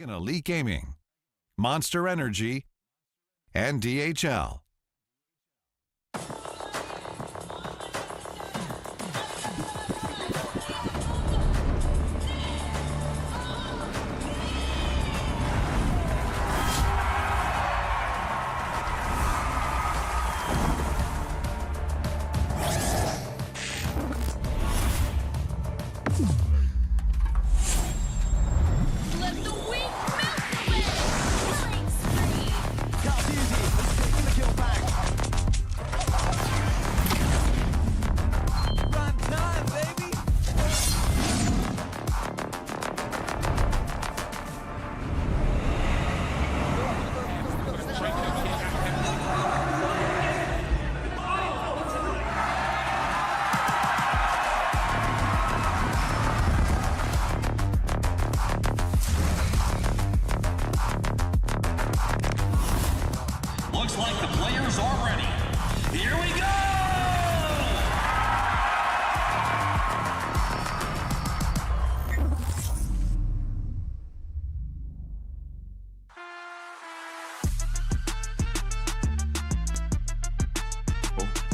Elite Gaming, Monster Energy, and DHL. Looks like the players are ready. Here we go!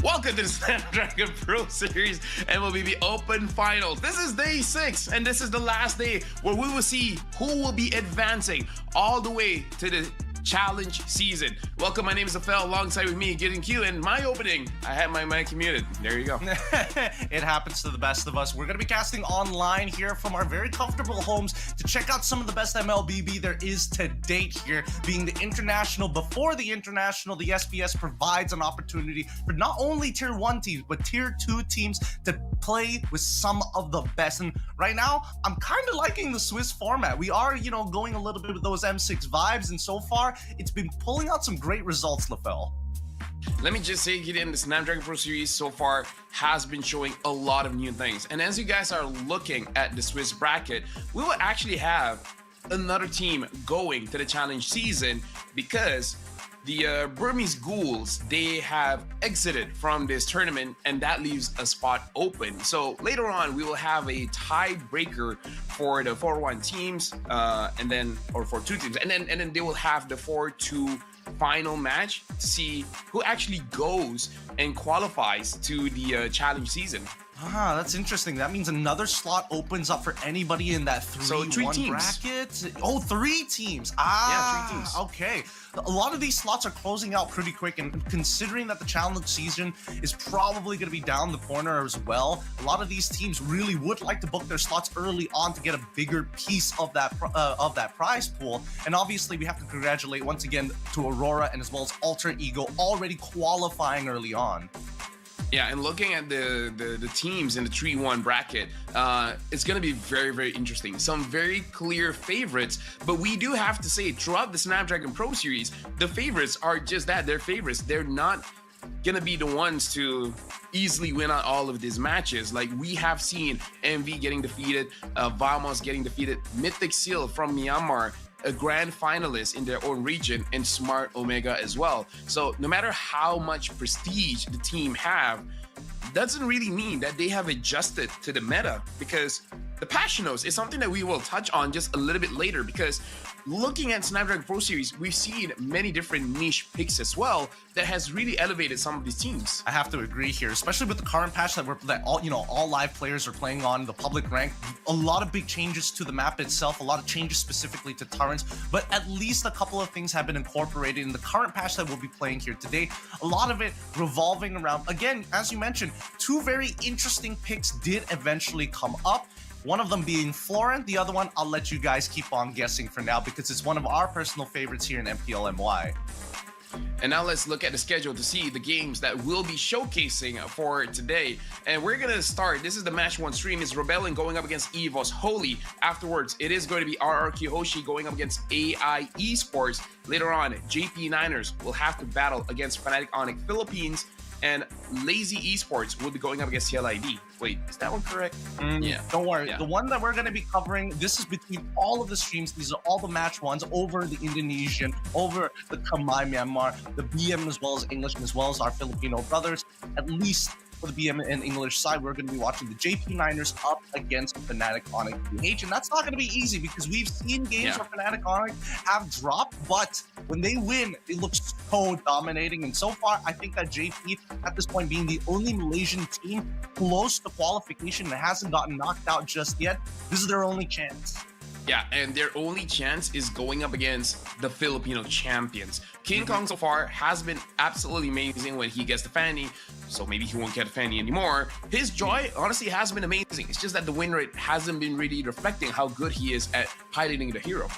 Welcome to the Snapdragon Pro Series MLBB Open Finals. This is day 6, and this is the last day where we will see who will be advancing all the way to the challenge season. Welcome, my name is Afel, alongside with me, Getting Q, and my opening, I had my mic muted. There you go. It happens to the best of us. We're going to be casting online here from our very comfortable homes to check out some of the best MLBB there is to date here. Being the international, before the international, the SBS provides an opportunity for not only tier 1 teams, but tier 2 teams to play with some of the best. And right now, I'm kind of liking the Swiss format. We are, going a little bit with those M6 vibes, and so far, it's been pulling out some great results, LaFell. Let me just say, Gideon, the Snapdragon Pro Series so far has been showing a lot of new things. And as you guys are looking at the Swiss bracket, we will actually have another team going to the challenge season because the Burmese Ghouls, they have exited from this tournament, and that leaves a spot open. So later on, we will have a tiebreaker for the 4-1 teams, or for 2 teams, and then they will have the 4-2 final match to see who actually goes and qualifies to the challenge season. Ah, that's interesting. That means another slot opens up for anybody in that 3-1 bracket. Oh, 3 teams. Yeah, 3 teams. Okay. A lot of these slots are closing out pretty quick, and considering that the challenge season is probably going to be down the corner as well, a lot of these teams really would like to book their slots early on to get a bigger piece of that prize pool. And obviously, we have to congratulate once again to Aurora and as well as Alter Ego already qualifying early on. Yeah, and looking at the teams in the 3-1 bracket, it's going to be very, very interesting. Some very clear favorites, but we do have to say throughout the Snapdragon Pro Series, the favorites are just that. They're favorites. They're not going to be the ones to easily win out all of these matches. Like we have seen MV getting defeated, Vamos getting defeated, Mythic Seal from Myanmar, a grand finalist in their own region, and Smart Omega as well. So no matter how much prestige the team have, doesn't really mean that they have adjusted to the meta, because the Passionos is something that we will touch on just a little bit later, because looking at Snapdragon Pro Series, we've seen many different niche picks as well that has really elevated some of these teams. I have to agree here, especially with the current patch that all live players are playing on the public rank. A lot of big changes to the map itself, a lot of changes specifically to turrets, but at least a couple of things have been incorporated in the current patch that we'll be playing here today. A lot of it revolving around, again, as you mentioned, 2 very interesting picks did eventually come up. One of them being Florent, the other one I'll let you guys keep on guessing for now because it's one of our personal favorites here in MPLMY. And now let's look at the schedule to see the games that we'll be showcasing for today. And we're going to start. This is the match 1 stream. It's Rebellion going up against EVOS Holy. Afterwards, it is going to be RRQ Hoshi going up against AI Esports. Later on, JP Niners will have to battle against Fnatic Onyx Philippines. And Lazy Esports will be going up against CLID. Wait, is that one correct? Yeah. Don't worry. Yeah. The one that we're going to be covering, this is between all of the streams. These are all the match ones over the Indonesian, over the Khmer Myanmar, the BM as well as English, as well as our Filipino brothers. At least for the BM and English side, we're going to be watching the JP Niners up against Fnatic Onyx PH. And that's not going to be easy because we've seen games where Fnatic Onyx have dropped, but when they win, they look so dominating. And so far, I think that JP, at this point, being the only Malaysian team close to qualification that hasn't gotten knocked out just yet, this is their only chance. Yeah, and their only chance is going up against the Filipino champions. King Kong so far has been absolutely amazing when he gets the Fanny, so maybe he won't get a Fanny anymore. His joy, honestly, has been amazing. It's just that the win rate hasn't been really reflecting how good he is at piloting the hero.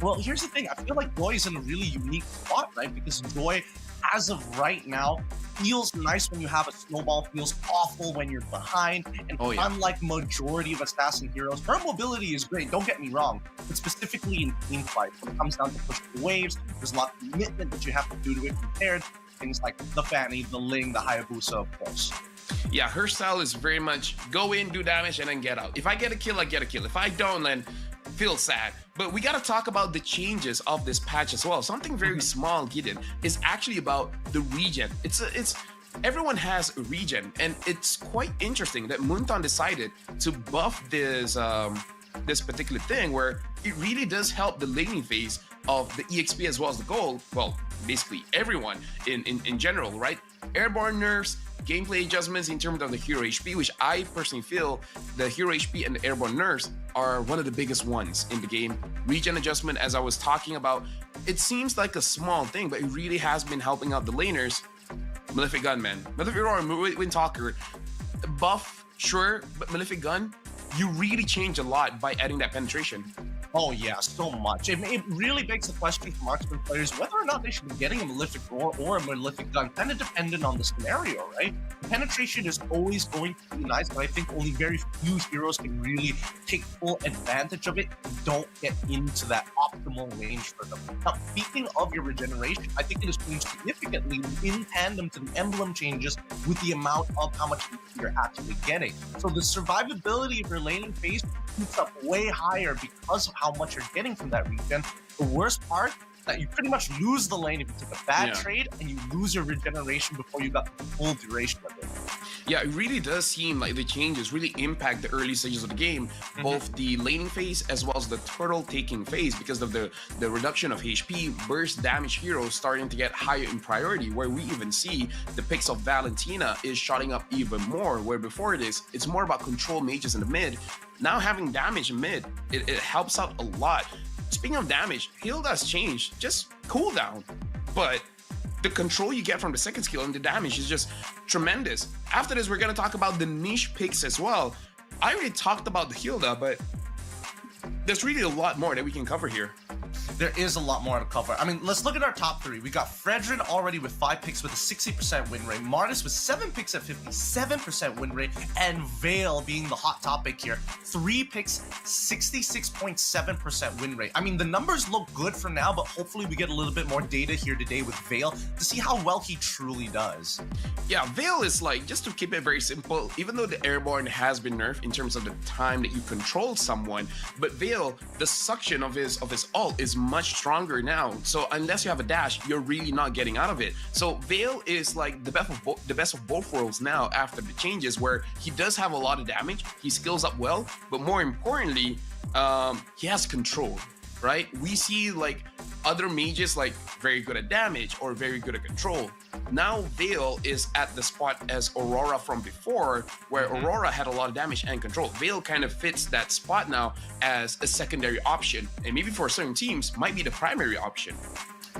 Well, here's the thing. I feel like Joy is in a really unique spot, right? Because Joy, as of right now, feels nice when you have a snowball, feels awful when you're behind, and unlike majority of assassin heroes, her mobility is great, don't get me wrong, but specifically in team fights, when it comes down to pushing the waves, there's a lot of commitment that you have to do to it compared to things like the Fanny, the Ling, the Hayabusa, of course. Yeah, her style is very much go in, do damage, and then get out. If I get a kill, I get a kill. If I don't, then feel sad. But we got to talk about the changes of this patch as well. Something very small, Gideon, is actually about the regen. It's everyone has a regen, and it's quite interesting that Munton decided to buff this this particular thing where it really does help the laning phase of the EXP as well as the gold. Well, basically everyone in general, right? Airborne nerfs, gameplay adjustments in terms of the hero HP, which I personally feel the hero HP and the airborne nerfs are one of the biggest ones in the game. Regen adjustment, as I was talking about, it seems like a small thing, but it really has been helping out the laners. Malefic Gun, man. Malefic Roar, Wind Talker, buff, sure, but Malefic Gun, you really change a lot by adding that penetration. Oh yeah, so much. It really begs the question for marksman players whether or not they should be getting a Malefic Roar or a Malefic Gun, kind of dependent on the scenario, right? Penetration is always going to be nice, but I think only very few heroes can really take full advantage of it and don't get into that optimal range for them. Now, speaking of your regeneration, I think it has changed significantly in tandem to the emblem changes with the amount of how much you're actually getting. So the survivability of your laning phase shoots up way higher because of how much you're getting from that regen. The worst part, that you pretty much lose the lane if you take a bad trade, and you lose your regeneration before you got the full duration of it. Yeah, it really does seem like the changes really impact the early stages of the game, both the laning phase as well as the turtle taking phase, because of the reduction of HP, burst damage heroes starting to get higher in priority, where we even see the picks of Valentina is shooting up even more, where before this, it's more about control mages in the mid. Now having damage in mid, it helps out a lot. Speaking of damage, Hilda's changed, just cooldown, but the control you get from the second skill and the damage is just tremendous. After this, we're going to talk about the niche picks as well. I already talked about the Hilda, but there's really a lot more that we can cover here. There is a lot more to cover. I mean, let's look at our top three. We got Fredrin already with 5 picks with a 60% win rate, Martis with 7 picks at 57% win rate, and Vale being the hot topic here. 3 picks, 66.7% win rate. I mean, the numbers look good for now, but hopefully we get a little bit more data here today with Vale to see how well he truly does. Yeah, Vale is like, just to keep it very simple, even though the airborne has been nerfed in terms of the time that you control someone, but Vale, the suction of his ult is much stronger now. So unless you have a dash, you're really not getting out of it. So Vale is like the best of both worlds now after the changes, where he does have a lot of damage, he skills up well, but more importantly, he has control, right? We see like other mages like very good at damage or very good at control. Now Vale is at the spot as Aurora from before, where Aurora had a lot of damage and control. Vale kind of fits that spot now as a secondary option, and maybe for certain teams might be the primary option.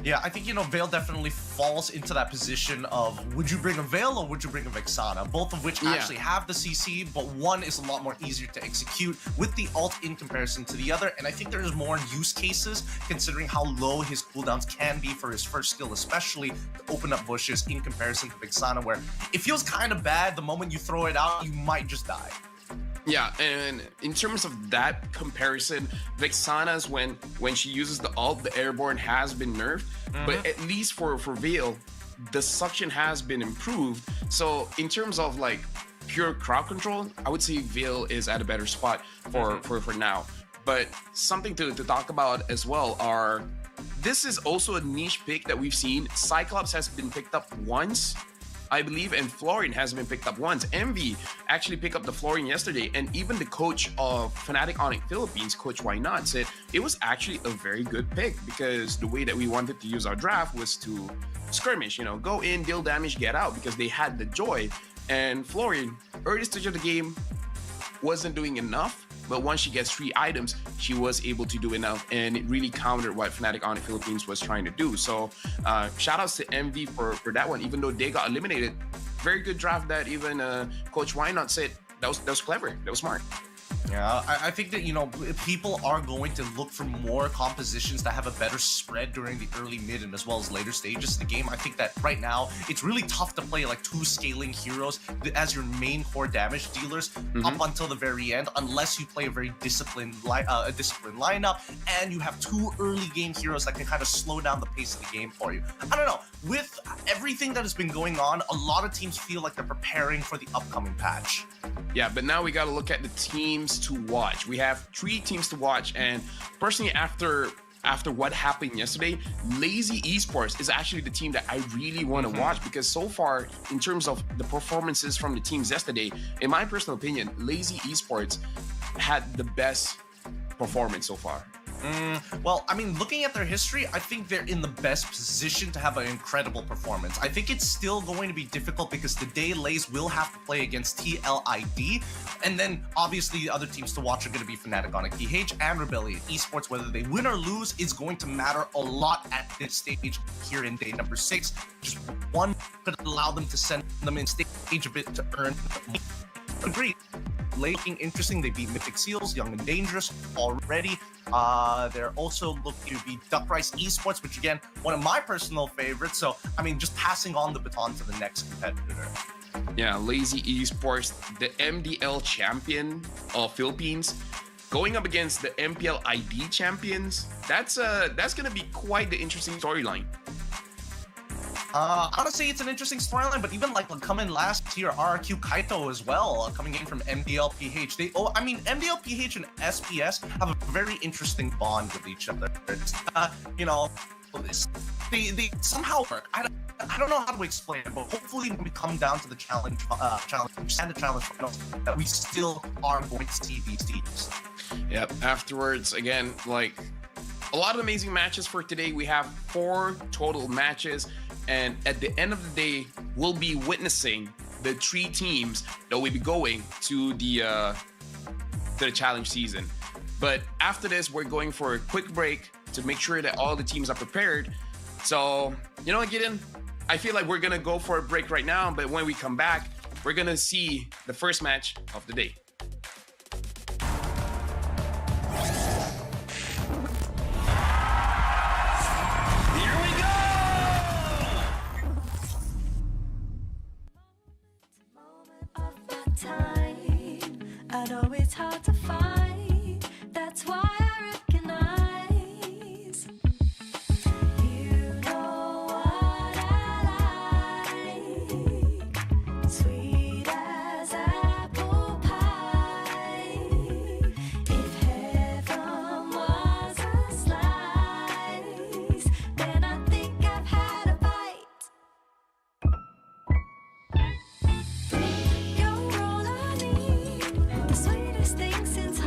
Yeah, I think, Vale definitely falls into that position of, would you bring a Vale or would you bring a Vexana? Both of which actually have the CC, but one is a lot more easier to execute with the ult in comparison to the other. And I think there's more use cases considering how low his cooldowns can be for his first skill, especially to open up bushes in comparison to Vexana, where it feels kind of bad the moment you throw it out, you might just die. Yeah, and in terms of that comparison, Vexana's when she uses the ult, the airborne has been nerfed, but at least for Vale, the suction has been improved. So in terms of like pure crowd control, I would say Vale is at a better spot for now. But something to talk about as well are, this is also a niche pick that we've seen. Cyclops has been picked up once. I believe, and Florian hasn't been picked up once. Envy actually picked up the Florian yesterday, and even the coach of Fnatic Onyx Philippines, Coach Why Not, said it was actually a very good pick because the way that we wanted to use our draft was to skirmish, go in, deal damage, get out, because they had the joy. And Florian, early stage of the game, wasn't doing enough, but once she gets 3 items, she was able to do enough, and it really countered what Fnatic Onyx Philippines was trying to do. So shout outs to MV for that one, even though they got eliminated. Very good draft that even Coach Why Not said that was clever, that was smart. Yeah, I think that, people are going to look for more compositions that have a better spread during the early, mid, and as well as later stages of the game. I think that right now, it's really tough to play like 2 scaling heroes as your main core damage dealers up until the very end, unless you play a very disciplined lineup and you have 2 early game heroes that can kind of slow down the pace of the game for you. I don't know. With everything that has been going on, a lot of teams feel like they're preparing for the upcoming patch. Yeah, but now we got to look at the teams to watch. We have 3 teams to watch, and personally, after what happened yesterday, Lazy Esports is actually the team that I really want to watch, because so far, in terms of the performances from the teams yesterday, in my personal opinion, Lazy Esports had the best performance so far. Well, I mean, looking at their history, I think they're in the best position to have an incredible performance. I think it's still going to be difficult because today Lays will have to play against TLID, and then obviously the other teams to watch are going to be Fnatic Onyx PH and Rebellion Esports. Whether they win or lose is going to matter a lot at this stage here in day number 6. Just one could allow them to send them in stage a bit to earn. Agreed. Looking interesting. They beat Mythic Seals, Young and Dangerous already. They're also looking to beat Duck Rice Esports, which again, one of my personal favorites. So, I mean, just passing on the baton to the next competitor. Yeah, Lazy Esports, the MDL champion of Philippines, going up against the MPL ID champions. That's going to be quite the interesting storyline. Honestly, it's an interesting storyline, but even like coming last year, RRQ Kaito as well, coming in from MDLPH. MDLPH and SPS have a very interesting bond with each other. They somehow work. I don't know how to explain it, but hopefully when we come down to the challenge and the challenge finals, that we still are going to see these teams. Yep. Afterwards, again, like a lot of amazing matches for today. We have 4 total matches. And at the end of the day, we'll be witnessing the 3 teams that will be going to the challenge season. But after this, we're going for a quick break to make sure that all the teams are prepared. So, you know what, Gideon? I feel like we're going to go for a break right now. But when we come back, we're going to see the first match of the day. I know it's hard to find, that's why I recognize. You know what I like, sweet as apple pie. If heaven was a slice, then I think I've had a bite. You're all I need, the sweetest thing since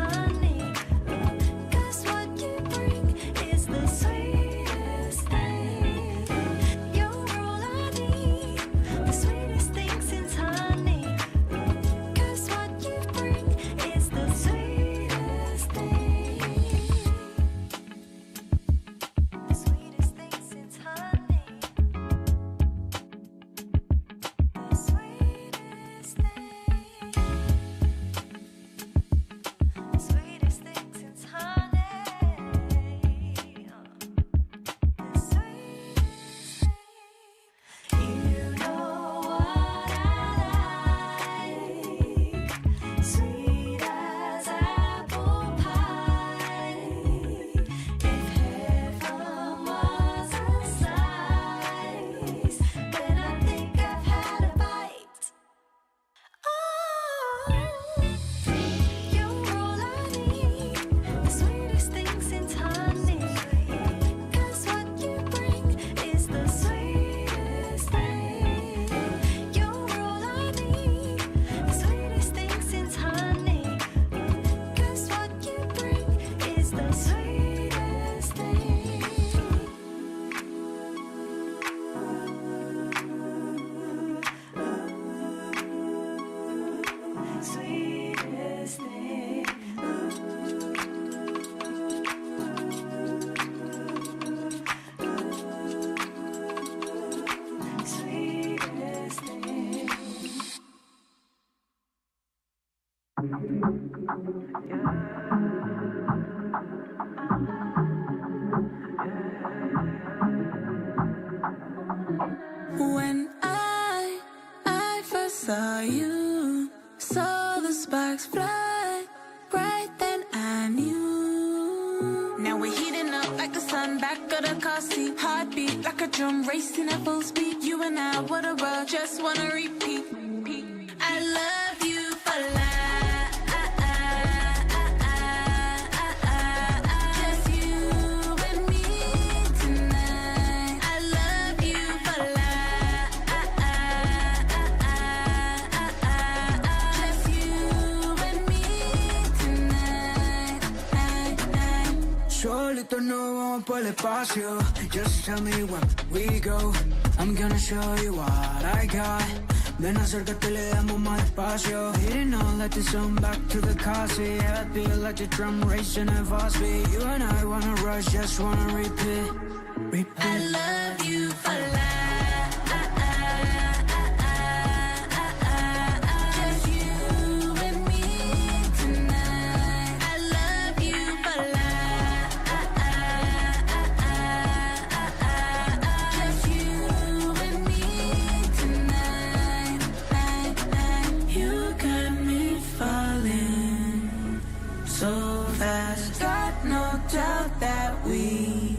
When I first saw you, saw the sparks fly, right then I knew. Now we're heating up like the sun, back of the car seat, heartbeat like a drum racing at full speed. You and I, what a rush, just wanna repeat. I love you for life. Just you and me tonight. I love you for life. Just you and me tonight. Solito no vamos por el espacio. Just tell me where we go. I'm gonna show you what I got. Ven acércate, le damos más espacio. Hitting on like the sun back to the car seat. I feel like the drum racing at fast speed. You and I wanna rush, just wanna repeat. I love you for life. Just you and me tonight. I love you for life. Just you and me tonight. You got me falling so fast. Got no doubt that we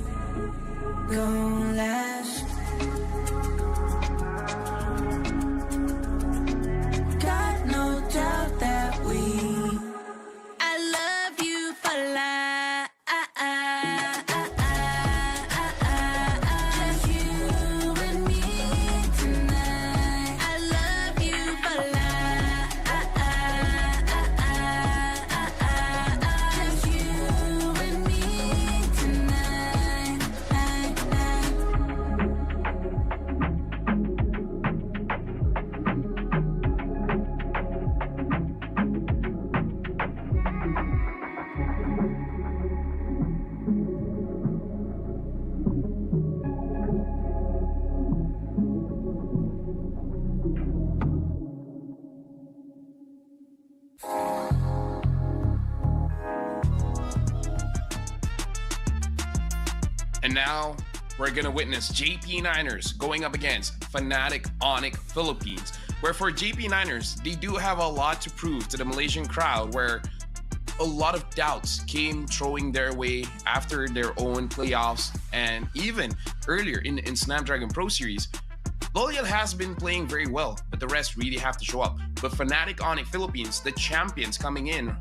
gon' last. Got no doubt that we. I love you for life. Just you and me tonight. I love you for life. Just you and me tonight. And now we're gonna witness JP Niners going up against Fnatic Onyx Philippines, where for JP Niners, they do have a lot to prove to the Malaysian crowd, where a lot of doubts came throwing their way after their own playoffs and even earlier in Snapdragon Pro Series. Loyal has been playing very well, but the rest really have to show up. But Fnatic Onyx Philippines, the champions coming in,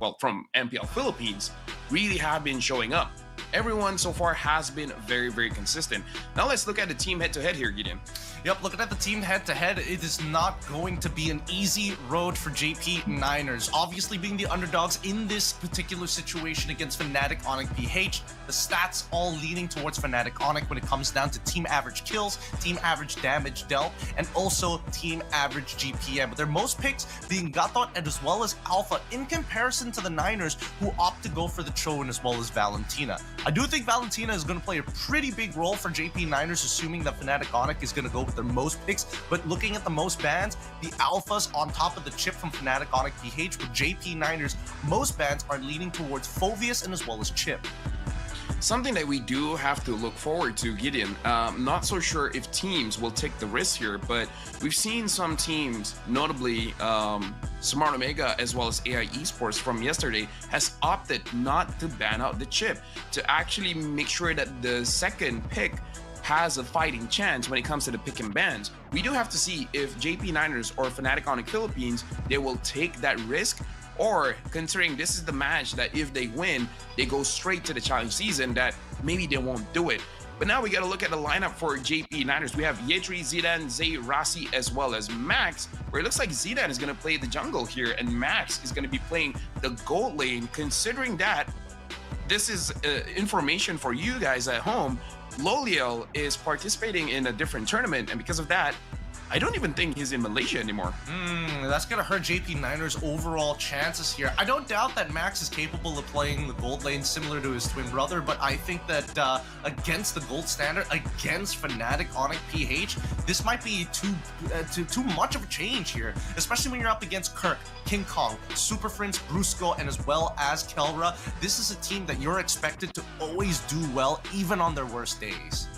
well, from MPL Philippines, really have been showing up. Everyone so far has been very, very consistent. Now let's look at the team head-to-head here, Gideon. Yep, looking at the team head-to-head, it is not going to be an easy road for JP Niners. Obviously, being the underdogs in this particular situation against Fnatic Onyx PH, the stats all leaning towards Fnatic Onyx when it comes down to team average kills, team average damage dealt, and also team average GPM. But their most picks being Gatot and as well as Alpha in comparison to the Niners, who opt to go for the Troan as well as Valentina. I do think Valentina is going to play a pretty big role for JP Niners, assuming that Fnatic Onyx is going to go with their most picks. But looking at the most bans, the Alphas on top of the chip from Fnatic Onyx PH, with JP Niners, most bans are leaning towards Phoveus and as well as Chip. Something that we do have to look forward to, Gideon. Not so sure if teams will take the risk here, but we've seen some teams, notably Smart Omega as well as AI Esports from yesterday, has opted not to ban out the chip to actually make sure that the second pick has a fighting chance when it comes to the pick and bans. We do have to see if JP Niners or Fnatic Onyx Philippines, they will take that risk, or considering this is the match that if they win, they go straight to the challenge season, that maybe they won't do it. But now we got to look at the lineup for JP Niners. We have Yetri, Zidane, Zay, Rasi, as well as Max, where it looks like Zidane is going to play the jungle here and Max is going to be playing the gold lane. Considering that, this is information for you guys at home. Loliel is participating in a different tournament, and because of that, I don't even think he's in Malaysia anymore. That's going to hurt JP Niners' overall chances here. I don't doubt that Max is capable of playing the gold lane similar to his twin brother, but I think that against the gold standard, against Fnatic Onyx PH, this might be too much of a change here, especially when you're up against Kirk, King Kong, Super Prince, Brusco, and as well as Kelra. This is a team that you're expected to always do well, even on their worst days.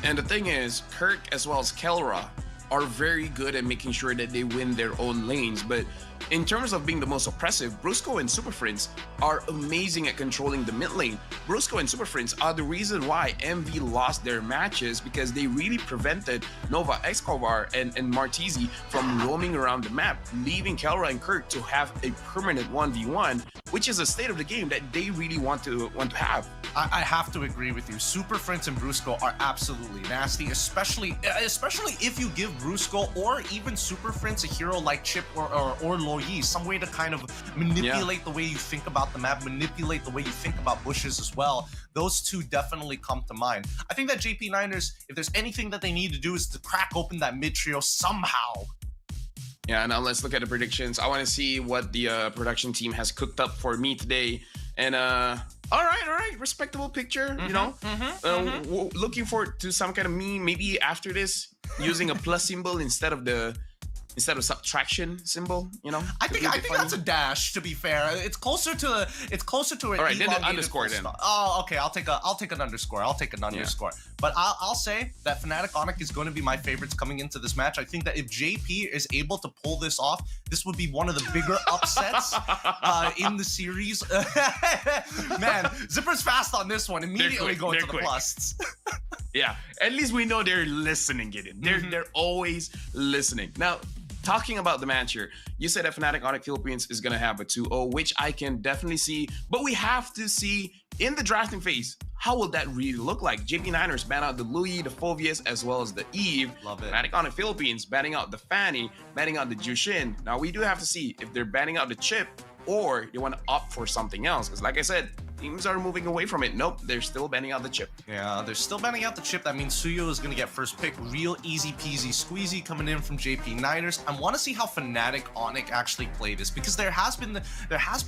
And the thing is, Kirk as well as Kelra are very good at making sure that they win their own lanes, but in terms of being the most oppressive, Brusco and Super Prince are amazing at controlling the mid lane. Brusco and Super Prince are the reason why MV lost their matches, because they really prevented Nova, Escobar, and Martizi from roaming around the map, leaving Kelra and Kirk to have a permanent 1v1, which is a state of the game that they really want to have. I have to agree with you. Super Prince and Brusco are absolutely nasty, especially if you give Brusco or even Super Prince a hero like Chip or Loyi, some way to kind of manipulate the way you think about the map, manipulate the way you think about bushes as well. Those two definitely come to mind. I think that JP Niners, if there's anything that they need to do, is to crack open that mid trio somehow. Yeah, now let's look at the predictions. I want to see what the production team has cooked up for me today. And all right, respectable picture, you know. Looking forward to some kind of meme, maybe after this, using a plus symbol instead of subtraction symbol, you know. I think that's a dash, to be fair. It's closer to an all right, then the underscore then. Oh, okay, I'll take an underscore. But I'll say that Fnatic Onyx is going to be my favorites coming into this match. I think that if JP is able to pull this off, this would be one of the bigger upsets in the series. Man, Zipper's fast on this one. Immediately going to the plus. Yeah, at least we know they're listening, Gideon. They're always listening. Now, talking about the match here, you said that Fnatic Onyx Philippines is going to have a 2-0, which I can definitely see, but we have to see in the drafting phase, how will that really look like? JP Niners ban out the Louis, the Phoveus, as well as the Eve. Love it. Fnatic Onyx Philippines banning out the Fanny, banning out the Jushin. Now, we do have to see if they're banning out the Chip or they want to opt for something else, because like I said, teams are moving away from it. Nope, they're still banning out the Chip. Yeah, they're still banning out the Chip. That means Suyo is going to get first pick. Real easy peasy squeezy coming in from JP Niners. I want to see how Fnatic Onyx actually play this, because there has been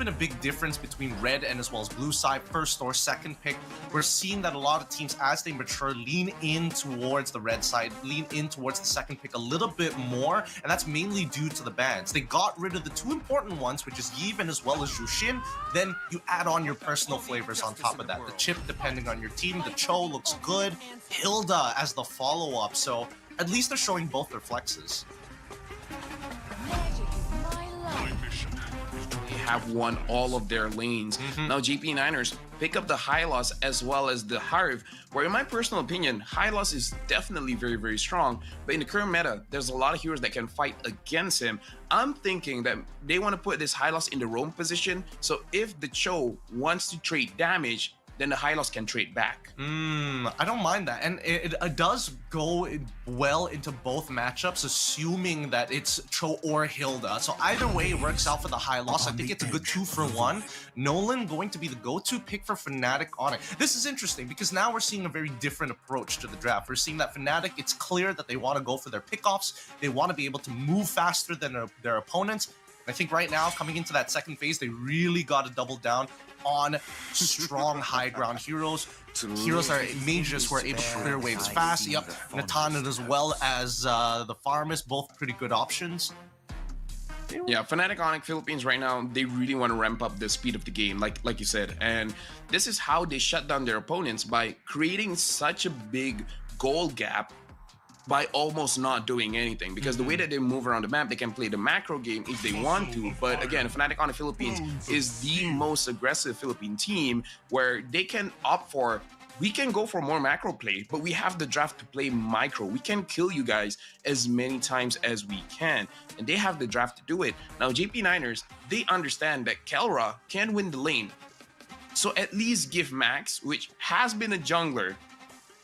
a big difference between red and as well as blue side, first or second pick. We're seeing that a lot of teams, as they mature, lean in towards the red side, lean in towards the second pick a little bit more, and that's mainly due to the bans. They got rid of the two important ones, which is Yves and as well as Jushin. Then you add on your personal flavors on top of that. The Chip, depending on your team. The Cho looks good. Hilda as the follow-up. So at least they're showing both their flexes. They have won all of their lanes. Now JP Niners pick up the Hylos as well as the Harv, where in my personal opinion, Hylos is definitely very, very strong, but in the current meta, there's a lot of heroes that can fight against him. I'm thinking that they want to put this Hylos in the roam position, so if the Cho wants to trade damage, then the Hylos can trade back. I don't mind that. And it does go well into both matchups, assuming that it's Cho or Hilda. So either way, it works out for the Hylos. I think it's a good 2-for-1. Nolan going to be the go-to pick for Fnatic Onyx. This is interesting because now we're seeing a very different approach to the draft. We're seeing that Fnatic, it's clear that they want to go for their pickoffs. They want to be able to move faster than their opponents. I think right now, coming into that second phase, they really got to double down on strong high ground heroes. Heroes are mages who are able to clear waves fast. Yep, Natan as well as the Farmist, both pretty good options. Yeah, Fnatic Onyx Philippines right now, they really want to ramp up the speed of the game, like you said. And this is how they shut down their opponents, by creating such a big goal gap by almost not doing anything, because the way that they move around the map, they can play the macro game if they want to. But again, Fnatic Onyx Philippines is the most aggressive Philippine team, where they can opt for, we can go for more macro play, but we have the draft to play micro. We can kill you guys as many times as we can, and they have the draft to do it. Now, JP Niners, they understand that Kelra can win the lane, so at least give Max, which has been a jungler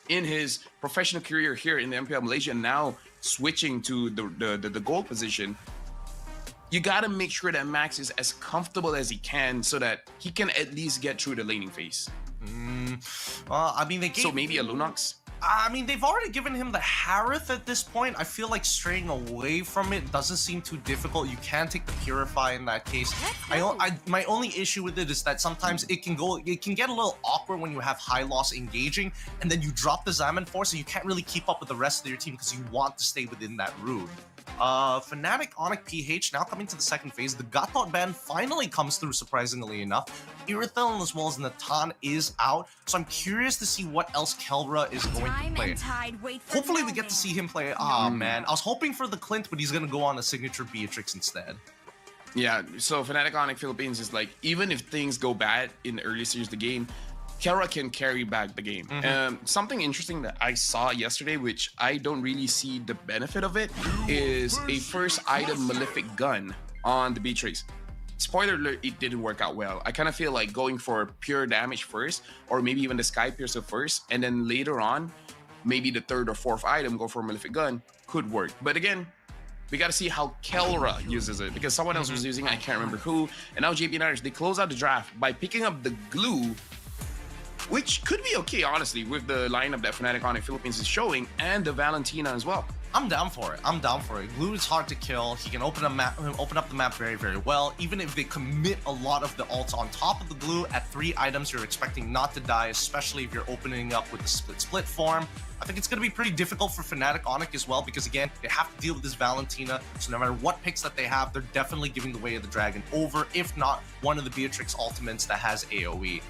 in his professional career here in the MPL Malaysia, now switching to the gold position, you gotta make sure that Max is as comfortable as he can, so that he can at least get through the laning phase. I mean, they gave... So maybe a Lunox? I mean, they've already given him the Harith at this point. I feel like straying away from it doesn't seem too difficult. You can take the Purify in that case. My only issue with it is that sometimes it can get a little awkward when you have high loss engaging, and then you drop the Zaman Force, so you can't really keep up with the rest of your team because you want to stay within that route. Fnatic, Onyx, PH now coming to the second phase. The Gatot ban finally comes through, surprisingly enough. Irithel as well as Natan is out, so I'm curious to see what else Kelra is going to play. Hopefully we get to see him play. Man, I was hoping for the Clint, but he's gonna go on a signature Beatrix instead. Yeah, so Fnatic Onyx Philippines is like, even if things go bad in the early stages of the game, Kelra can carry back the game. Something interesting that I saw yesterday, which I don't really see the benefit of it, is a first item Malefic Gun on the Beatrix. Spoiler alert, it didn't work out well. I kind of feel like going for pure damage first, or maybe even the Sky Piercer first, and then later on, maybe the third or fourth item, go for a Malefic Gun, could work. But again, we got to see how Kelra uses it, because someone else was using it, I can't remember who, and now JP Niners, they close out the draft by picking up the Glue, which could be okay, honestly, with the lineup that Fnatic Onyx Philippines is showing, and the Valentina as well. I'm down for it. I'm down for it. Glue is hard to kill. He can open up the map very, very well. Even if they commit a lot of the ults on top of the Glue at 3 items, you're expecting not to die, especially if you're opening up with the split form. I think it's going to be pretty difficult for Fnatic Onyx as well, because again, they have to deal with this Valentina. So no matter what picks that they have, they're definitely giving the Way of the Dragon over, if not one of the Beatrix ultimates that has AoE.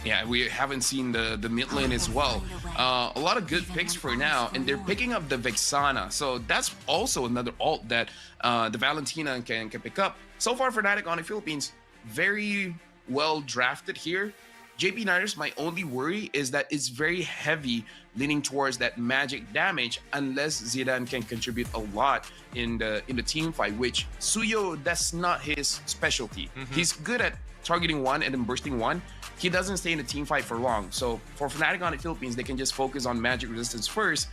Yeah, we haven't seen the mid lane as well. A lot of good picks for now, and they're picking up the Vexana. So that's also another ult that the Valentina can pick up. So far, Fnatic Onyx Philippines, very well drafted here. JP Niners, my only worry is that it's very heavy leaning towards that magic damage, unless Zidane can contribute a lot in the team fight, which Suyo, that's not his specialty. He's good at targeting one and then bursting one. He doesn't stay in the team fight for long. So for Fnatic Onyx Philippines, they can just focus on magic resistance first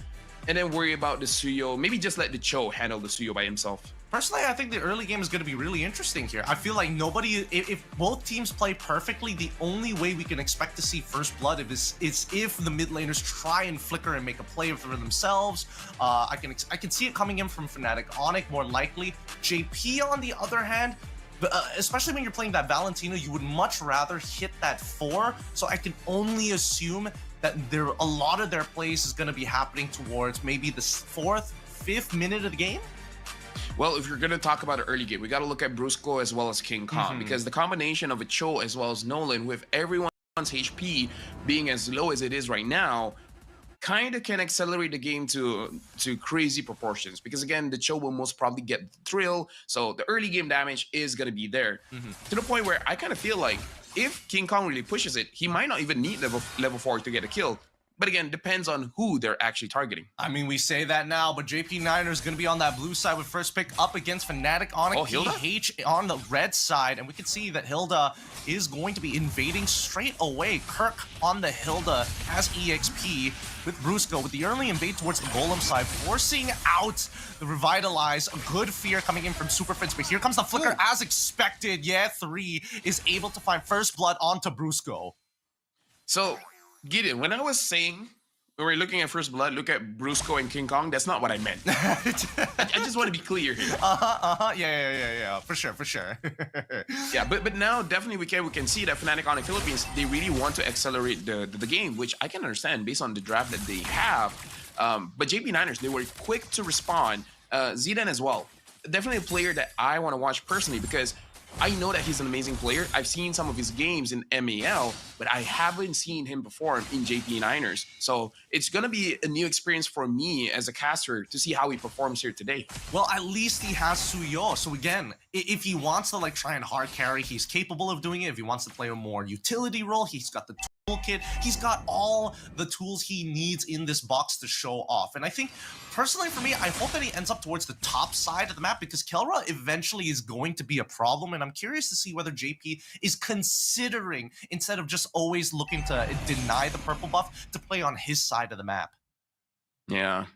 and then worry about the Suyo. Maybe just let the Cho handle the Suyo by himself. Personally, I think the early game is going to be really interesting here. I feel like if both teams play perfectly, the only way we can expect to see first blood is if the mid laners try and flicker and make a play for themselves. I can see it coming in from Fnatic Onyx more likely. JP, on the other hand, especially when you're playing that Valentina, you would much rather hit that 4. So I can only assume that a lot of their plays is going to be happening towards maybe the 4th, 5th minute of the game. Well, if you're going to talk about an early game, we got to look at Brusco as well as King Kong, because the combination of a Cho as well as Nolan, with everyone's HP being as low as it is right now, kind of can accelerate the game to crazy proportions, because again, the Cho will most probably get the thrill, so the early game damage is going to be there, to the point where I kind of feel like if King Kong really pushes it, he might not even need level 4 to get a kill. But again, depends on who they're actually targeting. I mean, we say that now, but JP Niners going to be on that blue side with first pick up against Fnatic Onyx PH on the red side. And we can see that Hilda is going to be invading straight away. Kirk on the Hilda as EXP with Brusco with the early invade towards the Golem side, forcing out the Revitalize. A good fear coming in from Superfits, but here comes the Flicker as expected. Yeah, 3 is able to find first blood onto Brusco. So, Gideon, when I was saying we were looking at first blood, look at Brusco and King Kong, that's not what I meant. I just want to be clear here. Yeah, for sure. Yeah, but now definitely we can see that Fnatic Onyx Philippines, they really want to accelerate the game, which I can understand based on the draft that they have. But JP Niners, they were quick to respond. Zidane as well. Definitely a player that I want to watch personally, because I know that he's an amazing player. I've seen some of his games in MAL, but I haven't seen him perform in JP Niners. So it's going to be a new experience for me as a caster to see how he performs here today. Well, at least he has Suyo. So again, if he wants to try and hard carry, he's capable of doing it. If he wants to play a more utility role, he's got the toolkit. He's got all the tools he needs in this box to show off. And I think, personally for me, I hope that he ends up towards the top side of the map, because Kelra eventually is going to be a problem. And I'm curious to see whether JP is considering, instead of just always looking to deny the purple buff, to play on his side of the map. Yeah.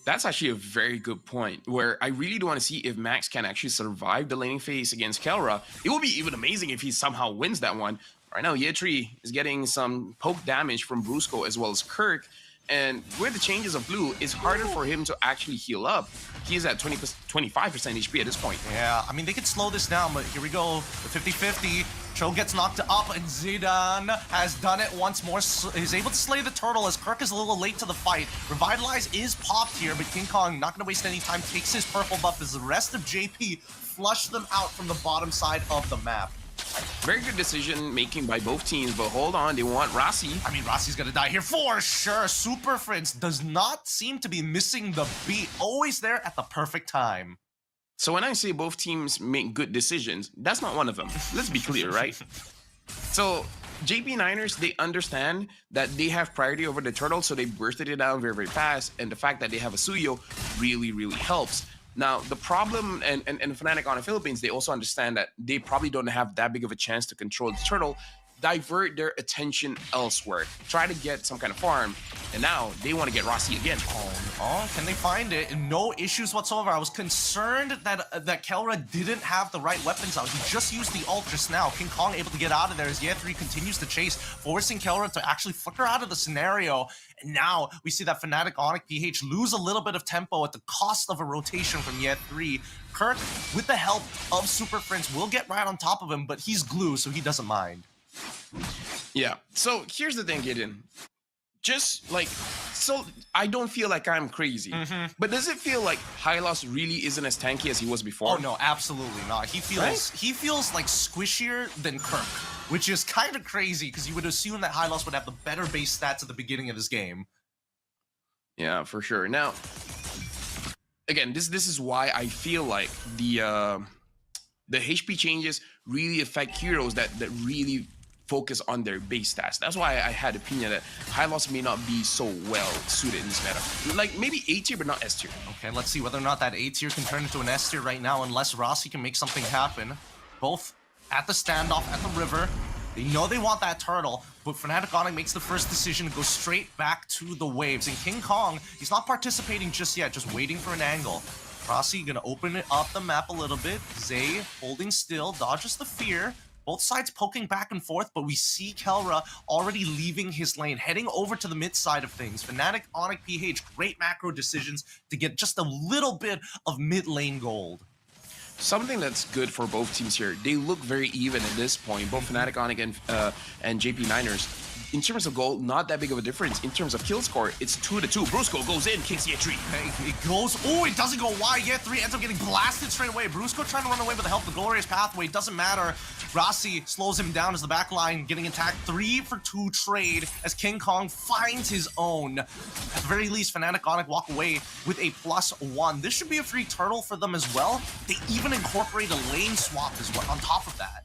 That's actually a very good point, where I really do want to see if Max can actually survive the laning phase against Kelra. It would be even amazing if he somehow wins that one. Right now, Yetri is getting some poke damage from Brusco as well as Kirk. And with the changes of blue, it's harder for him to actually heal up. He's at 25% HP at this point. Yeah, I mean, they could slow this down, but here we go. The 50-50. Cho gets knocked up, and Zidane has done it once more. He's able to slay the turtle as Kirk is a little late to the fight. Revitalize is popped here, but King Kong, not going to waste any time, takes his purple buff as the rest of JP flush them out from the bottom side of the map. Very good decision making by both teams, but hold on, they want Rossi. I mean, Rossi's gonna die here for sure. Super Prince does not seem to be missing the beat. Always there at the perfect time. So when I say both teams make good decisions, that's not one of them. Let's be clear, right? So JP Niners, they understand that they have priority over the turtle, so they bursted it down very, very fast. And the fact that they have a Suyo really, really helps. Now, the problem, and Fnatic on the Philippines, they also understand that they probably don't have that big of a chance to control the turtle, divert their attention elsewhere, try to get some kind of farm, and now they want to get Rossi again. Oh, can they find it? No issues whatsoever. I was concerned that Kelra didn't have the right weapons out. He just used the ult just now. King Kong able to get out of there as Ye3 continues to chase, forcing Kelra to actually flicker out of the scenario. And now we see that Fnatic Onyx PH lose a little bit of tempo at the cost of a rotation from Ye3. Kirk, with the help of Super Prince, will get right on top of him, but he's glue, so he doesn't mind. Yeah, so here's the thing, Gideon. Just like, so I don't feel like I'm crazy, but does it feel like Hylos really isn't as tanky as he was before? Oh no, absolutely not. He feels like squishier than Kirk, which is kind of crazy because you would assume that Hylos would have the better base stats at the beginning of his game. Yeah, for sure. Now, again, this is why I feel like the HP changes really affect heroes that really focus on their base stats. That's why I had opinion that Hylos may not be so well suited in this meta. Like maybe A tier, but not S tier. Okay, let's see whether or not that A tier can turn into an S tier right now, unless Rossi can make something happen. Both at the standoff at the river. They know they want that turtle, but Fnatic Onyx makes the first decision to go straight back to the waves. And King Kong, he's not participating just yet, just waiting for an angle. Rossi gonna open it up the map a little bit. Zay holding still, dodges the fear. Both sides poking back and forth, but we see Kelra already leaving his lane, heading over to the mid side of things. Fnatic Onyx PH, great macro decisions to get just a little bit of mid lane gold. Something that's good for both teams here, they look very even at this point, both Fnatic Onyx and JP Niners. In terms of gold, not that big of a difference. In terms of kill score, it's 2-2. Brusco goes in, kicks Ye3. Hey, it goes, oh, it doesn't go wide. Ye3 ends up getting blasted straight away. Brusco trying to run away with the help of the Glorious Pathway. Doesn't matter. Rossi slows him down as the back line getting attacked. 3-for-2 trade as King Kong finds his own. At the very least, Fnatic Onyx walk away with a +1. This should be a free turtle for them as well. They even incorporate a lane swap as well on top of that.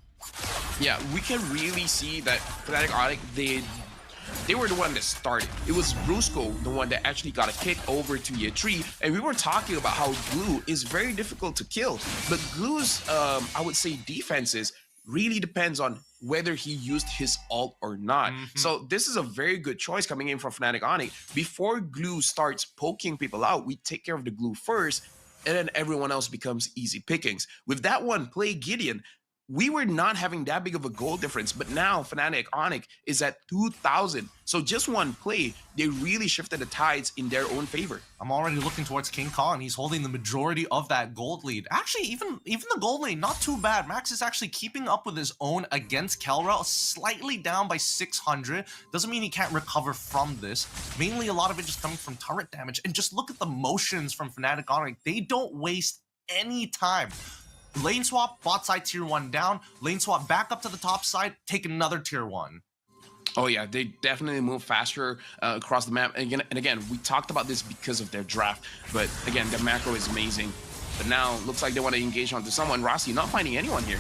Yeah, we can really see that Fnatic Onyx, they were the one that started. It was Brusco, the one that actually got a kick over to Ye3, and we were talking about how Glue is very difficult to kill. But Glue's, I would say, defenses really depends on whether he used his ult or not. So this is a very good choice coming in from Fnatic Onyx. Before Glue starts poking people out, we take care of the Glue first, and then everyone else becomes easy pickings. With that one play, Gideon, we were not having that big of a goal difference, but now Fnatic Onyx is at 2,000. So just one play, they really shifted the tides in their own favor. I'm already looking towards King Kong. He's holding the majority of that gold lead. Actually, even the gold lead, not too bad. Max is actually keeping up with his own against Kelra, slightly down by 600. Doesn't mean he can't recover from this. Mainly a lot of it just coming from turret damage. And just look at the motions from Fnatic Onyx. They don't waste any time. Lane swap, bot side tier 1 down. Lane swap back up to the top side, take another tier 1. Oh yeah, they definitely move faster across the map. And again, we talked about this because of their draft. But again, the macro is amazing. But now, looks like they want to engage onto someone. Rossi not finding anyone here.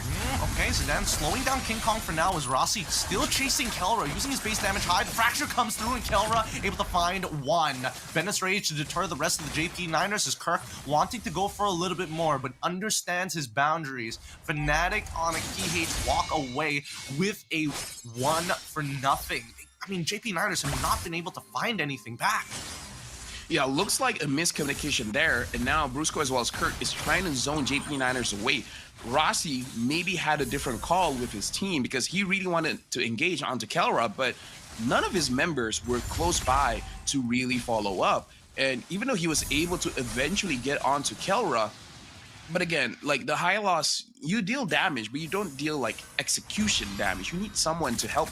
Okay, Zidane slowing down King Kong for now as Rossi still chasing Kelra, using his base damage high. The fracture comes through and Kelra able to find one. Venice Rage to deter the rest of the JP Niners as Kirk wanting to go for a little bit more, but understands his boundaries. Fnatic Onyx PH walk away with a 1-for-0. I mean, JP Niners have not been able to find anything back. Yeah, looks like a miscommunication there, and now Brusco as well as Kirk is trying to zone JP Niners away. Rossi maybe had a different call with his team because he really wanted to engage onto Kelra, but none of his members were close by to really follow up. And even though he was able to eventually get onto Kelra, but again, like the high loss, you deal damage, but you don't deal like execution damage. You need someone to help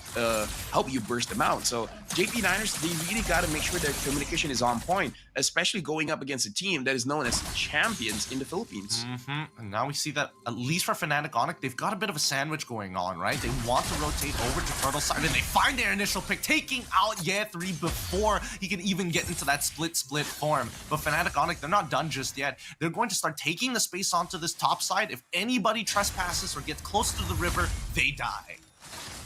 you burst them out. So JP Niners, they really got to make sure their communication is on point, especially going up against a team that is known as champions in the Philippines. And now we see that, at least for Fnatic Onic, they've got a bit of a sandwich going on, right? They want to rotate over to Turtle side, and they find their initial pick, taking out Ye3 before he can even get into that split form. But Fnatic Onic, they're not done just yet. They're going to start taking the space onto this top side. If anybody trespasses or gets close to the river, they die.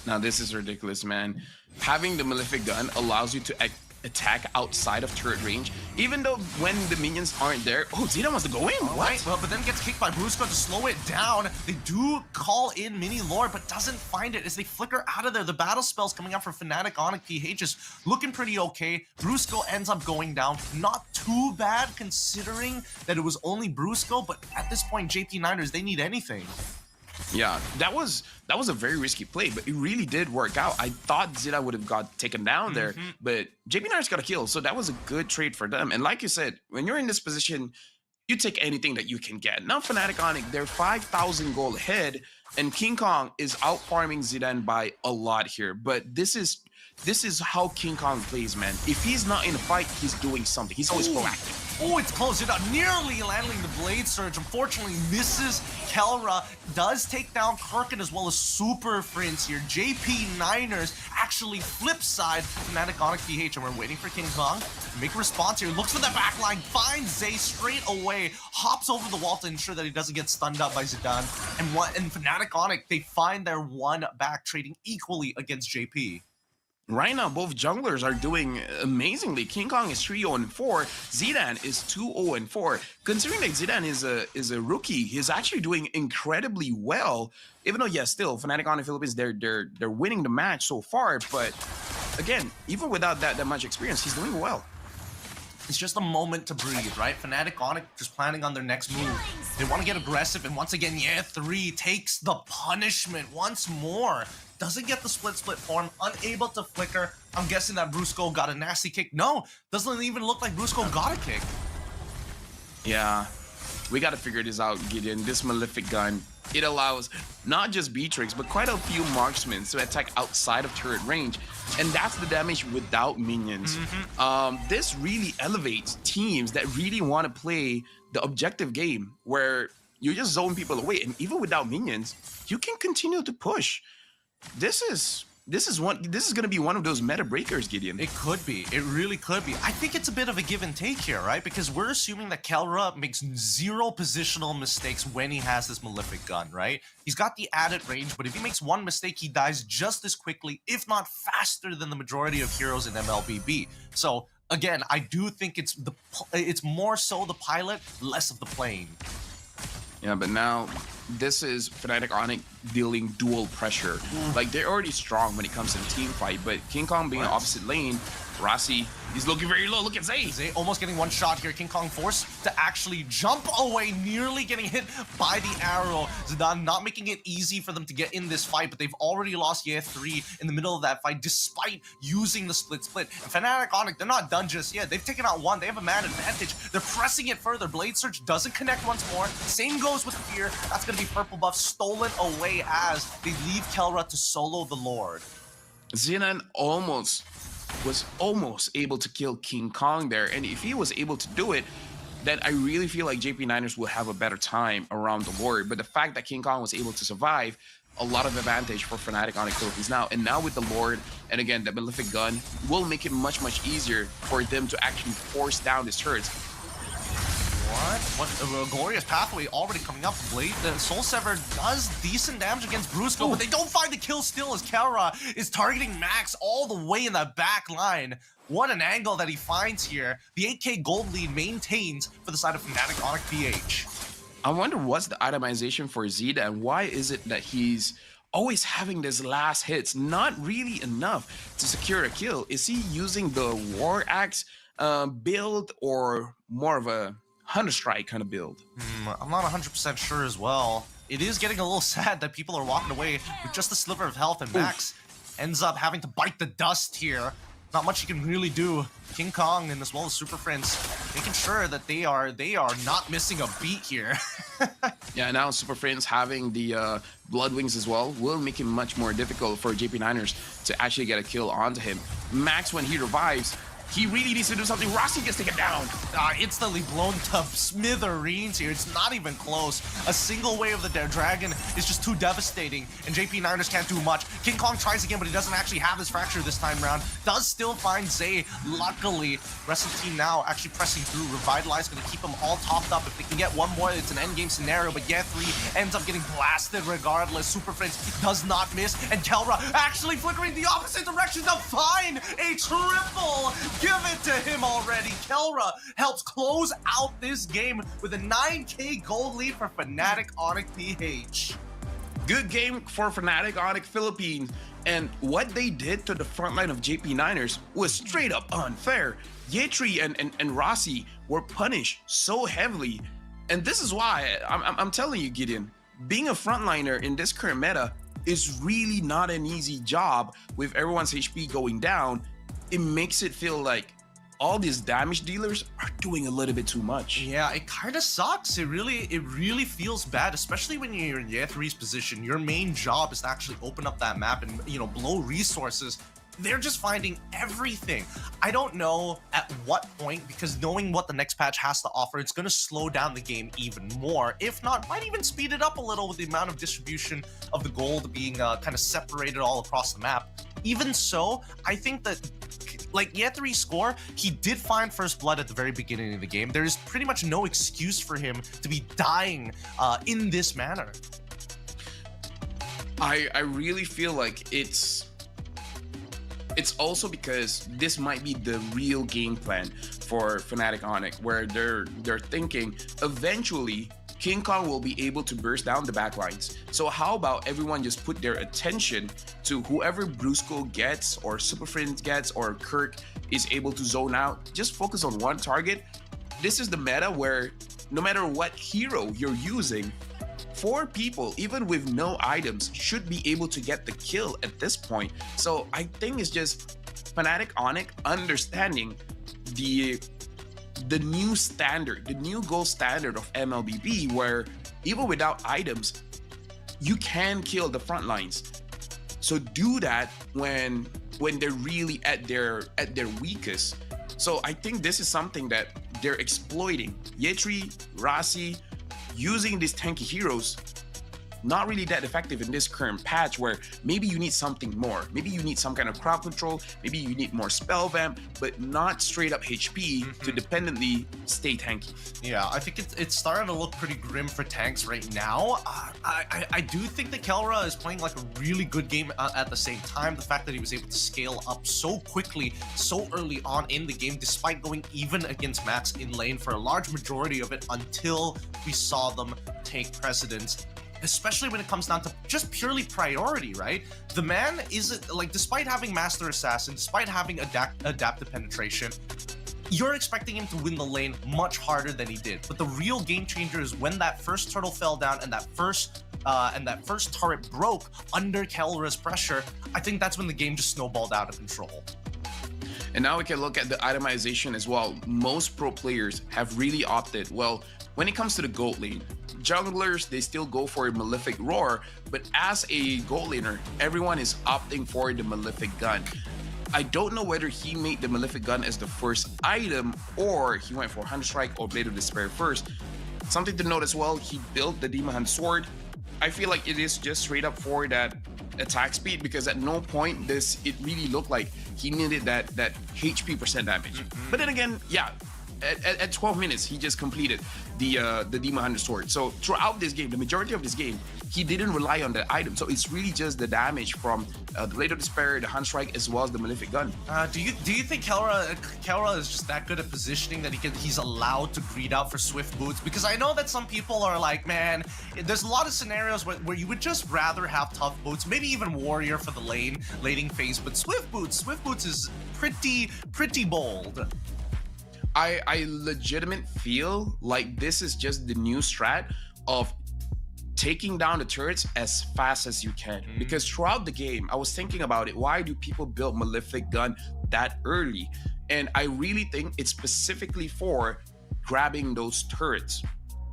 Now this is ridiculous, man. Having the Malefic gun allows you to attack outside of turret range, even though when the minions aren't there. Oh, Zidane wants to go in. What? Right, well, but then gets kicked by Brusco to slow it down. They do call in Mini Lord, but doesn't find it as they flicker out of there. The battle spells coming out from Fnatic Onic PH is looking pretty okay. Brusco ends up going down. Not too bad considering that it was only Brusco, but at this point, JP Niners, they need anything. Yeah, that was a very risky play, but it really did work out. I thought Zidane would have got taken down there, but JP Niners got a kill, so that was a good trade for them. And like you said, when you're in this position, you take anything that you can get. Now Fnatic Onic, they're 5,000 gold ahead, and King Kong is out farming Zidane by a lot here. But this is how King Kong plays, man. If he's not in a fight, he's doing something. He's always proactive. Oh, it's close. It nearly landing the Blade Surge. Unfortunately, misses Kelra. Does take down Kirkin as well as Super Prince here. JP Niners actually flip side Fnatic Onic PH, and we're waiting for King Kong to make a response here. Looks for the backline, finds Zay straight away, hops over the wall to ensure that he doesn't get stunned up by Zidane. And Fnatic Onic, they find their one back, trading equally against JP. Right now, both junglers are doing amazingly. King Kong is 3-0-4. Zidane is 2-0-4. Considering that Zidane is a rookie, he's actually doing incredibly well. Even though, yes, still Fnatic Onic Philippines, they're winning the match so far. But again, even without that much experience, he's doing well. It's just a moment to breathe, right? Fnatic Onic just planning on their next move. They want to get aggressive, and once again, Ye3 takes the punishment once more. Doesn't get the split form, unable to flicker. I'm guessing that Brusco got a nasty kick. No, doesn't even look like Brusco got a kick. Yeah, we got to figure this out, Gideon. This Malefic gun, it allows not just Beatrix, but quite a few marksmen to attack outside of turret range. And that's the damage without minions. This really elevates teams that really want to play the objective game, where you just zone people away. And even without minions, you can continue to push. This is going to be one of those meta breakers, Gideon. It could be. It really could be. I think it's a bit of a give and take here, right? Because we're assuming that Kelra makes zero positional mistakes when he has this Malefic gun, right? He's got the added range, but if he makes one mistake, he dies just as quickly, if not faster than the majority of heroes in MLBB. So again, I do think it's more so the pilot, less of the plane. Yeah, but now this is Fnatic Onic dealing dual pressure. Like, they're already strong when it comes to the team fight, but King Kong being opposite lane, Rossi, he's looking very low. Look at Zay. Zay almost getting one shot here. King Kong forced to actually jump away, nearly getting hit by the arrow. Zidane not making it easy for them to get in this fight, but they've already lost Ye3 in the middle of that fight, despite using the split. And Fnatic Onic, they're not done just yet. They've taken out one. They have a man advantage. They're pressing it further. Blade Surge doesn't connect once more. Same goes with Fear. That's going to be purple buff stolen away as they leave Kelra to solo the Lord. Zidane was almost able to kill King Kong there, and if he was able to do it, then I really feel like JP Niners will have a better time around the Lord. But the fact that King Kong was able to survive, a lot of advantage for Fnatic Onic Philippines now. And now with the Lord, and again, the Malefic gun will make it much easier for them to actually force down these turrets. What a glorious pathway already coming up. Blade, the Soul Sever does decent damage against Brusco, but they don't find the kill still as Kelra is targeting Max all the way in the back line. What an angle that he finds here. The 8k gold lead maintains for the side of Fnatic Onic PH. I wonder what's the itemization for Zidane, and why is it that he's always having these last hits, not really enough to secure a kill? Is he using the War Axe build, or more of a Hunter Strike kind of build? I'm not 100% sure as well. It is getting a little sad that people are walking away with just a sliver of health, and Max ends up having to bite the dust here. Not much you can really do. King Kong and as well as Super Prince making sure that they are not missing a beat here. Yeah, now Super Prince having the Blood Wings as well will make it much more difficult for JP9ers to actually get a kill onto him. Max, when he revives, he really needs to do something. Rossi gets taken down. Instantly blown to smithereens here. It's not even close. A single wave of the dragon is just too devastating, and JP9ers can't do much. King Kong tries again, but he doesn't actually have his fracture this time around. Does still find Zay, luckily. Rest of the team now actually pressing through. Revitalize going to keep them all topped up. If they can get one more, it's an endgame scenario, but Ye3 ends up getting blasted regardless. Super Prince does not miss, and Kelra actually flickering the opposite direction to find a triple. Give it to him already. Kelra helps close out this game with a 9K gold lead for Fnatic Onyx PH. Good game for Fnatic Onyx Philippines, and what they did to the front line of JP9ers was straight up unfair. Ye3 and Rossi were punished so heavily, and this is why I'm telling you, Gideon, being a frontliner in this current meta is really not an easy job. With everyone's HP going down, it makes it feel like all these damage dealers are doing a little bit too much. Yeah, it kind of sucks. It really feels bad, especially when you're in Ye3's position. Your main job is to actually open up that map and, you know, blow resources. They're just finding everything. I don't know at what point, because knowing what the next patch has to offer, it's going to slow down the game even more. If not, might even speed it up a little with the amount of distribution of the gold being kind of separated all across the map. Even so, I think that, like, Ye3's score, he did find first blood at the very beginning of the game. There's pretty much no excuse for him to be dying in this manner. I really feel like it's also because this might be the real game plan for Fnatic Onyx, where they're thinking eventually King Kong will be able to burst down the backlines. So how about everyone just put their attention to whoever Brusco gets, or Super Friends gets, or Kirk is able to zone out. Just focus on one target. This is the meta where no matter what hero you're using, 4 people, even with no items, should be able to get the kill at this point. So I think it's just Fnatic Onyx understanding the new standard, the new gold standard of MLBB, where even without items, you can kill the front lines. So do that when they're really at their weakest. So I think this is something that they're exploiting. Ye3, Rossi, using these tanky heroes, not really that effective in this current patch, where maybe you need something more. Maybe you need some kind of crowd control, maybe you need more spell vamp, but not straight up HP to dependently stay tanky. Yeah, I think it's starting to look pretty grim for tanks right now. I do think that Kelra is playing like a really good game at the same time. The fact that he was able to scale up so quickly, so early on in the game, despite going even against Max in lane for a large majority of it until we saw them take precedence. Especially when it comes down to just purely priority, right? The man isn't, like, despite having Master Assassin, despite having adaptive penetration, you're expecting him to win the lane much harder than he did. But the real game changer is when that first turtle fell down and that first turret broke under Kelra's pressure. I think that's when the game just snowballed out of control. And now we can look at the itemization as well. Most pro players have really opted, well, when it comes to the gold lane, junglers, they still go for a Malefic Roar, but as a gold laner, everyone is opting for the Malefic Gun. I don't know whether he made the Malefic Gun as the first item, or he went for Hunter Strike or Blade of Despair first. Something to note as well, he built the Demon Hunt Sword. I feel like it is just straight up for that attack speed, because at no point does it really look like he needed that HP percent damage. But then again, yeah, at 12 minutes, he just completed the Demon Hunter Sword. So throughout this game, the majority of this game, he didn't rely on that item. So it's really just the damage from the Blade of Despair, the Hunt Strike, as well as the Malefic Gun. Do you think Kelra is just that good at positioning that he's allowed to greed out for Swift Boots? Because I know that some people are like, man, there's a lot of scenarios where you would just rather have Tough Boots, maybe even Warrior for the laning phase, but Swift Boots is pretty bold. I legitimately feel like this is just the new strat of taking down the turrets as fast as you can. Because throughout the game, I was thinking about it. Why do people build Malefic gun that early? And I really think it's specifically for grabbing those turrets.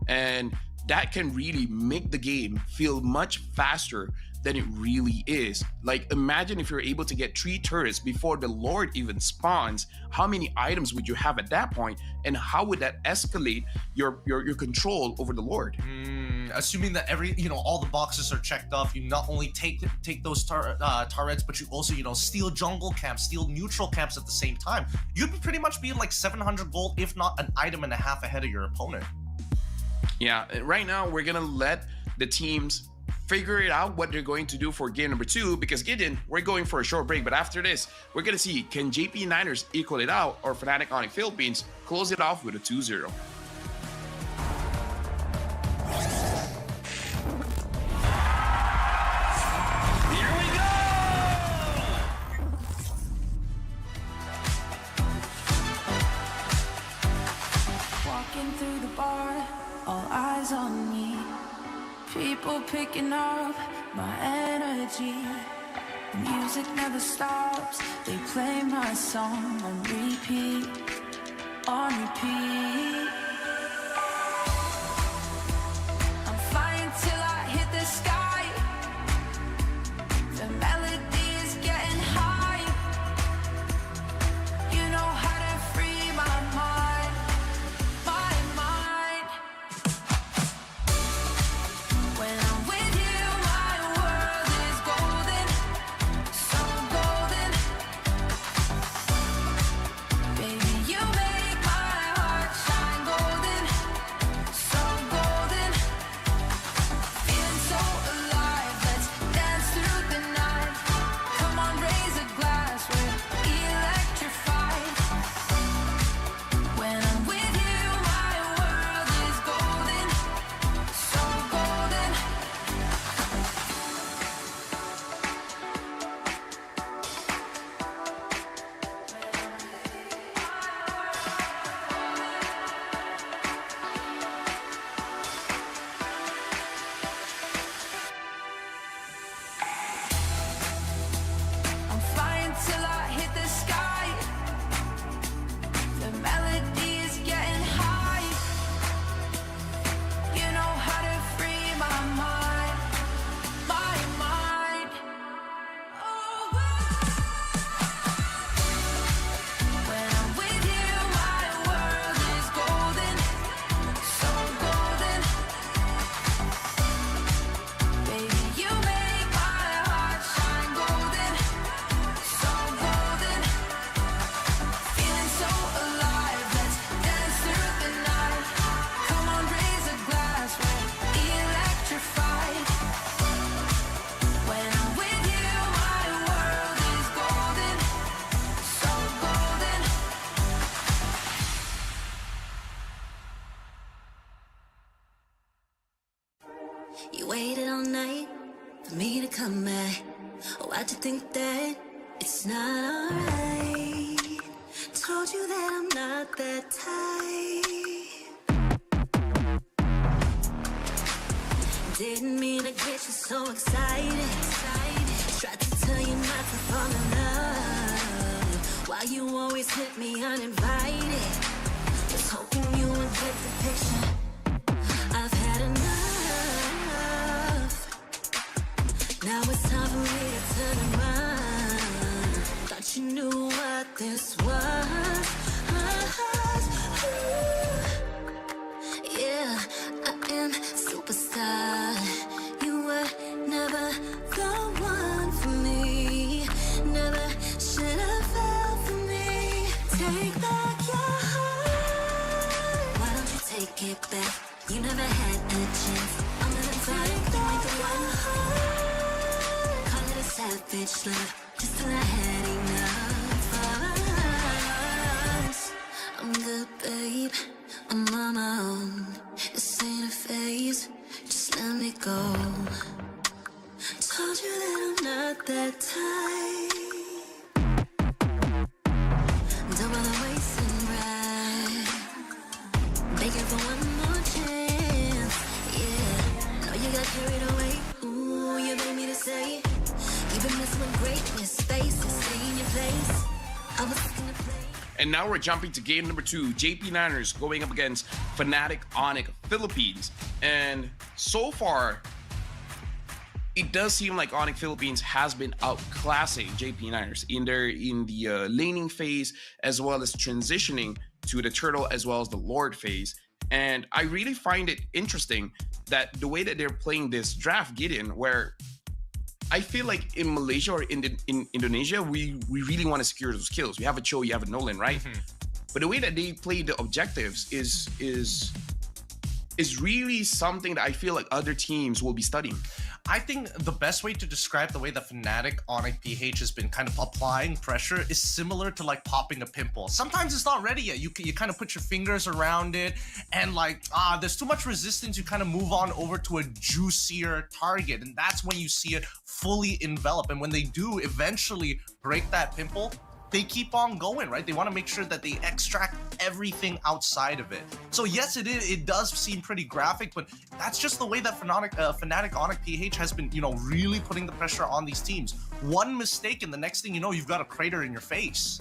And that can really make the game feel much faster than it really is. Like, imagine if you're able to get 3 turrets before the Lord even spawns. How many items would you have at that point? And how would that escalate your control over the Lord? Assuming that all the boxes are checked off, you not only take those turrets, but you also, steal jungle camps, steal neutral camps at the same time. You'd pretty much be like 700 gold, if not an item and a half ahead of your opponent. Yeah, right now we're gonna let the teams figure it out what they're going to do for game number 2, because Gideon, we're going for a short break, but after this, we're gonna see, can JP Niners equal it out, or Fnatic Onyx Philippines close it off with a 2-0. Here we go! Walking through the bar, all eyes on me. People picking up my energy. The music never stops. They play my song on repeat, on repeat. I'm flying till I hit the sky. The melody is getting high. You know how to free my mind, my mind. When I'm with you, my world is golden, so golden. Baby, you make my heart shine golden, so golden. Feeling so alive, let's dance through the night. Come on, raise a glass, we're electrified. When I'm with you, my world is golden, so golden. I'm flying till I hit the sky. The melody is getting high. You know how to free my mind, my mind. When I'm with you, my world is golden, so golden. Baby, you make my heart shine golden, so golden. Feeling so alive, let's dance through the night. Come on, raise a glass, we're electrified. When I'm with you, my world is golden, so golden. You waited all night for me to come back. Why'd you think that it's not alright? Told you that I'm not that type. Didn't mean to get you so excited. Tried to tell you not to fall in love. Why you always hit me uninvited? Was hoping you would get the picture. I've had enough. Now it's time for me to turn around. Thought you knew what this was. Yeah, I am superstar. You were never the one for me. Never should have fell for me. Take back your heart. Why don't you take it back? You never had a chance. I'm gonna take back the one heart. Call it a savage love, just till I had enough of us. I'm good, babe. I'm on my own. This ain't a phase. Just let me go. Told you that I'm not that type. Don't bother wasting breath. Begging for one more chance. Yeah, know you got carried away. Ooh, you made me to say, even this when greatness faces, stay in your place. I was gonna play. And now we're jumping to game number 2. JP Niners going up against Fnatic Onyx Philippines. And so far, it does seem like Onyx Philippines has been outclassing JP Niners in the laning phase, as well as transitioning to the Turtle as well as the Lord phase. And I really find it interesting that the way that they're playing this draft, Gideon, where I feel like in Malaysia or in Indonesia, we really want to secure those kills. You have a Cho, you have a Nolan, right? But the way that they play the objectives is really something that I feel like other teams will be studying. I think the best way to describe the way that Fnatic Onyx PH has been kind of applying pressure is similar to like popping a pimple. Sometimes it's not ready yet. You kind of put your fingers around it and like, there's too much resistance. You kind of move on over to a juicier target. And that's when you see it fully envelop. And when they do eventually break that pimple, they keep on going, right? They want to make sure that they extract everything outside of it. So yes, it does seem pretty graphic, but that's just the way that Fnatic Onyx PH has been, really putting the pressure on these teams. One mistake and the next thing you know, you've got a crater in your face.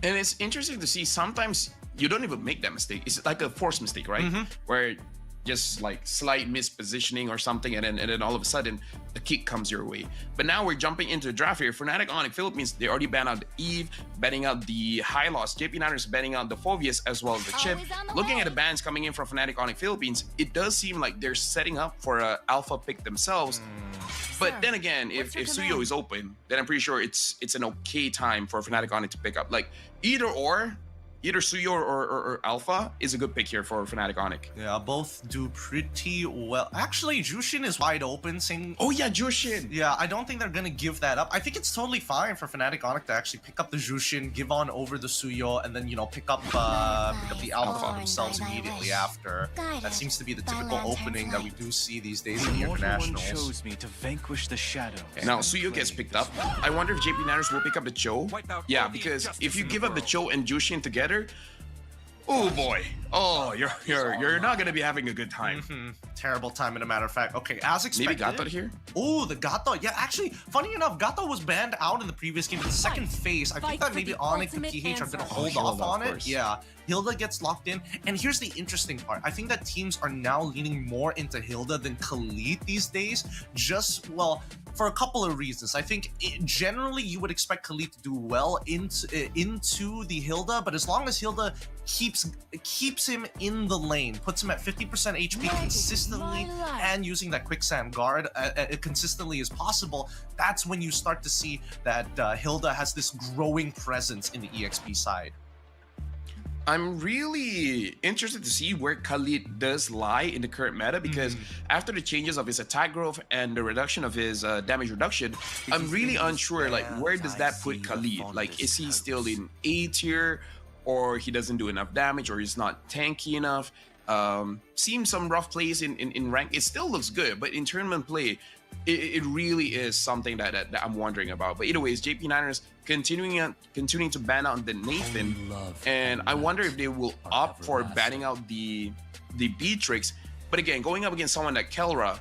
And it's interesting to see sometimes you don't even make that mistake. It's like a forced mistake, right? Where just like slight mispositioning or something, and then all of a sudden the kick comes your way. But now we're jumping into the draft here. Fnatic Onyx Philippines, they already banned out the Eve, banning out the High Loss. JP Niners banning out the Phobius as well as the Chip. Looking at the bans coming in from Fnatic Onyx Philippines, it does seem like they're setting up for an alpha pick themselves. But then again, if Suyo is open, then I'm pretty sure it's an okay time for Fnatic Onyx to pick up. Like either Suyo or Alpha is a good pick here for Fnatic Onyx. Yeah, both do pretty well. Actually, Jushin is wide open. Oh yeah, Jushin. Yeah, I don't think they're gonna give that up. I think it's totally fine for Fnatic Onyx to actually pick up the Jushin, give on over the Suyo, and then pick up the Alpha themselves immediately after. That seems to be the typical opening that we do see these days in the internationals. Chose me to vanquish the shadow. Now Suyo gets picked up. I wonder if JP Niners will pick up the Cho. Yeah, because if you give up the Cho and Jushin together, oh boy, you're not gonna be having a good time. Terrible time, in a matter of fact. Okay, as expected. Maybe Gato here. Oh, the Gato. Yeah, actually, funny enough, Gato was banned out in the previous game. The second phase, I think that maybe Onyx and PH are gonna hold off on it. Yeah, Hilda gets locked in, and here's the interesting part. I think that teams are now leaning more into Hilda than Khalid these days. For a couple of reasons. I think generally you would expect Khalid to do well into the Hilda, but as long as Hilda keeps him in the lane, puts him at 50% HP consistently, and using that quicksand guard consistently as possible, that's when you start to see that Hilda has this growing presence in the EXP side. I'm really interested to see where Khalid does lie in the current meta, because after the changes of his attack growth and the reduction of his damage reduction, I'm really unsure, like, where does that put Khalid? Like, is he still in A tier, or he doesn't do enough damage, or he's not tanky enough? Seen some rough plays in rank. It still looks good, but in tournament play, it really is something that I'm wondering about. But either way, JP Niners continuing to ban out the Nathan, and I wonder if they will opt for banning out the Beatrix. But again, going up against someone like Kelra,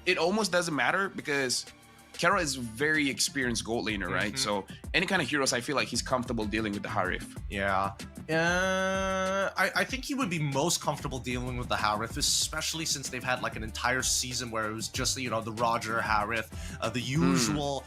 it almost doesn't matter, because Kelra is a very experienced gold laner, right? So any kind of heroes, I feel like he's comfortable dealing with the Harif. Yeah. I think he would be most comfortable dealing with the Harith, especially since they've had like an entire season where it was just, the Roger Harith, the usual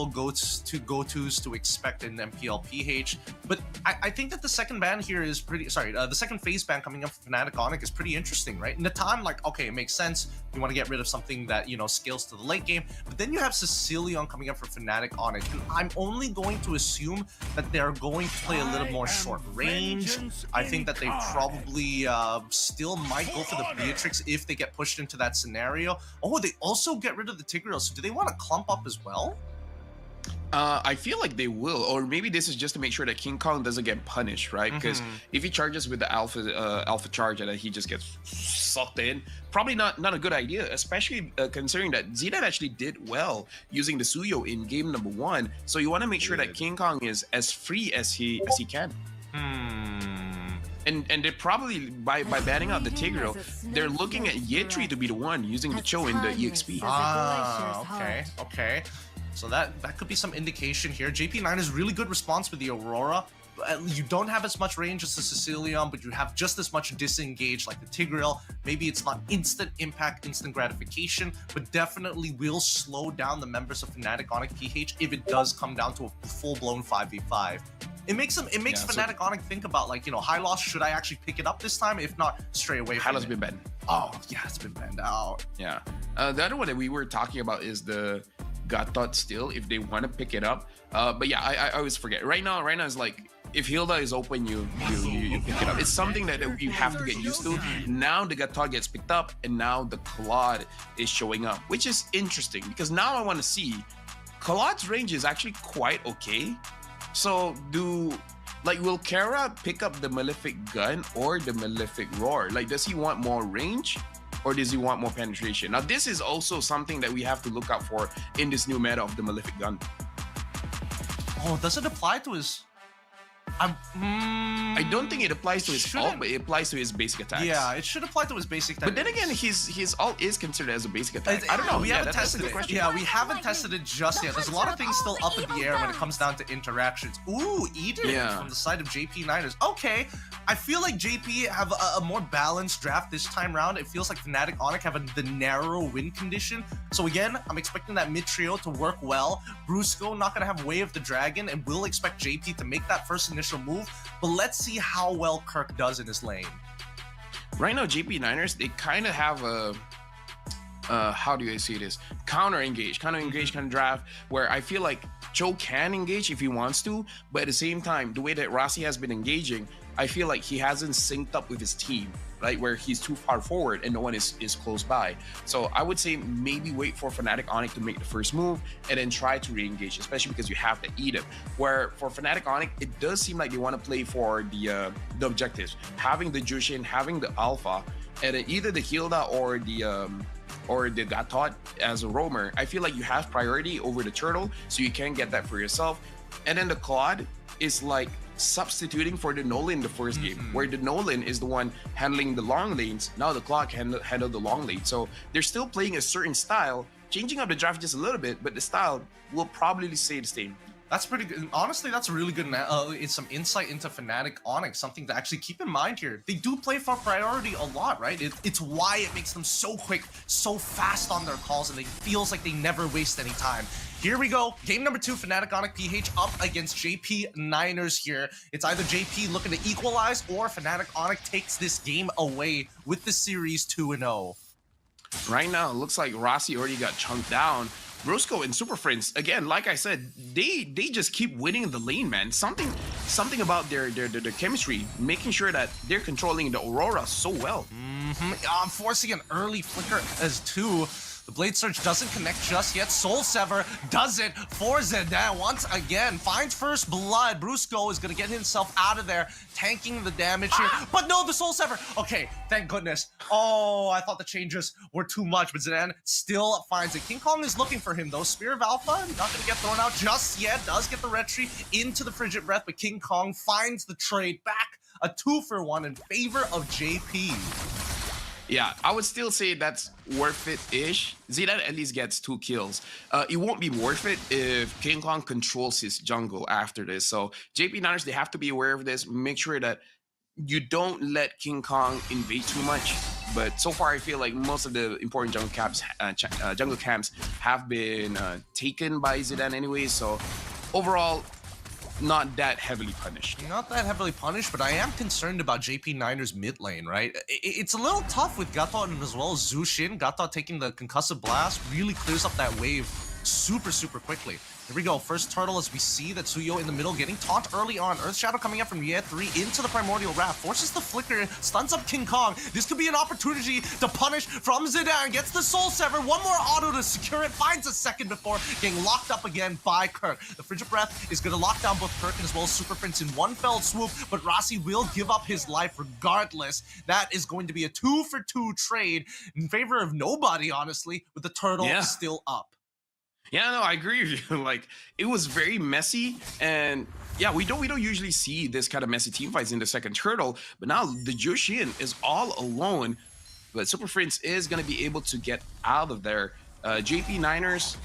go-tos to expect in MPL PH. But I think that the second ban here is the second phase ban coming up for Fnatic Onyx is pretty interesting, right? Natan, like, okay, it makes sense. You want to get rid of something that, scales to the late game. But then you have Sicilion coming up for Fnatic Onyx. And I'm only going to assume that they're going to play a little more short range. I think that they probably still might go for the Beatrix if they get pushed into that scenario. Oh, they also get rid of the Tigreal. So do they want to clump up as well? I feel like they will, or maybe this is just to make sure that King Kong doesn't get punished, right? Because if he charges with the alpha charge and then he just gets sucked in, probably not a good idea, especially considering that Zidane actually did well using the Suyo in game number 1. So you want to make sure that King Kong is as free as he can. And they're probably by banning out the Tigreal, they're looking at Yetri to be the one using the Cho in the EXP. Okay. So that could be some indication here. JP9 is really good response with the Aurora. You don't have as much range as the Sicilian, but you have just as much disengage like the Tigreal. Maybe it's not instant impact, instant gratification, but definitely will slow down the members of Fnatic Onyx PH if it does come down to a full-blown 5v5. It makes Fnatic Onyx think about, like, high loss, should I actually pick it up this time? If not, stray away from it. High loss been banned. Oh, yeah, it's been banned out. Yeah. The other one that we were talking about is the Gatot still, if they want to pick it up. But yeah, I always forget. Right now it's like, if Hilda is open, you pick it up. It's something that you have to get used to. Now the Gatot gets picked up, and now the Claude is showing up, which is interesting because now I want to see Claude's range is actually quite okay. So will Kara pick up the Malefic Gun or the Malefic Roar? Like, does he want more range or does he want more penetration? Now, this is also something that we have to look out for in this new meta of the Malefic Gun. Oh, does it apply to his... I don't think it applies to his ult, but it applies to his basic attacks. Yeah, it should apply to his basic attacks. But then again, his ult is considered as a basic attack. I don't know. We haven't tested it. Yeah, we haven't tested it just yet. There's a lot of things still up in the air when it comes down to interactions. Ooh, Eden from the side of JP9ers. Okay, I feel like JP have a more balanced draft this time around. It feels like Fnatic Onyx have the narrow win condition. So again, I'm expecting that mid trio to work well. Brusco not gonna have Way of the Dragon, and we'll expect JP to make that first initial move. But let's see how well Kirk does in his lane. Right now, JP9ers, they kind of have a how do I say this? Counter engage kind of draft where I feel like Cho can engage if he wants to, but at the same time, the way that Rossi has been engaging, I feel like he hasn't synced up with his team, right? Where he's too far forward and no one is close by. So I would say maybe wait for Fnatic Onyx to make the first move and then try to re-engage, especially because you have to eat him. Where for Fnatic Onyx, it does seem like they want to play for the objectives, having the Jushin, having the Alpha, and then either the Hilda or the Gatot as a roamer. I feel like you have priority over the Turtle, so you can get that for yourself. And then the Claude is like substituting for the Nolan in the first game, where the Nolan is the one handling the long lanes. Now the Clock handle the long lane. So they're still playing a certain style, changing up the draft just a little bit, but the style will probably stay the same. That's pretty good. Honestly, that's really good. It's some insight into Fnatic Onyx, something to actually keep in mind here. They do play for priority a lot, right? It's why it makes them so quick, so fast on their calls, and it feels like they never waste any time. Here we go. Game number 2, Fnatic Onyx PH up against JP9ers here. It's either JP looking to equalize or Fnatic Onyx takes this game away with the series 2-0. Right now, it looks like Rossi already got chunked down. Brusco and Super Friends, again, like I said, they just keep winning the lane, man. Something about their chemistry, making sure that they're controlling the Aurora so well. I'm forcing an early flicker as 2. The Blade Surge doesn't connect just yet. Soul Sever does it for Zidane once again. Finds first blood. Brusco is going to get himself out of there, tanking the damage here. But no, the Soul Sever. Okay, thank goodness. Oh, I thought the changes were too much, but Zidane still finds it. King Kong is looking for him, though. Spear of Alpha, not going to get thrown out just yet. Does get the retreat into the Frigid Breath, but King Kong finds the trade back. A 2-for-1 in favor of JP. Yeah, I would still say that's worth it-ish. Zidane at least gets 2 kills. It won't be worth it if King Kong controls his jungle after this. So JP9ers, they have to be aware of this. Make sure that you don't let King Kong invade too much. But so far, I feel like most of the important jungle camps have been taken by Zidane anyway. So overall, not that heavily punished. Not that heavily punished, but I am concerned about JP9ers mid lane, right? It's a little tough with Gatot and as well as Zushin. Gatot taking the concussive blast really clears up that wave super quickly. Here we go, first turtle as we see that Suyo in the middle getting taunt early on. Earth Shadow coming up from Ye3 into the Primordial Wrath, forces the flicker, stuns up King Kong. This could be an opportunity to punish from Zidane. Gets the Soul Sever, one more auto to secure it, finds a second before getting locked up again by Kirk. The Frigid Breath is going to lock down both Kirk and as well as Super Prince in one fell swoop, but Rossi will give up his life regardless. That is going to be a 2-for-2 trade in favor of nobody, honestly, with the turtle still up. Yeah, no, I agree with you. Like, it was very messy, and yeah, we don't usually see this kind of messy team fights in the second turtle, but now the Jushin is all alone. But Super Prince is gonna be able to get out of there. JP Niners,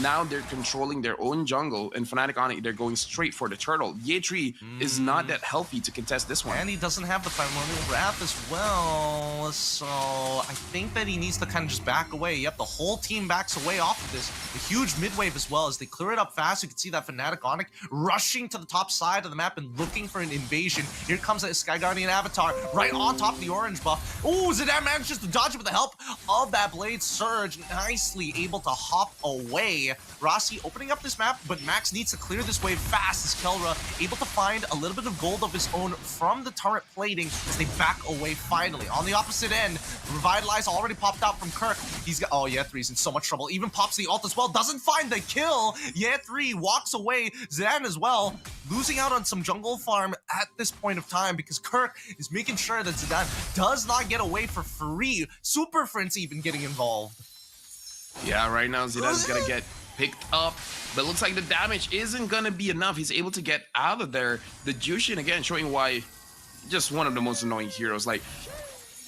now they're controlling their own jungle, and Fnatic on it, they're going straight for the turtle. Ye3 is not that healthy to contest this one. And he doesn't have the Primordial Wrath as well, so I think that he needs to kind of just back away. Yep, the whole team backs away off of this. A huge mid-wave as well as they clear it up fast. You can see that Fnatic on it rushing to the top side of the map and looking for an invasion. Here comes that Sky Guardian Avatar right on top of the orange buff. Oh, Zidane manages to dodge it with the help of that Blade Surge. Nicely able to hop away. Rossi opening up this map, but Max needs to clear this wave fast as Kelra able to find a little bit of gold of his own from the turret plating as they back away finally. On the opposite end, Revitalize already popped out from Kirk. He's got, oh yeah, 3's in so much trouble. Even pops the ult as well, doesn't find the kill. Yeah, 3 walks away. Zan as well, losing out on some jungle farm at this point of time because Kirk is making sure that Zidane does not get away for free. Super Friends even getting involved. Yeah, right now Zidane's gonna get picked up, but looks like the damage isn't gonna be enough. He's able to get out of there. The Jushin again showing why just one of the most annoying heroes. Like,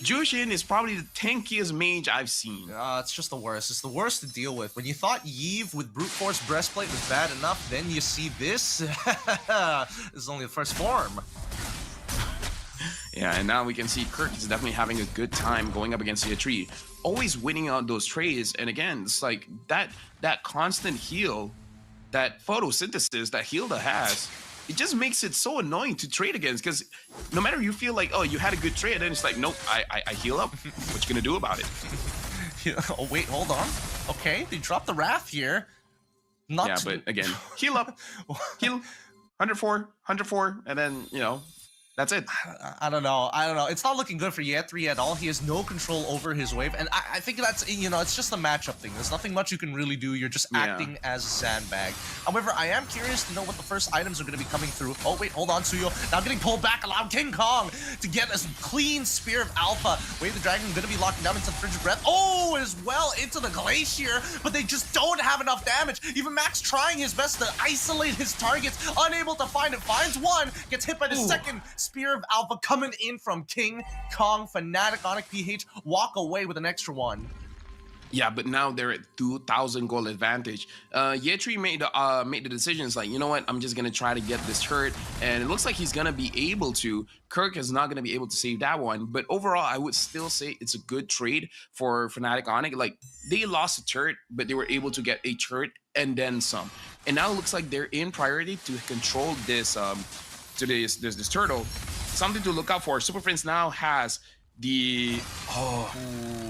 Jushin is probably the tankiest mage I've seen. It's just the worst. It's the worst to deal with. When you thought Yve with Brute Force Breastplate was bad enough, then you see this. This is only the first form. Yeah, and now we can see Kirk is definitely having a good time going up against the tree, always winning out those trades. And again, it's like that constant heal, that photosynthesis that Hilda has, it just makes it so annoying to trade against, because no matter you feel like, oh, you had a good trade, then it's like, nope, I heal up. What you gonna do about it? Oh wait, hold on. Okay, they dropped the Wrath here. Yeah, but again, heal up, heal, 104, 104, and then, you know, that's it. I don't know. It's not looking good for Ye3 at all. He has no control over his wave. And I think that's, you know, it's just a matchup thing. There's nothing much you can really do. You're just acting as a sandbag. However, I am curious to know what the first items are going to be coming through. Oh, wait, hold on, Suyo. Now getting pulled back, allowed King Kong to get a clean Spear of Alpha. Wave the Dragon going to be locking down into the Frigid Breath. Oh, as well into the Glacier, but they just don't have enough damage. Even Max trying his best to isolate his targets, unable to find it. Finds one, gets hit by the second Spear of Alpha coming in from King Kong. Fnatic Onyx PH walk away with an extra one. Yeah, but now they're at 2,000 gold advantage. Ye3 made the decision. It's like, you know what? I'm just gonna try to get this turret, and it looks like he's gonna be able to. Kirk is not gonna be able to save that one. But overall, I would still say it's a good trade for Fnatic Onyx. Like, they lost a turret, but they were able to get a turret and then some. And now it looks like they're in priority to control this this turtle. Something to look out for. Super Prince now has the...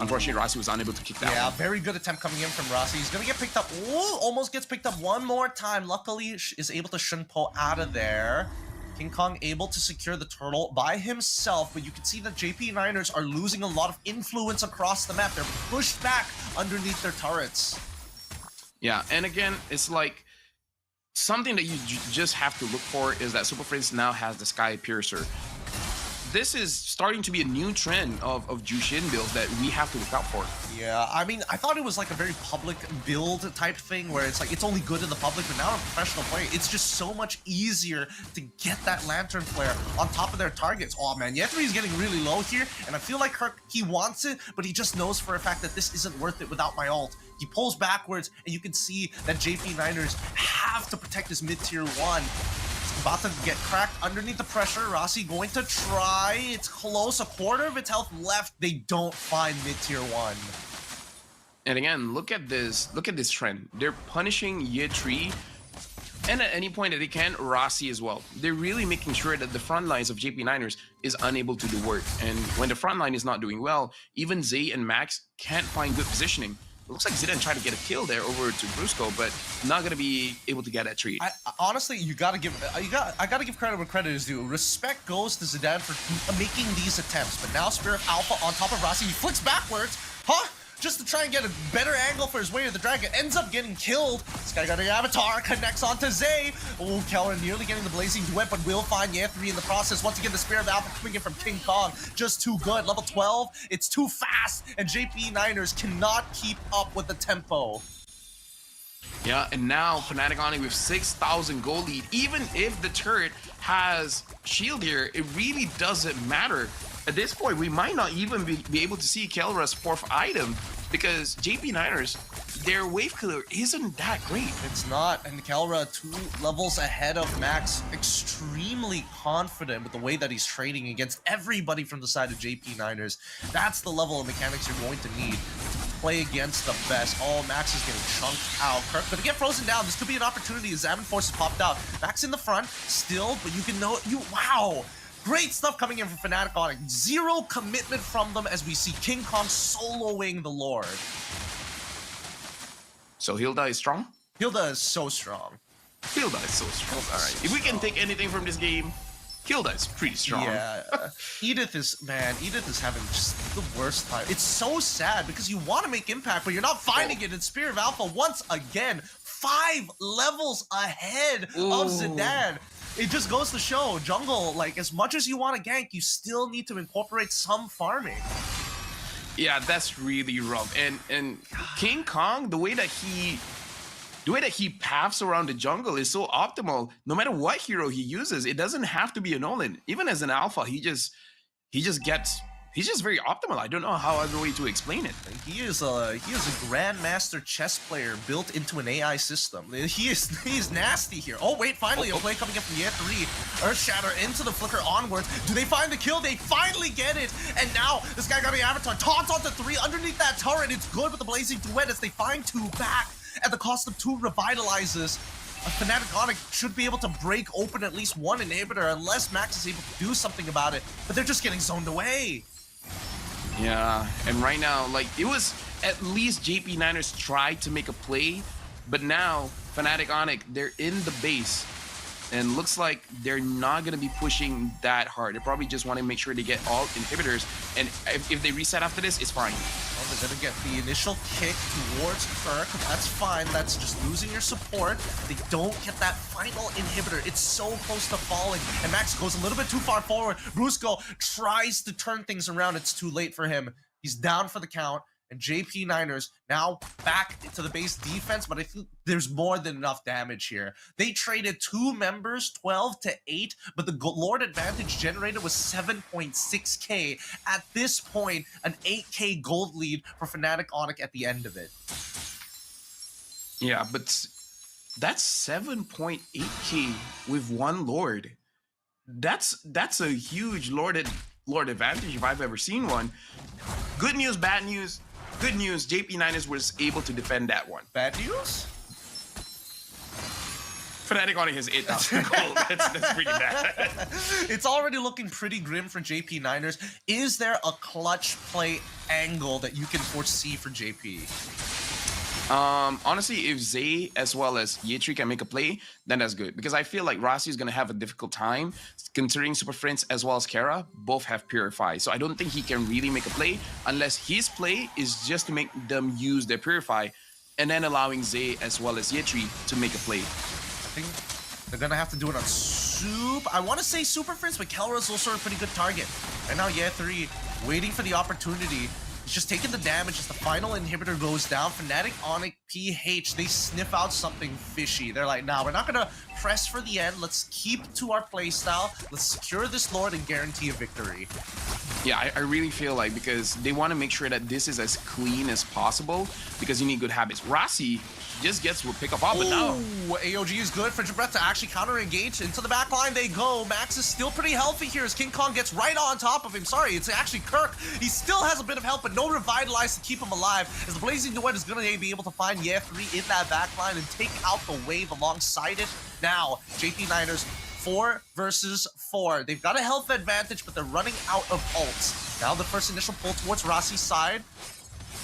Unfortunately, Rossi was unable to kick that one. Yeah, very good attempt coming in from Rossi. He's going to get picked up. Ooh, almost gets picked up one more time. Luckily, is able to Shunpo out of there. King Kong able to secure the turtle by himself, but you can see that JP Niners are losing a lot of influence across the map. They're pushed back underneath their turrets. Yeah, and again, it's like... something that you just have to look for is that Super Prince now has the Sky Piercer. This is starting to be a new trend of Jushin builds that we have to look out for. Yeah, I mean, I thought it was like a very public build type thing where it's like, it's only good in the public, but now in professional play, it's just so much easier to get that Lantern Flare on top of their targets. Oh man, Ye3 is getting really low here, and I feel like Kirk, he wants it, but he just knows for a fact that this isn't worth it without my ult. He pulls backwards, and you can see that JP Niners have to protect his mid-tier 1. About to get cracked underneath the pressure. Rossi going to try. It's close. A quarter of its health left. They don't find mid-tier 1. And again, look at this trend. They're punishing Ye3, and at any point that they can, Rossi as well. They're really making sure that the front lines of JP Niners is unable to do work. And when the front line is not doing well, even Zay and Max can't find good positioning. It looks like Zidane tried to get a kill there over to Brusco, but not gonna be able to get that trade. Honestly, I gotta give credit where credit is due. Respect goes to Zidane for making these attempts. But now Spirit Alpha on top of Rossi, he flicks backwards, just to try and get a better angle for his way to the dragon. Ends up getting killed. Sky Guardian Avatar connects onto Zay. Oh, Keller nearly getting the Blazing Duet, but will find Ye3 in the process. Once again, the Spirit of Alpha coming in from King Kong. Just too good. Level 12, it's too fast, and JP Niners cannot keep up with the tempo. Yeah, and now Fnatic Onyx with 6,000 gold lead. Even if the turret has shield here, it really doesn't matter. At this point, we might not even be able to see Kelra's 4th item because JP Niners, their wave killer isn't that great. It's not, and Kelra 2 levels ahead of Max, extremely confident with the way that he's trading against everybody from the side of JP Niners. That's the level of mechanics you're going to need to play against the best. Oh, Max is getting chunked out. Kirk gonna get frozen down. This could be an opportunity. Examine Force has popped out. Max in the front still, but you can know wow. Great stuff coming in from Fnatic Onyx. Zero commitment from them as we see King Kong soloing the Lord. So Hilda is strong? Hilda is so strong. Hilda is so strong. All right. If we can take anything from this game, Hilda is pretty strong. Yeah. Edith is having just the worst time. It's so sad because you want to make impact, but you're not finding it in Spear of Alpha once again. 5 levels ahead of Zidane. It just goes to show, jungle, like, as much as you want to gank, you still need to incorporate some farming. Yeah, that's really rough. And King Kong, the way that he paths around the jungle is so optimal. No matter what hero he uses, it doesn't have to be a Nolan. Even as an alpha, he's just very optimal. I don't know how other way to explain it. He is a grandmaster chess player built into an AI system. He's nasty here. Oh wait, finally a play coming up from Year 3. Earthshatter into the flicker onwards. Do they find the kill? They finally get it. And now this guy got the avatar. Taunts onto 3 underneath that turret. It's good with the blazing duet as they find 2 back at the cost of 2 revitalizes. Fnatic Onyx should be able to break open at least 1 inhibitor unless Max is able to do something about it. But they're just getting zoned away. Yeah, and right now, like, it was at least JP Niners tried to make a play, but now Fnatic Onyx, they're in the base, and looks like they're not going to be pushing that hard. They probably just want to make sure they get all inhibitors, and if they reset after this, it's fine. Well, they're going to get the initial kick towards Kirk. That's fine. That's just losing your support. They don't get that final inhibitor. It's so close to falling, and Max goes a little bit too far forward. Brusco tries to turn things around. It's too late for him. He's down for the count. And JP Niners now back to the base defense, but I think there's more than enough damage here. They traded 2 members, 12 to 8, but the Lord advantage generated was 7.6k. At this point, an 8k gold lead for Fnatic Onyx at the end of it. Yeah, but that's 7.8k with 1 Lord. That's a huge Lord advantage if I've ever seen one. Good news, bad news. Good news, JP Niners was able to defend that one. Bad news? Fnatic Onyx has 8,000 gold. That's pretty bad. It's already looking pretty grim for JP Niners. Is there a clutch play angle that you can foresee for JP? Honestly, if Zay as well as Yetri can make a play, then that's good. Because I feel like Rossi is going to have a difficult time considering Super Friends as well as Kara both have Purify. So I don't think he can really make a play unless his play is just to make them use their Purify and then allowing Zay as well as Yetri to make a play. I think they're going to have to do it on I want to say Super Friends, but Kelra's also a pretty good target. And now Year 3 waiting for the opportunity. He's just taking the damage as the final inhibitor goes down. Fnatic Onyx PH, they sniff out something fishy. They're like, nah, we're not gonna press for the end. Let's keep to our playstyle. Let's secure this Lord and guarantee a victory. Yeah, I really feel like because they want to make sure that this is as clean as possible because you need good habits. Rossi just gets to pick up all, but now AOG is good for Jabret to actually counter-engage. Into the back line they go. Max is still pretty healthy here as King Kong gets right on top of him. Sorry, it's actually Kirk. He still has a bit of help, but no Revitalize to keep him alive as the Blazing Duet is going to be able to find Year 3 in that back line and take out the wave alongside it. Now, JP Niners 4 versus 4. They've got a health advantage, but they're running out of ults. Now the first initial pull towards Rossi's side.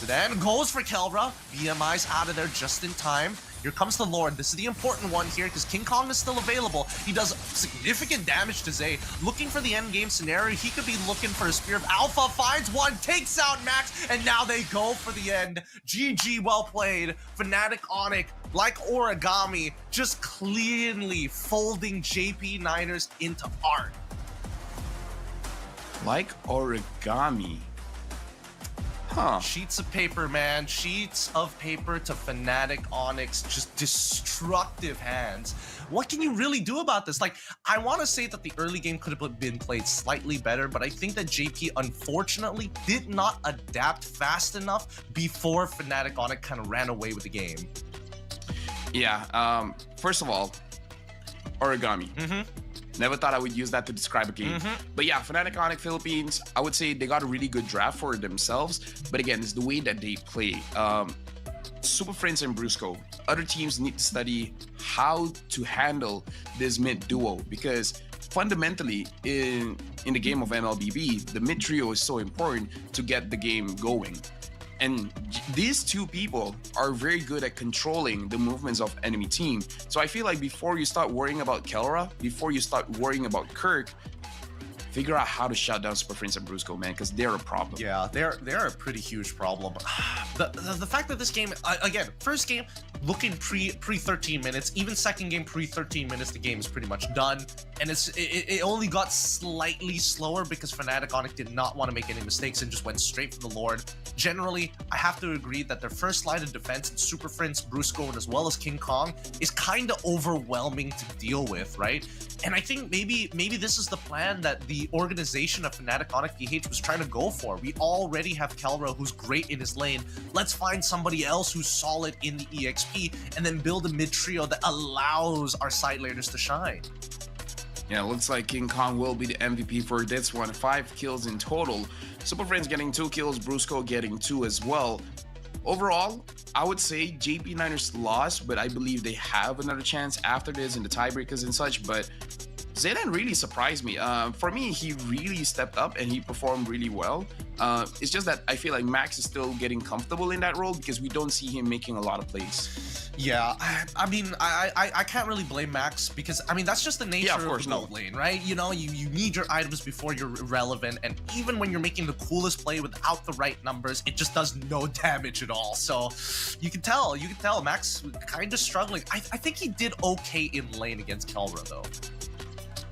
Then goes for Kelra. BMI's out of there just in time. Here comes the Lord. This is the important one here because King Kong is still available. He does significant damage to Zay. Looking for the end game scenario. He could be looking for a Spear of Alpha. Finds one, takes out Max, and now they go for the end. GG, well played. Fnatic Onyx, like origami, just cleanly folding JP Niners into art. like origami. Sheets of paper, man. Sheets of paper to Fnatic Onyx. Just destructive hands. What can you really do about this? Like, I want to say that the early game could have been played slightly better, but I think that JP unfortunately did not adapt fast enough before Fnatic Onyx kind of ran away with the game. Yeah, first of all, origami. Never thought I would use that to describe a game. But yeah, Fnatic Onyx Philippines, I would say they got a really good draft for themselves. But again, it's the way that they play. Super Friends and Brusco, other teams need to study how to handle this mid duo, because fundamentally in the game of MLBB, the mid trio is so important to get the game going. And these two people are very good at controlling the movements of enemy team. So I feel like before you start worrying about Kelra, before you start worrying about Kirk, figure out how to shut down Super Friends and Brusco, man, because they're a problem. Yeah, they're a pretty huge problem. The fact that this game, again, first game looking pre 13 minutes, even second game pre 13 minutes, the game is pretty much done, and it only got slightly slower because Fnatic Onyx did not want to make any mistakes and just went straight for the Lord. Generally, I have to agree that their first line of defense, Super Friends, Brusco, and as well as King Kong, is kind of overwhelming to deal with, right? And I think maybe this is the plan that the organization of Fnatic Onyx PH was trying to go for. We already have Kelra, who's great in his lane. Let's find somebody else who's solid in the EXP and then build a mid trio that allows our side laners to shine. Yeah, looks like King Kong will be the MVP for this one. 5 kills in total. Super Friends getting 2 kills, Brusco getting 2 as well. Overall, I would say JP Niners lost, but I believe they have another chance after this in the tiebreakers and such. But Zayden really surprised me. For me, he really stepped up and he performed really well. It's just that I feel like Max is still getting comfortable in that role because we don't see him making a lot of plays. Yeah, I mean, I can't really blame Max because, I mean, that's just the nature of the gold lane, right? You know, you need your items before you're relevant, and even when you're making the coolest play without the right numbers, it just does no damage at all. So you can tell Max kind of struggling. I think he did okay in lane against Kelra, though.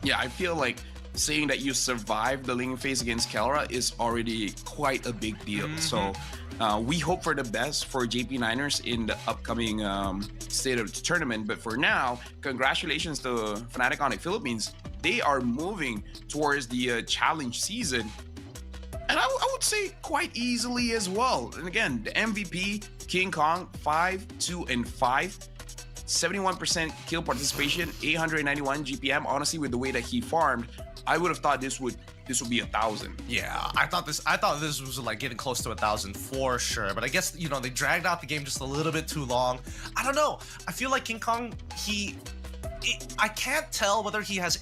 Yeah, I feel like saying that you survived the lane phase against Kelra is already quite a big deal. So we hope for the best for JP Niners in the upcoming state of the tournament. But for now, congratulations to Fnatic Onyx Philippines. They are moving towards the challenge season. And I would say quite easily as well. And again, the MVP, King Kong, 5, 2, and 5. 71% kill participation, 891 GPM. Honestly, with the way that he farmed, I would have thought this would be 1,000. Yeah, I thought this was like getting close to 1,000 for sure. But I guess, you know, they dragged out the game just a little bit too long. I don't know. I feel like King Kong, I can't tell whether he has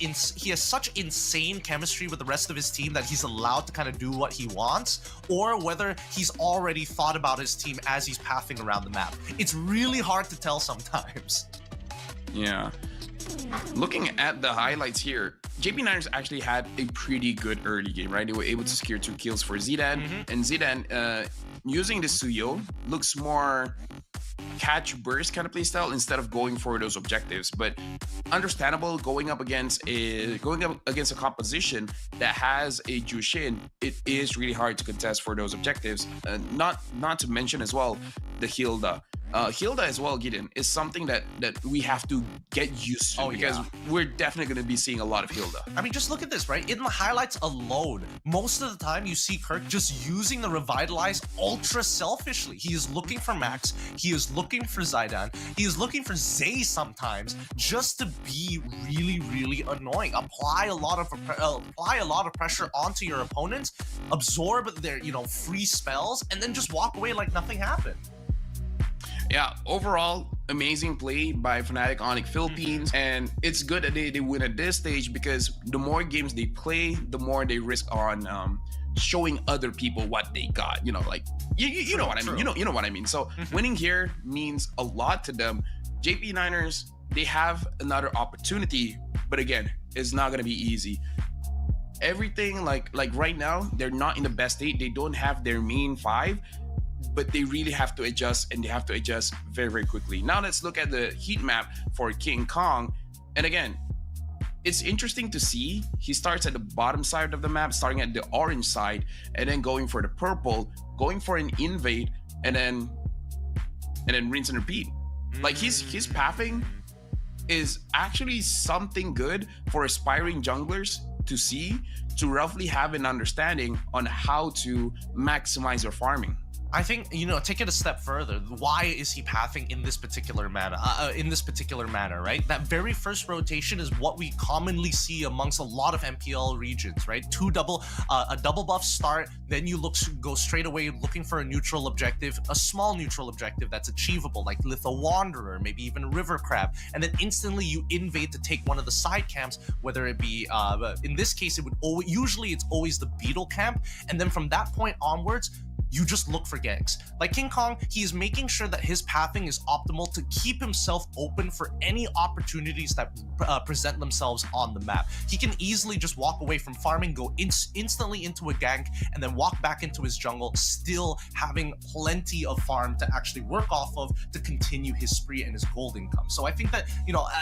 such insane chemistry with the rest of his team that he's allowed to kind of do what he wants, or whether he's already thought about his team as he's pathing around the map. It's really hard to tell sometimes. Yeah. Looking at the highlights here, JP Niners actually had a pretty good early game, right? They were able to secure 2 kills for Zidane, and Zidane using the Suyo looks more catch burst kind of playstyle instead of going for those objectives. But understandable, going up against a composition that has a Jushin, it is really hard to contest for those objectives. Not to mention as well the Hilda. Hilda as well, Gideon, is something that we have to get used to because we're definitely going to be seeing a lot of Hilda. I mean, just look at this, right? In the highlights alone, most of the time you see Kirk just using the Revitalize ultra selfishly. He is looking for Max. He is looking for Zidane. He is looking for Zay sometimes just to be really, really annoying. Apply a lot of pressure onto your opponents, absorb their, free spells, and then just walk away like nothing happened. Yeah, overall, amazing play by Fnatic Onyx Philippines, and it's good that they win at this stage because the more games they play, the more they risk on showing other people what they got. You know what I mean. You know what I mean. So winning here means a lot to them. JP Niners, they have another opportunity, but again, it's not gonna be easy. Everything like right now, they're not in the best state. They don't have their main 5. But they really have to adjust, and they have to adjust very, very quickly. Now let's look at the heat map for King Kong. And again, it's interesting to see. He starts at the bottom side of the map, starting at the orange side, and then going for the purple, going for an invade and then rinse and repeat. Like his pathing is actually something good for aspiring junglers to see, to roughly have an understanding on how to maximize their farming. I think, take it a step further. Why is he pathing in this particular manner? Right? That very first rotation is what we commonly see amongst a lot of MPL regions, right? A double buff start, then you go straight away looking for a neutral objective, a small neutral objective that's achievable, like Litho Wanderer, maybe even River Crab, and then instantly you invade to take one of the side camps, whether it be, in this case, it's always the Beetle camp, and then from that point onwards, you just look for ganks. Like King Kong, he is making sure that his pathing is optimal to keep himself open for any opportunities that present themselves on the map. He can easily just walk away from farming, go instantly into a gank, and then walk back into his jungle, still having plenty of farm to actually work off of to continue his spree and his gold income. So I think that,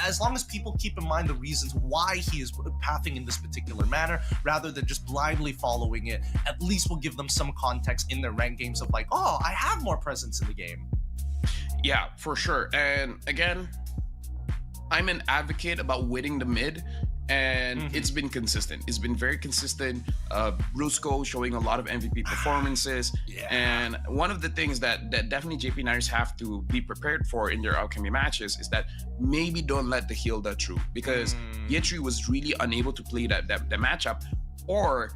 as long as people keep in mind the reasons why he is pathing in this particular manner, rather than just blindly following it, at least we'll give them some context in their ranked games of like, oh, I have more presence in the game. Yeah, for sure. And again, I'm an advocate about winning the mid, and it's been consistent. It's been very consistent. Brusco showing a lot of MVP performances. Yeah. And one of the things that definitely JP Niners have to be prepared for in their upcoming matches is that maybe don't let the Hilda through, because Yetri was really unable to play that matchup. Or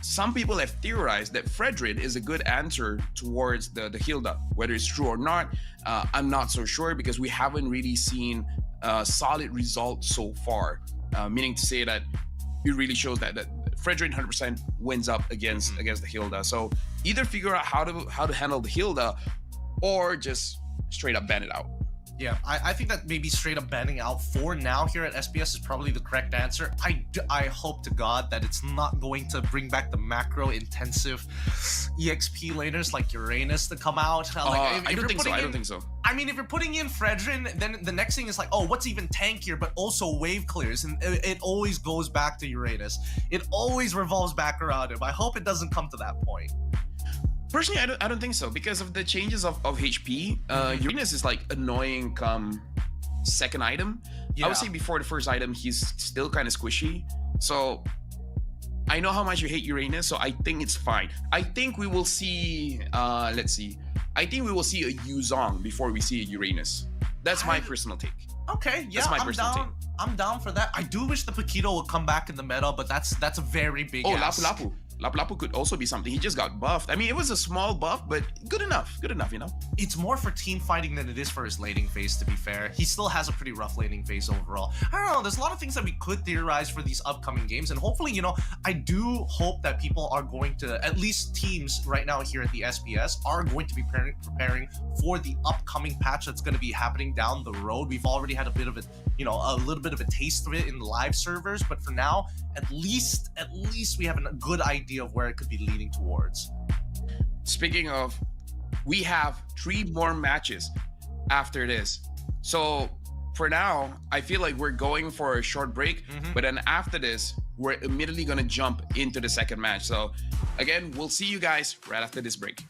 some people have theorized that Fredrid is a good answer towards the Hilda. Whether it's true or not, I'm not so sure, because we haven't really seen solid results so far. Meaning to say that it really shows that Fredrid 100% wins up against the Hilda. So either figure out how to handle the Hilda, or just straight up ban it out. Yeah, I think that maybe straight up banning out for now here at SBS is probably the correct answer. I hope to God that it's not going to bring back the macro intensive EXP laners like Uranus to come out. I don't think so. I mean, if you're putting in Fredrin, then the next thing is like, oh, what's even tankier, but also wave clears, and it always goes back to Uranus. It always revolves back around him. I hope it doesn't come to that point. Personally, I don't think so, because of the changes of HP. Uranus is like annoying come second item. Yeah. I would say before the first item, he's still kind of squishy. So I know how much you hate Uranus, so I think it's fine. I think we will see, let's see. I think we will see a Yuzong before we see a Uranus. That's my personal take. Okay, yeah, I'm down for that. I do wish the Paquito would come back in the meta, but that's a very big ask. Lapu Lapu. Lapu Lapu could also be something. He just got buffed. I mean, it was a small buff, but good enough, It's more for team fighting than it is for his laning phase, to be fair. He still has a pretty rough laning phase overall. I don't know, there's a lot of things that we could theorize for these upcoming games, and hopefully, I do hope that people are going to, at least teams right now here at the SBS, are going to be preparing for the upcoming patch that's going to be happening down the road. We've already had a bit of it, a little bit of a taste of it in the live servers, but for now, at least we have a good idea of where it could be leading towards. Speaking of, we have 3 more matches after this. So for now, I feel like we're going for a short break, but then after this, we're immediately going to jump into the second match. So again, we'll see you guys right after this break.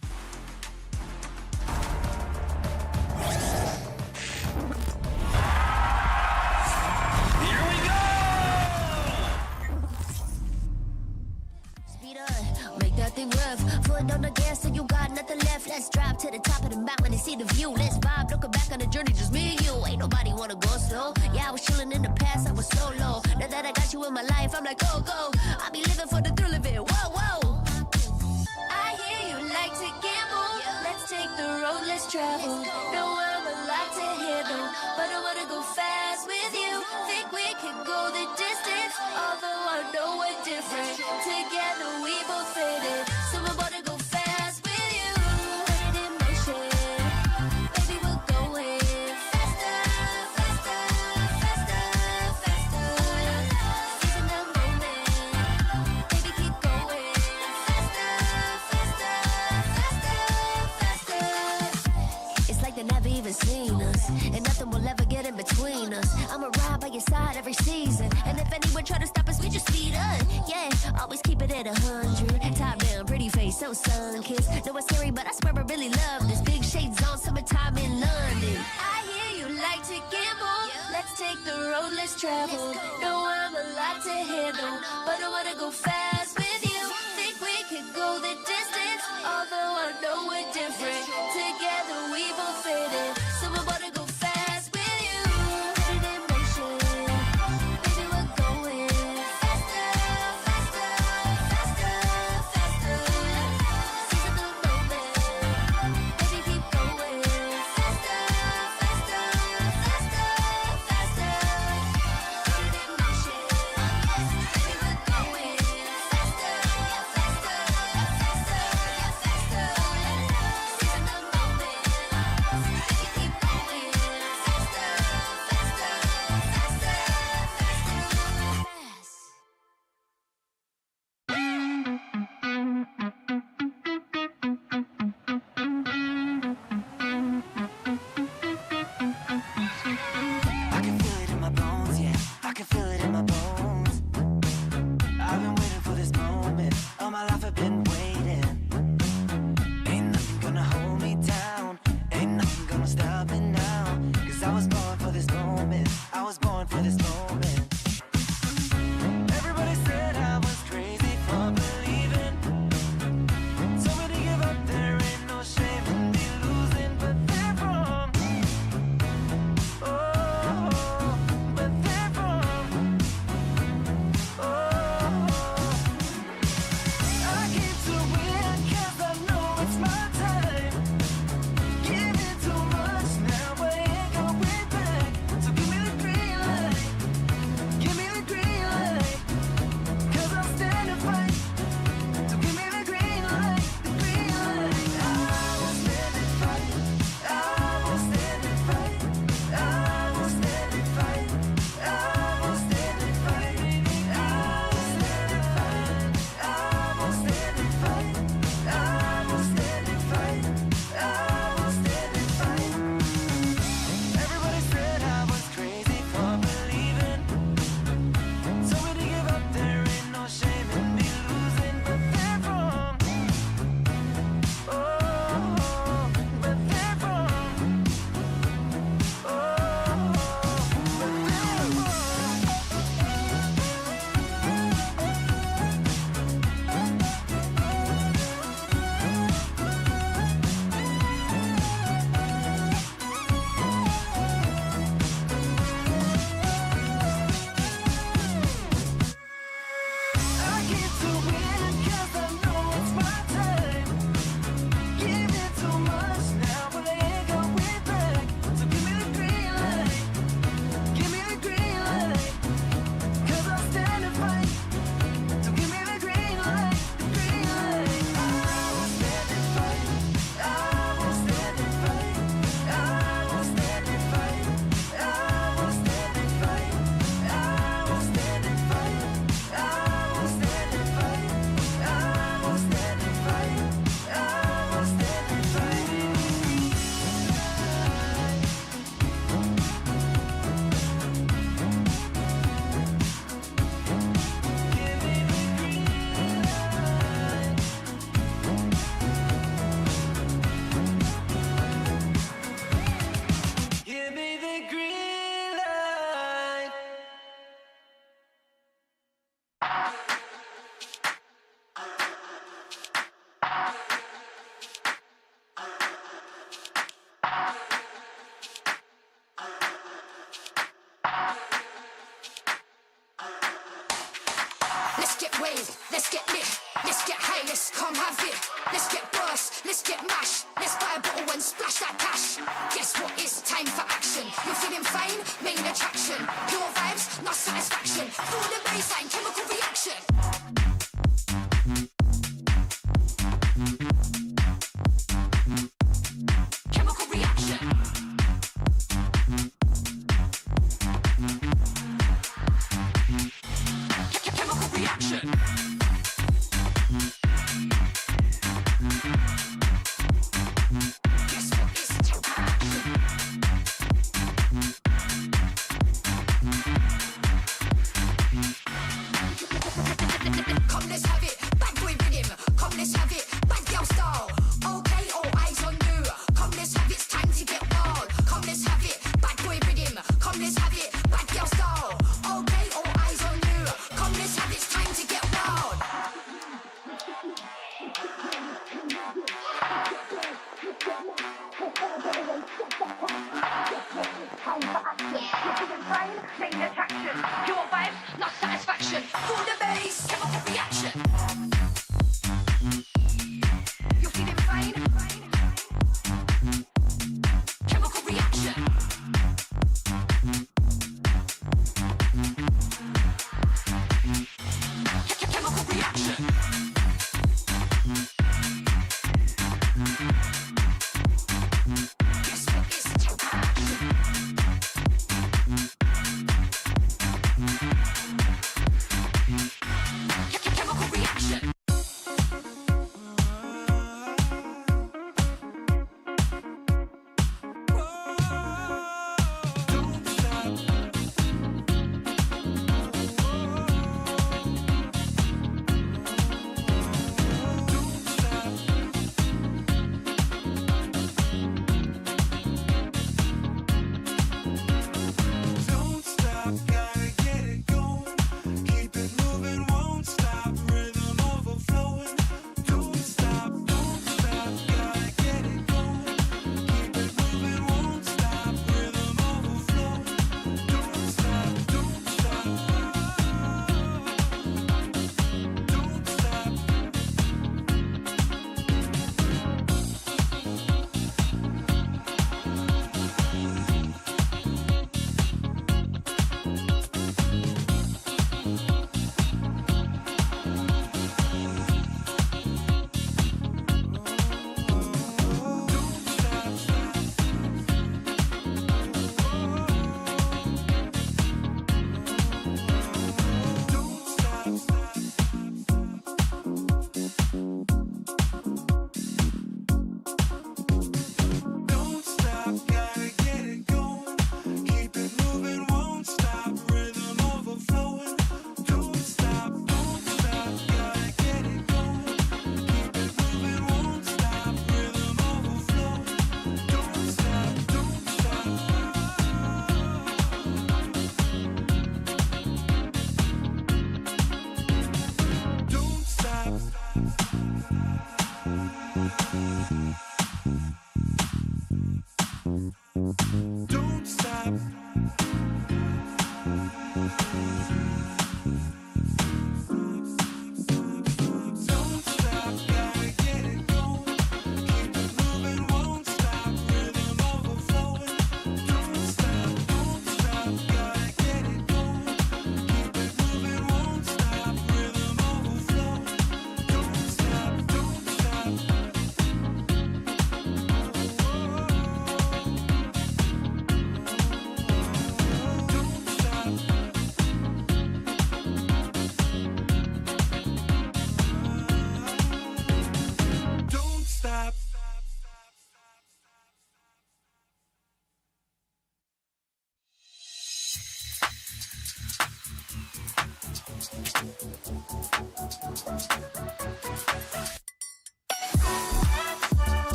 Foot on the gas so you got nothing left. Let's drive to the top of the mountain and see the view. Let's vibe, looking back on the journey, just me and you. Ain't nobody wanna go slow. Yeah, I was chilling in the past, I was solo. Now that I got you in my life, I'm like, go, go. I be living for the thrill of it, whoa, whoa. I hear you like to gamble. Let's take the road, let's travel. No, I'm a lot to handle, but I wanna go fast with you. Think we could go the distance, although I know we're different. Together we both fit it, so I wanna go fast with you. Put it in motion, baby, we're going faster, faster, faster, faster. Seizing the moment, baby, keep going faster, faster, faster, faster. It's like the navigator even seen us, and nothing will ever get in between us. I'ma ride by your side every season, and if anyone try to stop us, we just speed up. Yeah, always keep it at 100. Top down, pretty face, so sun-kissed. Know it's scary, but I swear I really love this. Big shades on, summertime in London. I hear you like to gamble. Let's take the road, let's travel. Know I'm a lot to handle, but I wanna go fast with you. Think we could go the distance, although I know we're different. Together we both fit in, so I wanna go fast with you. Put it in motion, baby, we're going faster, faster, faster, faster. Seize the moment, baby, keep going faster, faster, faster, faster. Put it in motion, baby, we're going faster, faster, faster, faster. Seize the moment, baby, keep going faster, faster, faster, faster, fast. I can feel it in my bones, yeah. I can feel it in my bones. I've been waiting for this moment. All my life I've been waiting. Ain't nothing gonna hold me down. Ain't nothing gonna stop me now. 'Cause I was born for this moment. I was born for this moment. Everybody said I was crazy for believing. Told me to give up, there ain't no shame in me losing, but they're wrong. Oh, but they're wrong. Oh, I came to win 'cause I know it's my time. Giving too much now, but I ain't going back. So give me the green light. Give me the green light. 'Cause I'll stand and fight. So give me the green light, the green light. I will stand and fight. I will stand and fight. I will stand and fight. I will stand and fight. I will stand and fight. I will stand and fight. I will stand and fight. I will stand and fight. Everybody said I was crazy for believing. Told me to give up, there ain't no shame in me losing, but they're wrong. Oh, but they're wrong. Oh, but they're wrong. I get to win 'cause I know it's my time. Giving too much now, but I ain't going back. So give me the green light. Give me the green light. 'Cause I'll stand and fight. So give me the green light, the green light. I will stand and fight. I will stand and fight. I will stand and fight. I will stand and fight. I will stand and fight. I will stand and fight. I will stand and fight. I will stand and fight. Give me the green light. Let's get waved, let's get lit, let's get high, let's come have it. Let's get burst, let's get mashed, let's buy a bottle and splash that cash. Guess what, it's time for action. You're feeling fine, main attraction. Pure vibes, not satisfaction. Feel the baseline, chemical reaction. Chemical reaction. Chemical reaction. Guess what, it's Time for action. You're feeling fine, main attraction. Pure vibes, not satisfaction. Pull the bass, chemical reaction. You're feeling fine. Chemical reaction. Chemical reaction.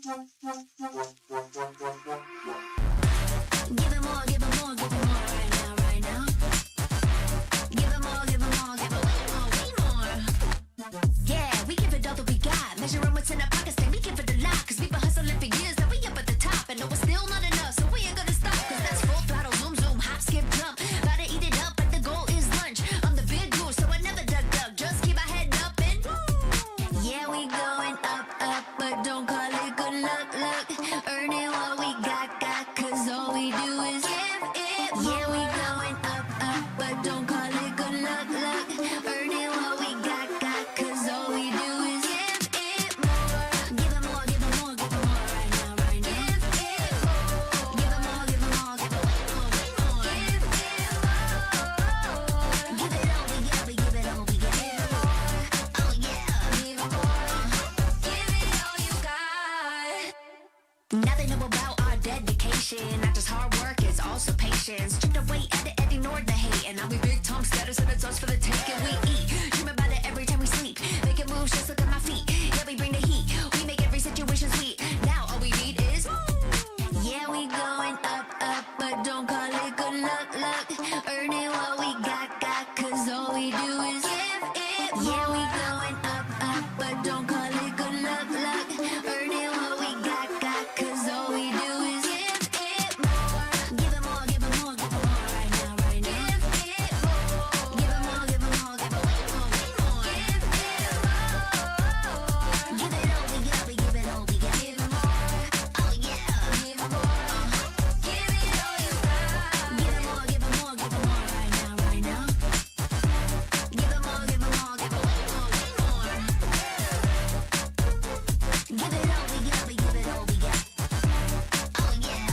Give it more, give it more, give it more right now, right now. Give it more, give it more, give it way more. Yeah, we give it all that we got. Measuring what's in our pockets, then we give it a lot. Cause we've been hustling for years, now we up at the top. And no, it's still not enough, so we ain't gonna stop. Cause that's full throttle, zoom, zoom, hop, skip, jump. Gotta eat it up, but the goal is lunch. I'm the big goose, so I never duck, duck. Just keep our head up and yeah, we going up, up, but don't call it good luck, luck. Earning what we got, cause all we do is give it more. Yeah, we going up, up, but don't call it good luck, luck. Earning what we got, cause all we do is give it more. Give it more, give it more, give it more right now, right now. Give it more, give it more, give it more, give it way more, way more. Give it all, we got, we give it all, we got. Oh yeah, give it more. Give it all you got. Now they know about our dedication. Not just hard work, it's also patience. Chipped away at it and ignored the hate. And now we big tongue status and it's us for the taking. We eat, dream about it every time we sleep. Making moves, just look at my feet. Yeah, we bring the heat. We make every situation sweet. Now all we need is yeah, we going up, up, but don't call it good luck, luck. Earning what we got, cause all we do is give it more. Yeah, we going up, up, but don't call it good luck, luck. Earning what we got, cause all we do is give it more. Give it more, give it more, give it more right now, right now. Give it more, give it more, give it way more, way more. Give it all, we got, we give it all, we got. Give it more, oh yeah, give it more. Give it all you got. Give it more, give it more, give it more right now, right now. Give it more, give it more, give it way more, way more. Give it all, we got, we give it all, we got. Oh yeah.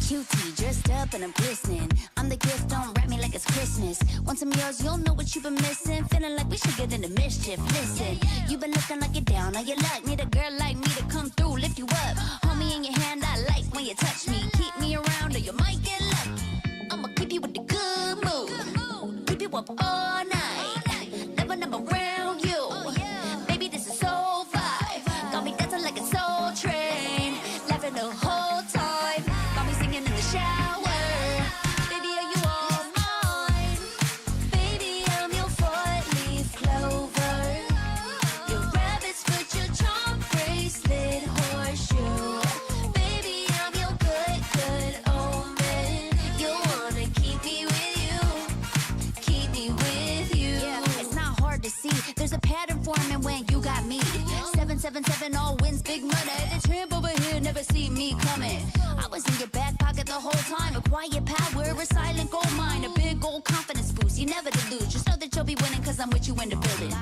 Cutie, dressed up and I'm glistening. I'm the gift, don't wrap me like it's Christmas. Once I'm yours, you'll know what you've been missing. Feeling like we should get into mischief. Listen, you've been looking like you're down on your luck. Need a girl like me to come through, lift you up. Hold me in your hand, I like when you touch me. Keep me around or you might get lucky. I'ma keep you with the good mood. Keep you up all night. Never, never around you. Baby, this is so vibe. Got me dancing like a soul train. Laughing the whole time. Got me singing in the shower. Baby, are you all mine? Baby, I'm your four-leaf clover. Your rabbit's foot, your charm bracelet, horseshoe. Baby, I'm your good, good omen. You wanna keep me with you. Keep me with you. Yeah, it's not hard to see. There's a pattern forming when you got me. 777 all wins, big money. The tramp over here never see me coming. I was in your back pocket the whole time. A quiet power, a silent gold mine, a big old confidence boost. You never delude. Just know that you'll be winning cause I'm with you in the building.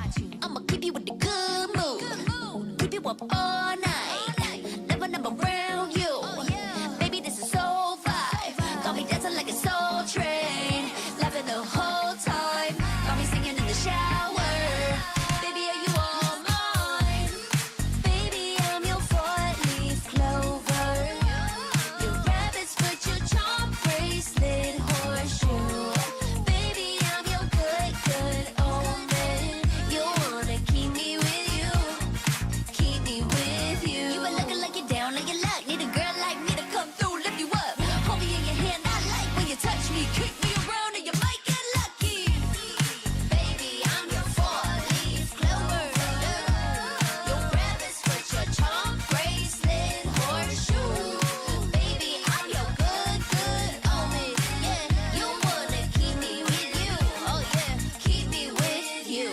I'ma keep you with the good mood. Keep you up all night. Never, never around you. Baby, this is so vibe. Got me dancing like a soul train. Laughing the whole time. Got me singing in the shower. Baby, are you all mine? Baby, I'm your four-leaf clover. Your rabbit's foot, your charm bracelet, horseshoe. Baby, I'm your good, good omen. You wanna keep me with you. Keep me with you. You been looking like you're down on your luck. Need a girl like me to come through, lift you up. Hold me in your hand, I like when you touch me. Kick me around and you might get lucky. Baby, I'm your four-leaf clover. Your rabbit's foot, your charm bracelet, horseshoe. Baby, I'm your good, good omen. Yeah, you wanna keep me with you. Oh yeah, keep me with you.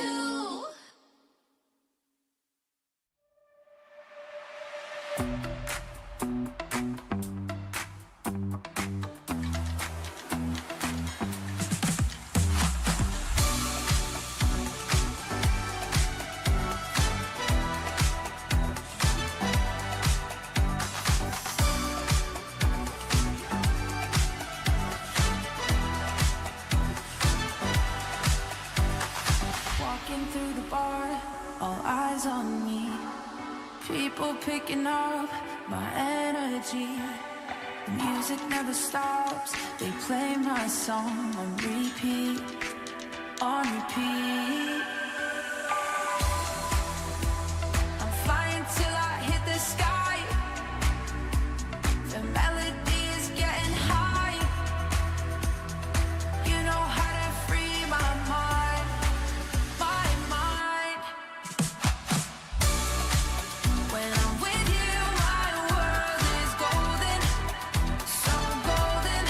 Walking through the bar, all eyes on me. People picking up my energy. Music never stops. They play my song on repeat, on repeat. I'm flying till I hit the sky. The melody is getting high. You know how to free my mind, my mind. When I'm with you, my world is golden, so golden.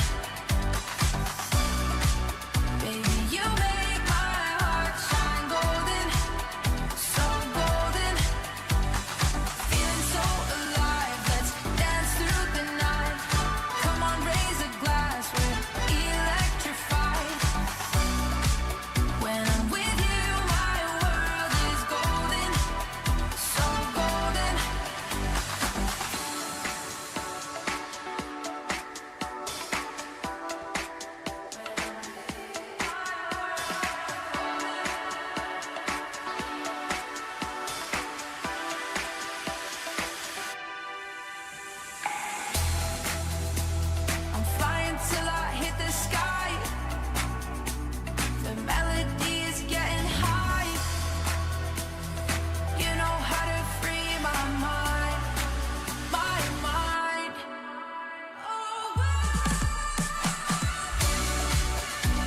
Baby, you make my heart shine golden, so golden. Feeling so alive, let's dance through the night. Come on, raise a glass, we're electrified. When I'm with you, my world is golden, so golden. I'm flying till I hit the sky. The melody is getting high. You know how to free my mind, my mind.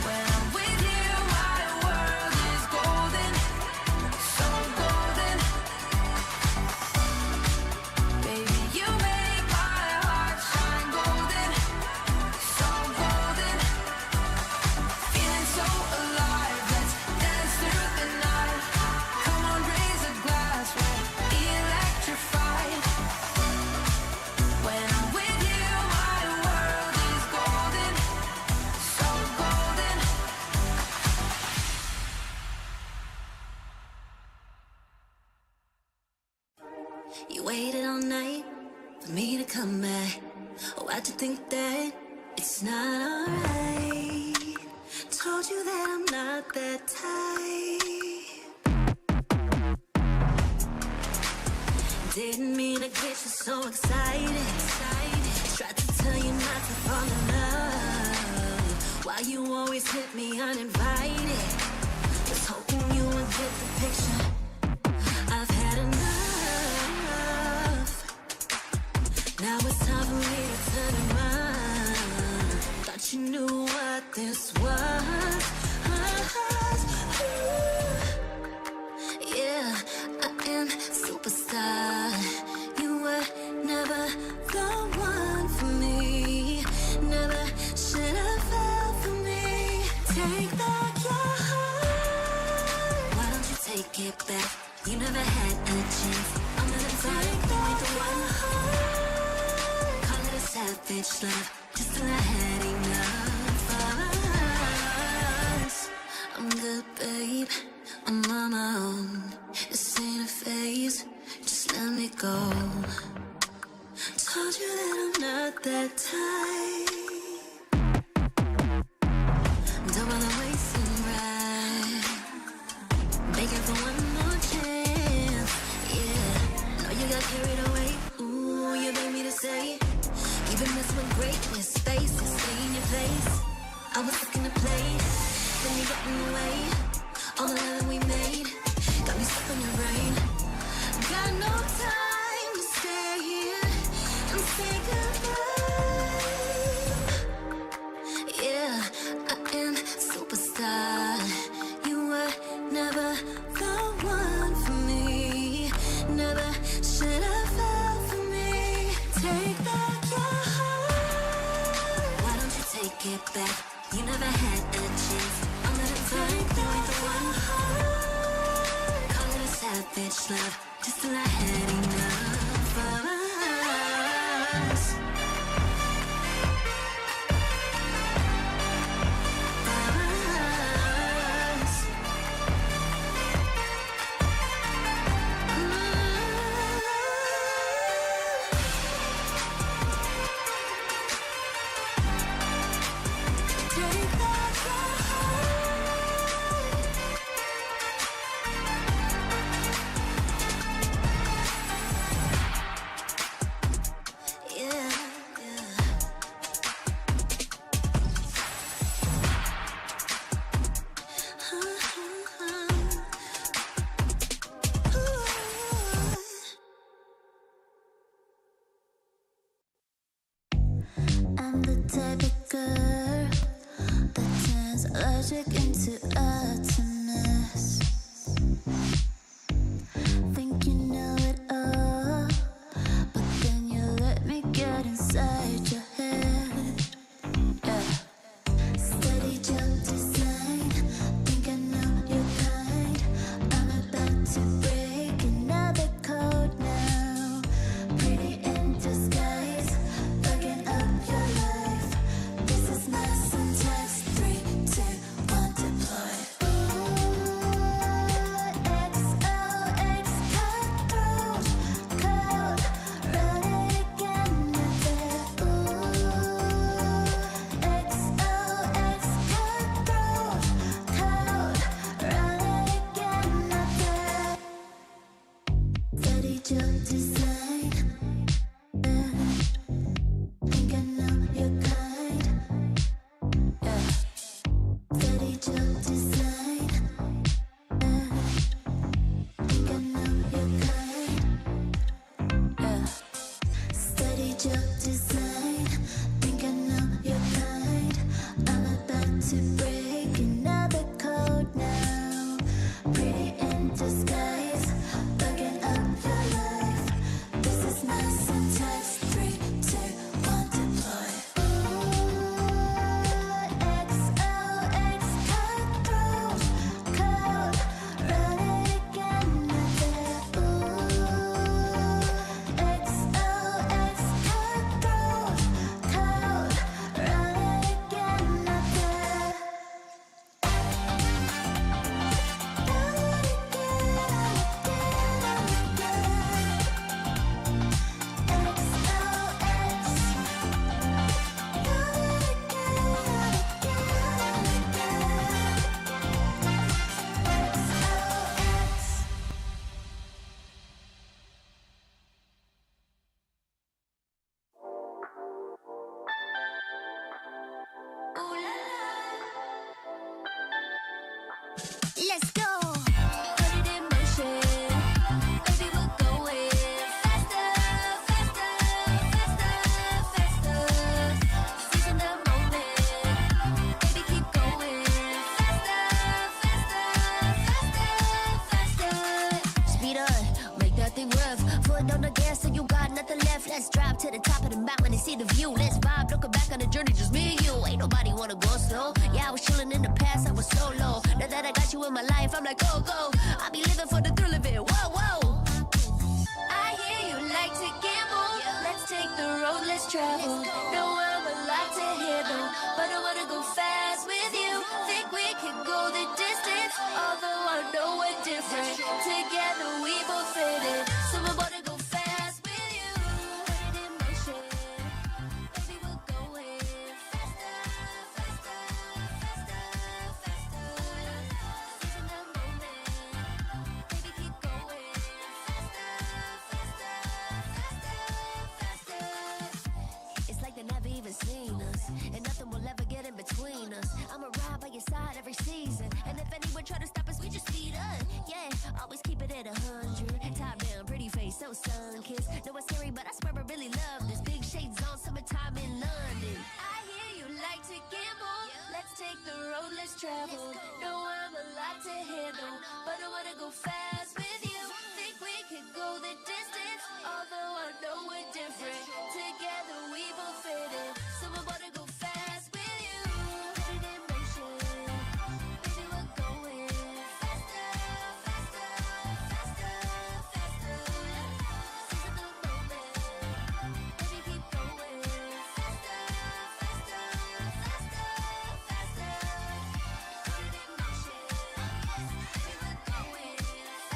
When I'm with you, my world is golden, so golden. Baby, you make my heart shine golden, so golden. Feeling so alive, let's dance through the night. Come on, raise a glass, we're electrified. When I'm with you, my world is golden, so golden. You waited all night for me to come back. Oh, why'd you think that it's not alright? Told you that I'm not that type. Didn't mean to get you so excited. Tried to tell you not to fall in love. Why you always hit me uninvited? Was hoping you would get the picture. I've had enough. Now it's time for me to turn around. Thought you knew what this was. Yeah, I am superstar. You were never the one for me. Never should have fell for me. Take back your heart. Why don't you take it back? You never had a chance. I'm gonna take back the one heart. Call it a savage love, just till I had enough of us. I'm good, babe. I'm on my own. This ain't a phase. Just let me go. Told you that I'm not that type. Don't wanna waste and ride. Begging for one more chance. Yeah, know you got carried away. Ooh, you made me to say. Even mess with greatness, faces, stay in your place. I was looking to play, then you got in the way. All the love that we made got me stuck on your brain. Got no time to stay here and say goodbye. Yeah, I am superstar. You were never the one for me. Never should have fell for me. Take back your heart. Why don't you take it back? You never had a chance. I'm gonna take back the one heart. Call it a savage love, just till I had enough of us. Take back your heart. logic into atoms. Think you know it all, but then you let me get inside your head. Yeah. Steady jump design, think I know your kind. I'm about to break another code now. Pretty in disguise, bugging up your life. This is my syntax. 3, 2, 1, deploy. XOX cutthroat code, run it again. XOX cutthroat code, run it again. Steady jump design, think I know your kind. Yeah. Steady jump design, think I know your kind. Yeah. Steady jump design, think I know your kind. I'm about to break another code now. Pretty in disguise, bugging up your life. This is my syntax. 3, 2, 1, deploy. XOX cutthroat code, run it again. XOX cutthroat code, run it again. Let's go. Put it in motion. Baby, we're going faster, faster, faster, faster. Seizing the moment. Baby, keep going faster, faster, faster, faster. Speed up, make that thing rough. Foot on the gas, so you got nothing left. Let's drive to the top of the mountain and see the view. Let's vibe, looking back on the journey, just me and you. Ain't nobody wanna go slow. Yeah, I was chilling in the past, I was solo. Now that I got you in my life, I'm like, go, go. I be living for the thrill of it, whoa, whoa. I hear you like to gamble. Let's take the road, let's travel. No, I'm a lot to handle, but I wanna go fast with you. Think we can go the distance, although I know we're different. Together we both fit it, so I wanna go fast with you. Put it in motion. Baby, we're going faster, faster, faster, faster. Seizing the moment. Baby, keep going faster, faster, faster, faster. It's like they never even seen us, and nothing will ever get in between us. I'ma ride by your side every season, and if anyone try to stop us, we just speed up. Yeah, always keep it at 100. Top down, pretty face, so sun-kissed. Know it's scary, but I swear I really love this. Big shades on, summertime in London. I hear you like to gamble. Let's take the road, let's travel. No, I'm a lot to handle, but I wanna go fast with you. Think we could go the distance, although I know we're different. Together we both fit it, so I wanna go fast with you. Put it in motion. Baby, we're going faster, faster, faster, faster. Seizing the moment. Baby, keep going faster, faster, faster, faster. Put it in motion. Baby, we're going faster,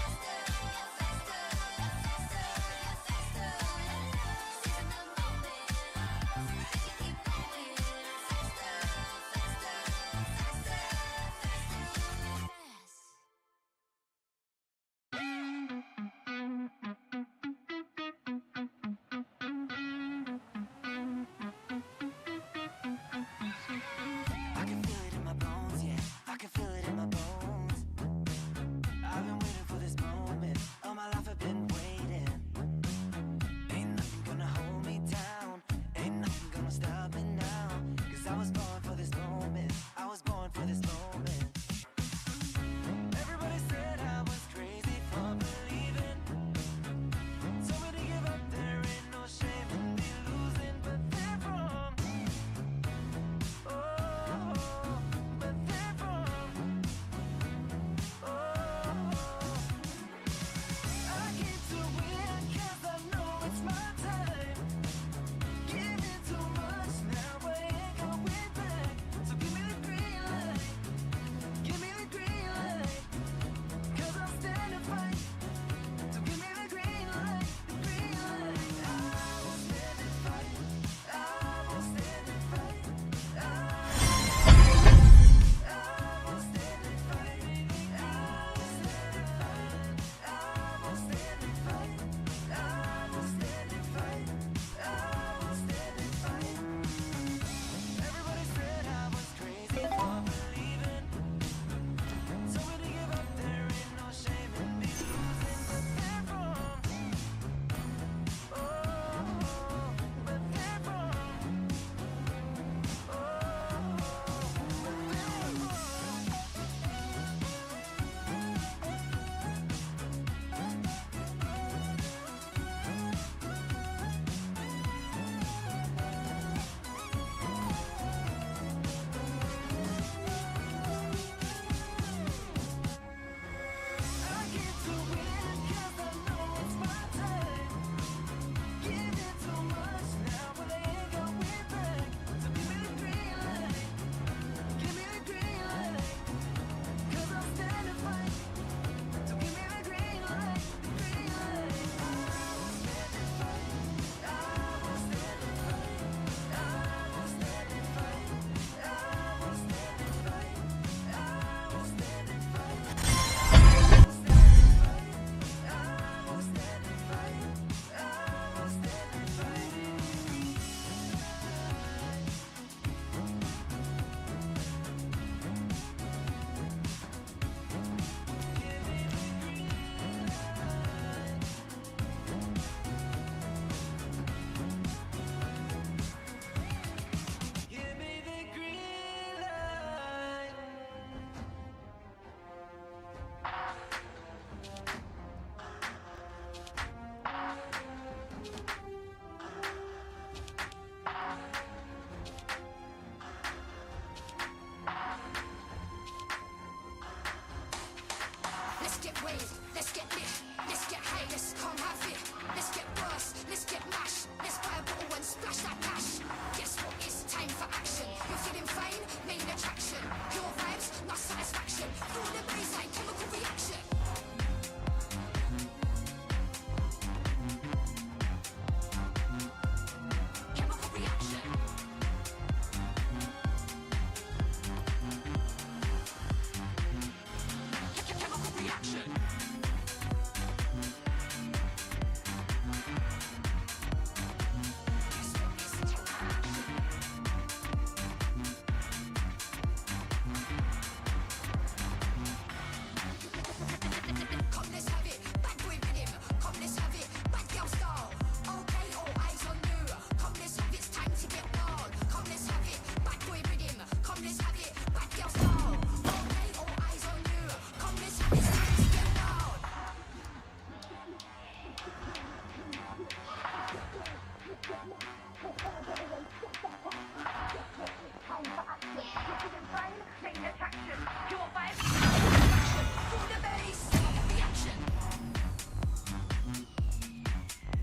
You're feeling pain? Main attraction. Your vibes, not satisfaction. Feel the bass, chemical reaction.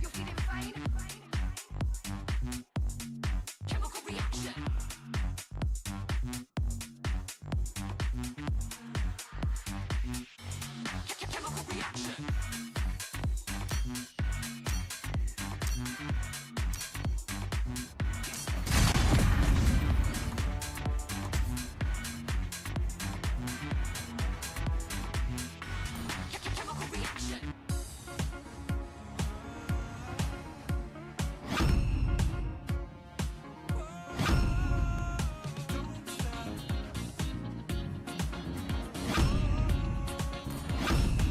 You're feeling pain? Chemical reaction. Chemical reaction. Chemical reaction.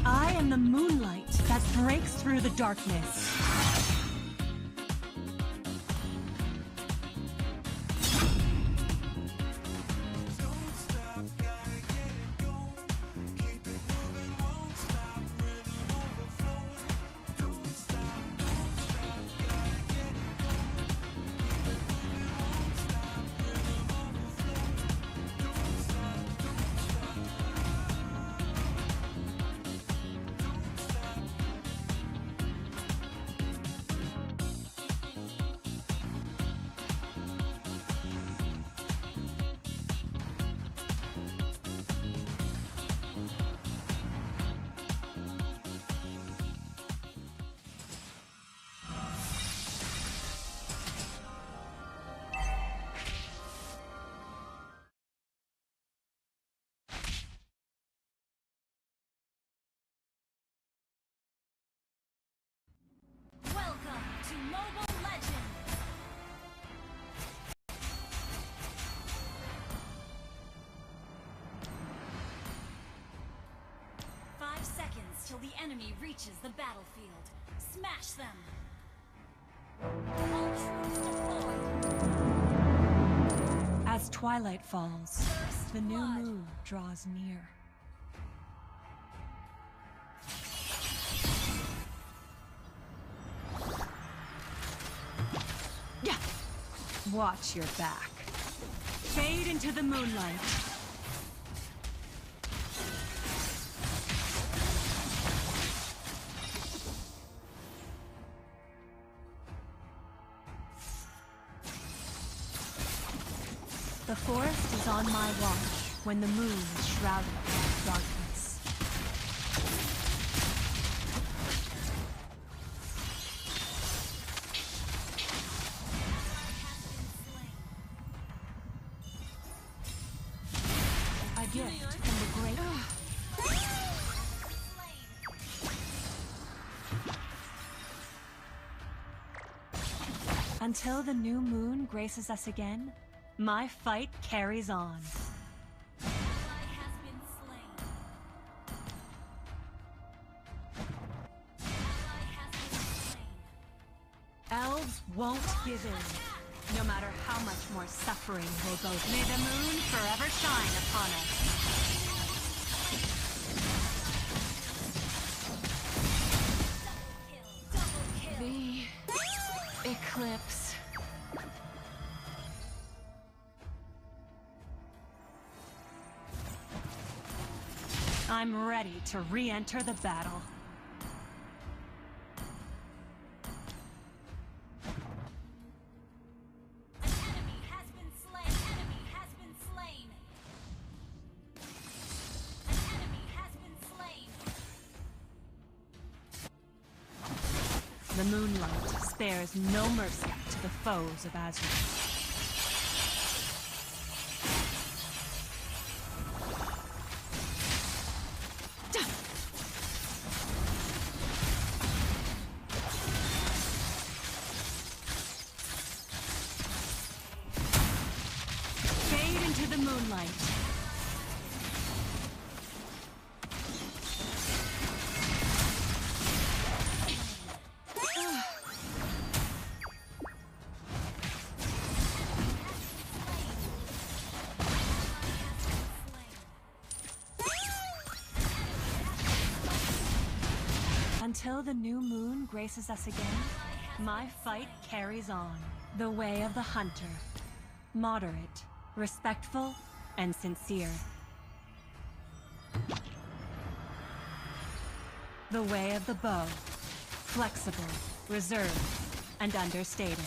I am the moonlight that breaks through the darkness. Welcome to Mobile Legends! Five seconds till the enemy reaches the battlefield. Smash them! All troops deployed! As twilight falls, the new moon draws near. Yeah. Watch your back. Fade into the moonlight. The forest is on my watch when the moon is shrouded in darkness. A gift from the great. Until the new moon graces us again, my fight carries on. Elves won't give in, no matter how much more suffering they both. May the moon forever shine upon us. The eclipse. I'm ready to re-enter the battle. An enemy has been slain. Enemy has been slain. An enemy has been slain. The moonlight spares no mercy to the foes of Azure. Fade into the moonlight. Until the new moon graces us again, my fight carries on. The way of the hunter. Moderate respectful and sincere. The way of the bow, flexible, reserved, and understated.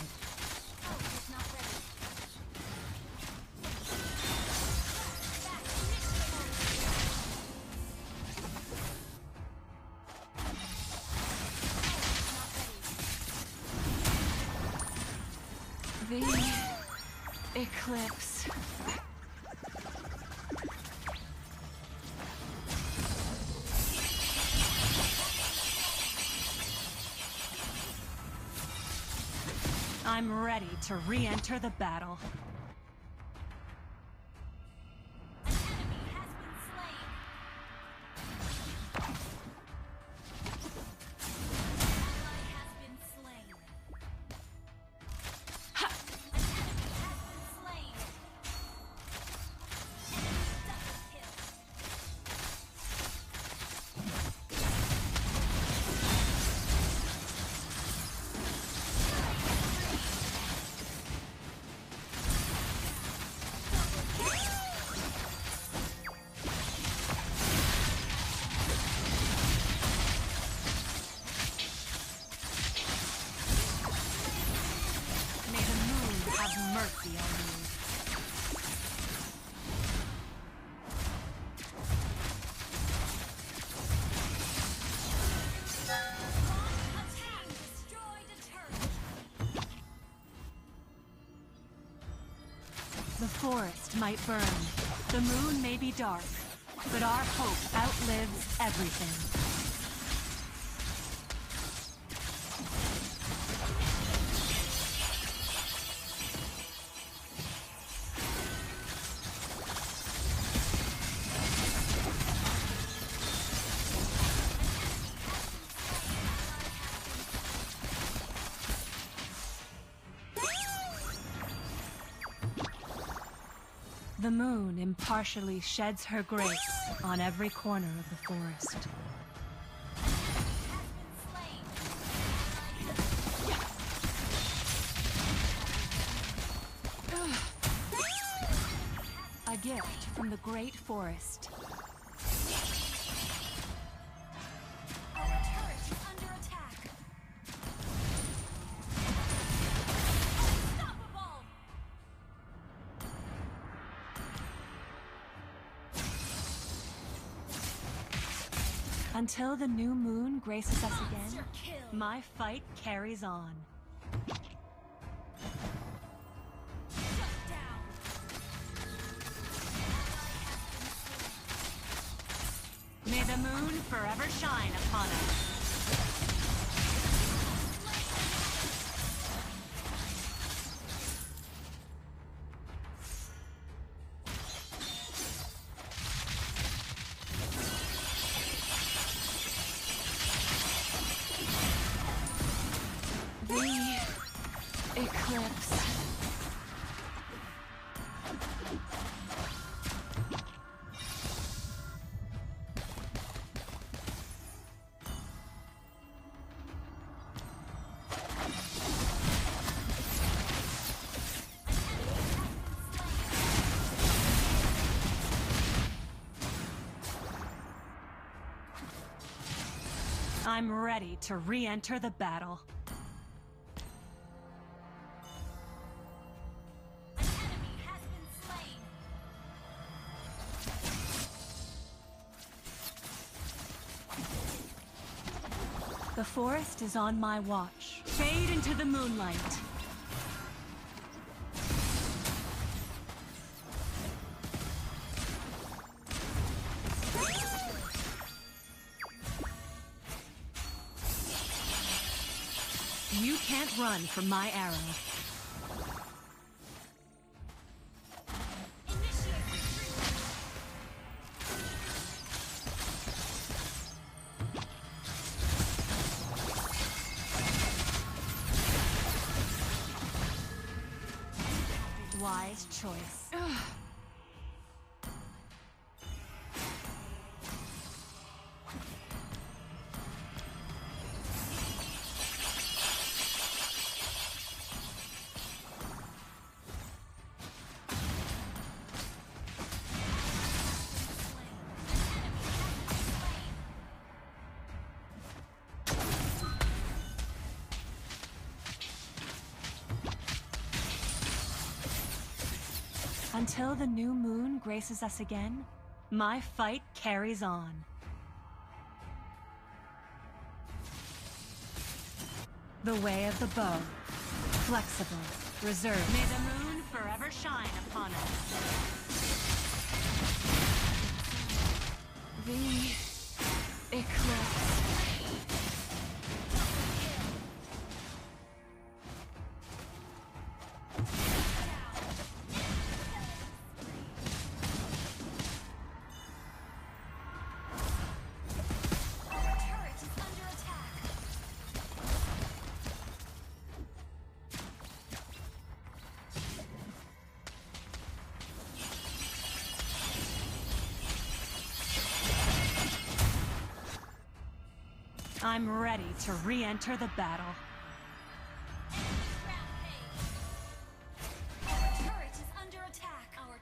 The eclipse. I'm ready to re-enter the battle. Mercy on you. The forest might burn, the moon may be dark, but our hope outlives everything. The moon impartially sheds her grace on every corner of the forest. A gift from the great forest. Our turret is under attack. Unstoppable! Until the new moon graces us again, my fight carries on. May the moon forever shine upon us. The eclipse. I'm ready to re-enter the battle. An enemy has been slain. The forest is on my watch. Fade into the moonlight. You can't run from my arrow. Initiate retreat. Wise choice. Until the new moon graces us again, my fight carries on. The way of the bow. Flexible, reserved. May the moon forever shine upon us. The eclipse. I'm ready to re-enter the battle. Our turret is under attack. Our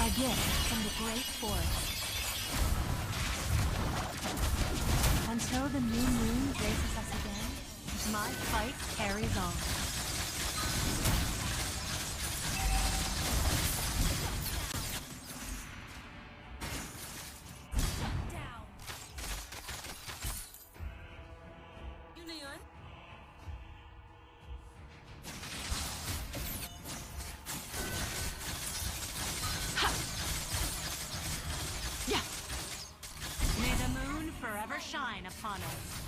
A gift from the great forest. Until the new moon graces us again, my fight carries on. May the moon forever shine upon us.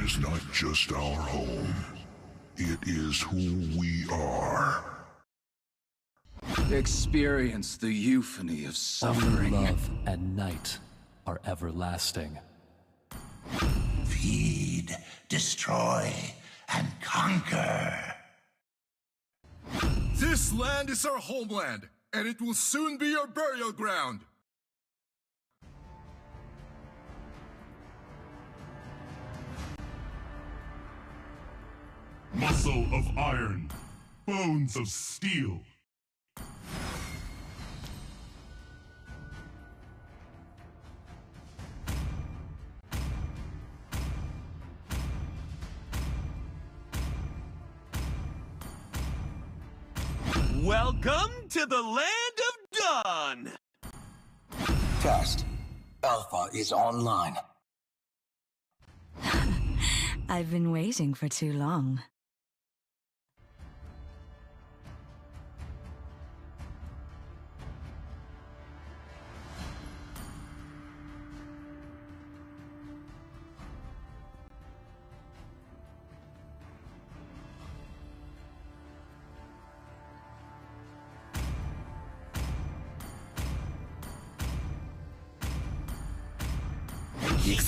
is not just our home. It is who we are. Experience the euphony of suffering. Only love and night are everlasting. Feed, destroy, and conquer. This land is our homeland, and it will soon be our burial ground. Muscle of iron, bones of steel. Welcome to the land of dawn! Test. Alpha is online. I've been waiting for too long.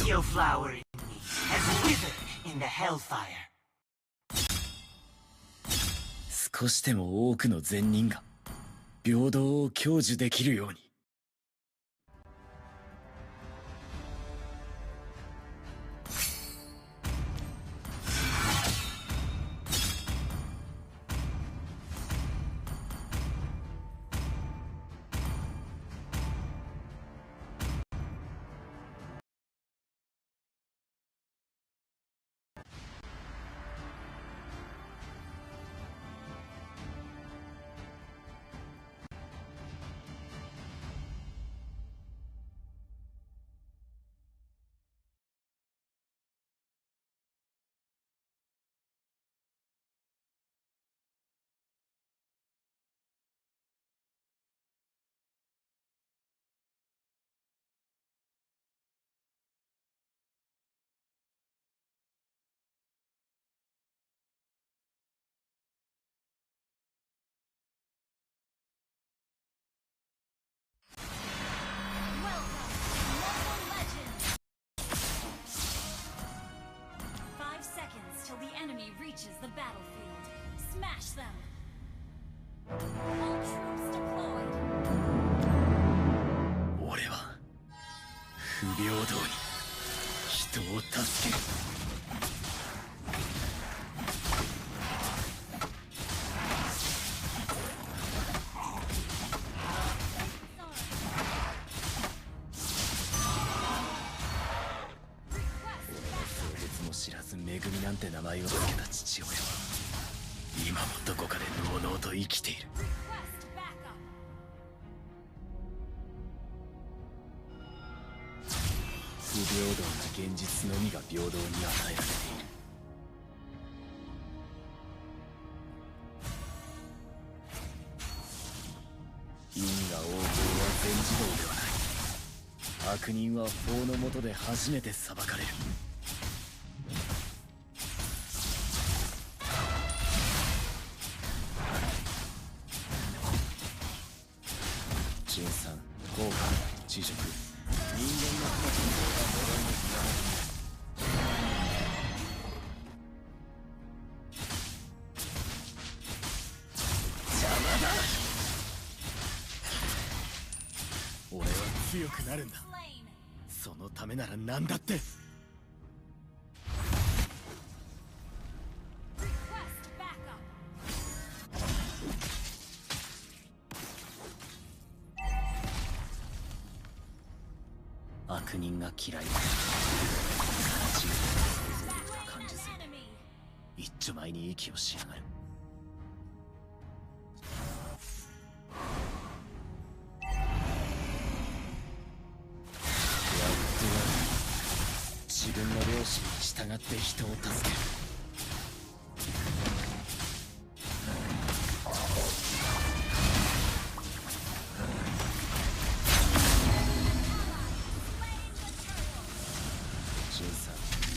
Your flower in me has withered in the hellfire. 少しでも多くの善人が平等を享受できるように。Reaches the battlefield. Smash them! All troops deployed. 俺は不平等に人を助ける。知らず恵みなんて名前を付けた父親は今もどこかでのうのうと生きている。不平等な現実のみが平等に与えられている。因果応報は全自動ではない。悪人は法の下で初めて裁かれる。人産、効果、知熟、人間の形の方が呪いの邪魔だ。俺は強くなるんだ。そのためなら何だって。悪人が嫌いだ。悲しみと想像力が感じず一丁前に息をしやがる。自分の良心に従って人を助ける。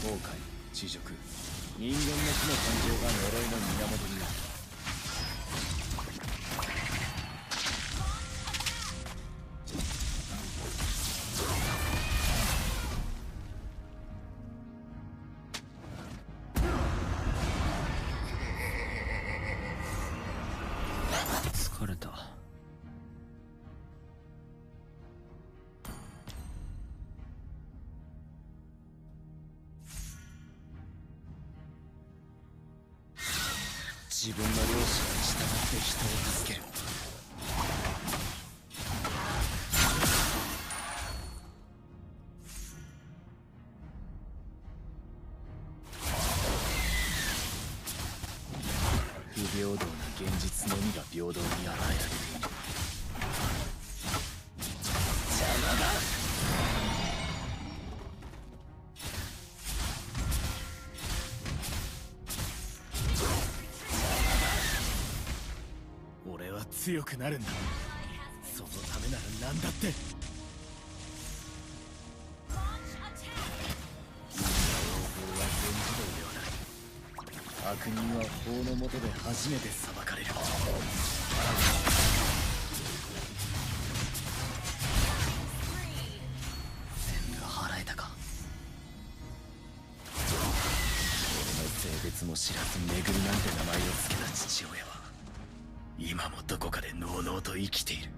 後悔、地辱、人間の負の感情が呪いの源になる。疲れた。自分の両親に従って人を助ける。不平等な現実のみが平等に与えられている。邪魔だ。俺は強くなるんだ。そのためなら何だって。悪人は法の下で初めて裁かれる。全部払えたか。俺の性別も知らずめぐみなんて名前を付けた父親は今もどこかでのうのうと生きている。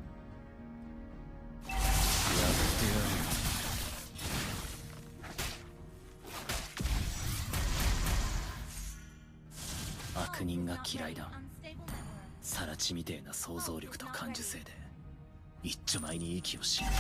やってやる。悪人が嫌いだ。サラチみてえな想像力と感受性で一丁前に息をしのぐ。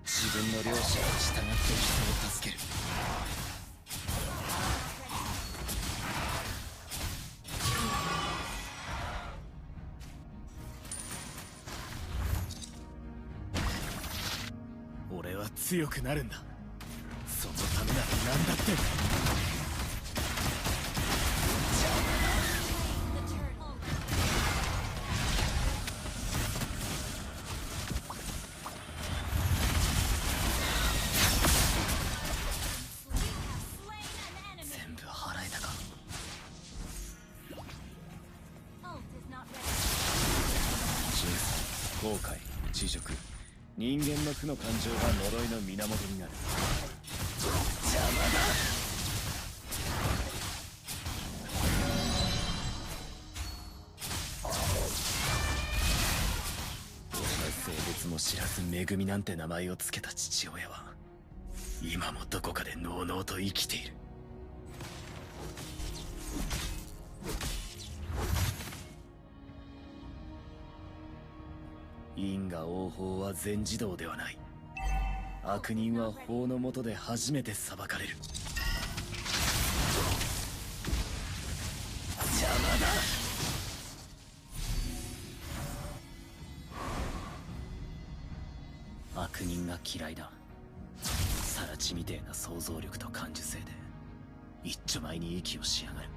自分の両親に従って人を助ける。俺は強くなるんだ。そのためなら何だって。後悔、地辱、人間の負の感情が呪いの源になる。邪魔だ。俺の性別も知らずめぐみなんて名前を付けた父親は今もどこかでのうのうと生きている。因果応報は全自動ではない。悪人は法の下で初めて裁かれる。邪魔だ。悪人が嫌いだ。サラチみてえな想像力と感受性で一丁前に息をしやがる。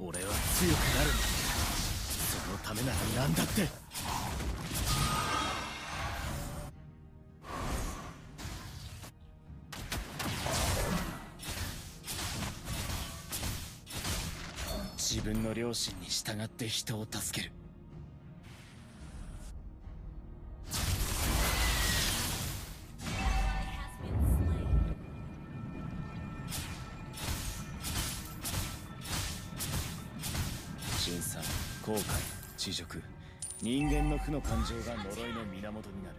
俺は強くなるんだ。そのためなら何だって。自分の良心に従って人を助ける。審査、後悔、地辱、人間の負の感情が呪いの源になる。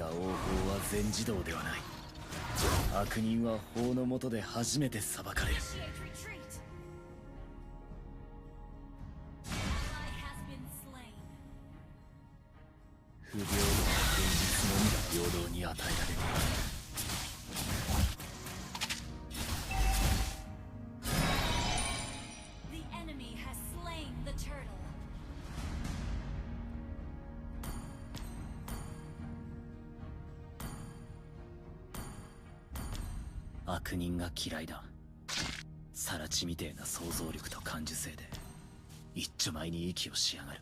が王法は全自動ではない。悪人は法の下で初めて裁かれる。不平等な現実のみが平等に与えられている。悪人が嫌いだ。サラチみてえな想像力と感受性で一丁前に息をしやがる。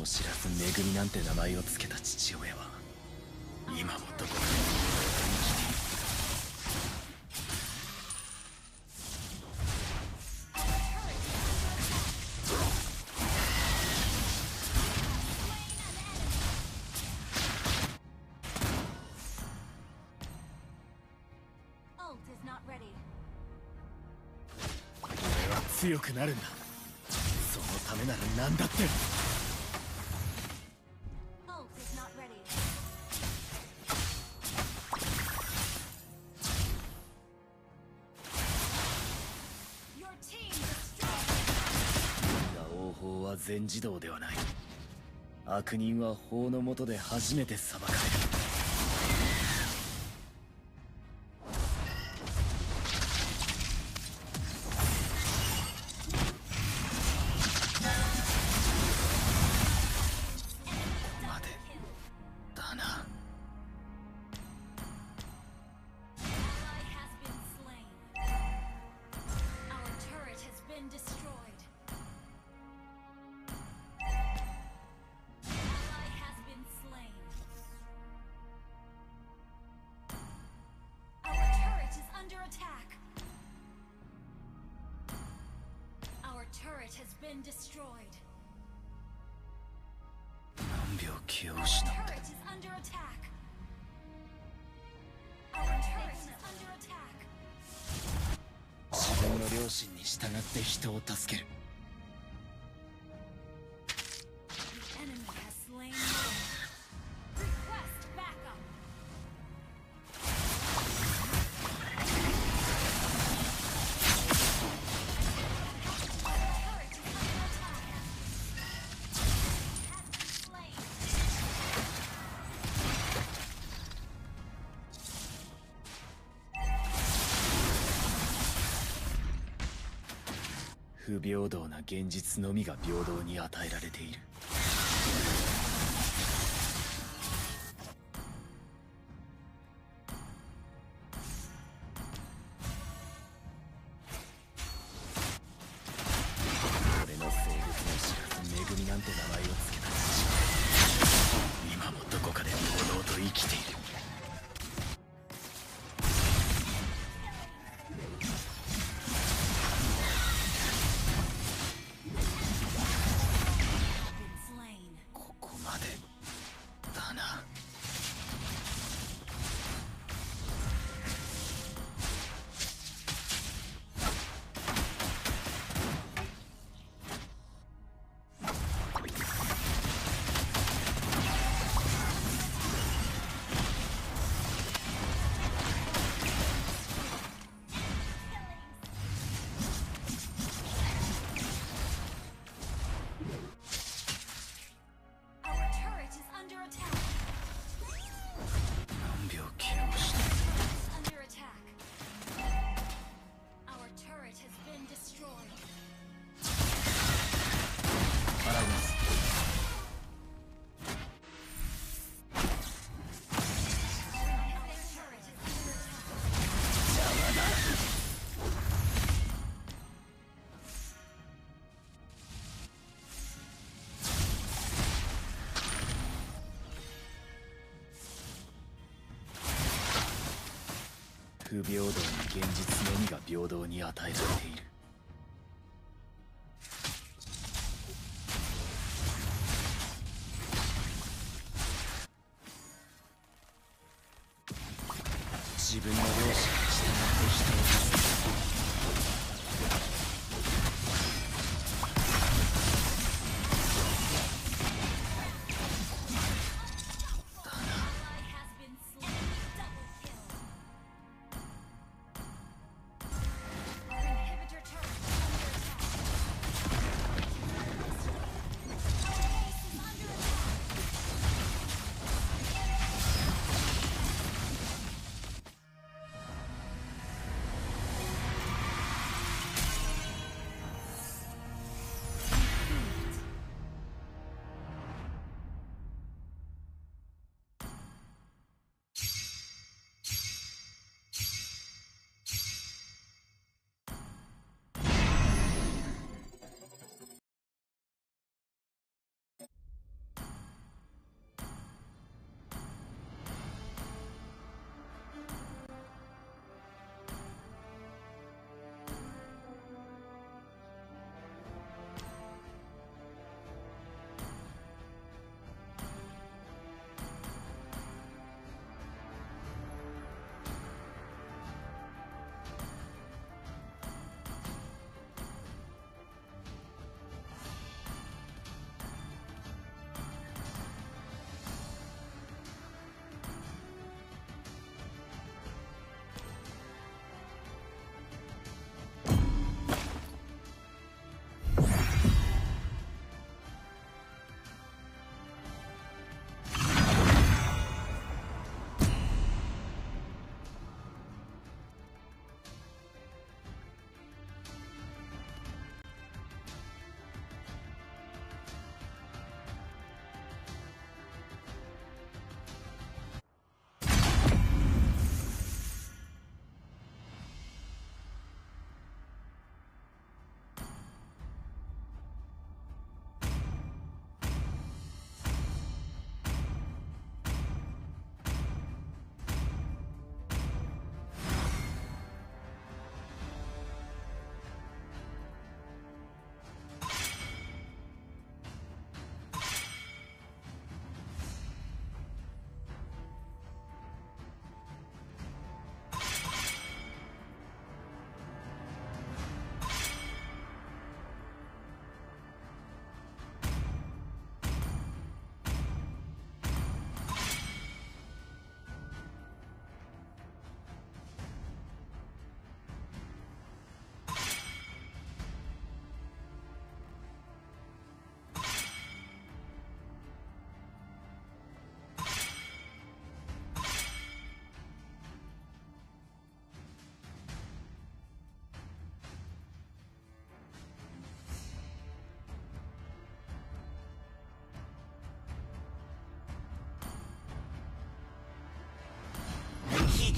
知らず恵みなんて名前を付けた父親は今もどこかで俺は強くなるんだ。そのためなら何だって。全自動ではない。悪人は法の下で初めて裁かれる。ここまでだな。turret has been destroyed. 何秒気を失った。 Turret is under attack. Our turret is under attack. 自分の良心に従って人を助ける。 The enemy has slain me. Request backup. Turret is under attack. 不平等な現実のみが平等に与えられている。俺の生物の知らず恵みなんて名前を付けた父は今もどこかで堂々と生きている。不平等に現実のみが平等に与えられている。自分の良心に従って人を助ける。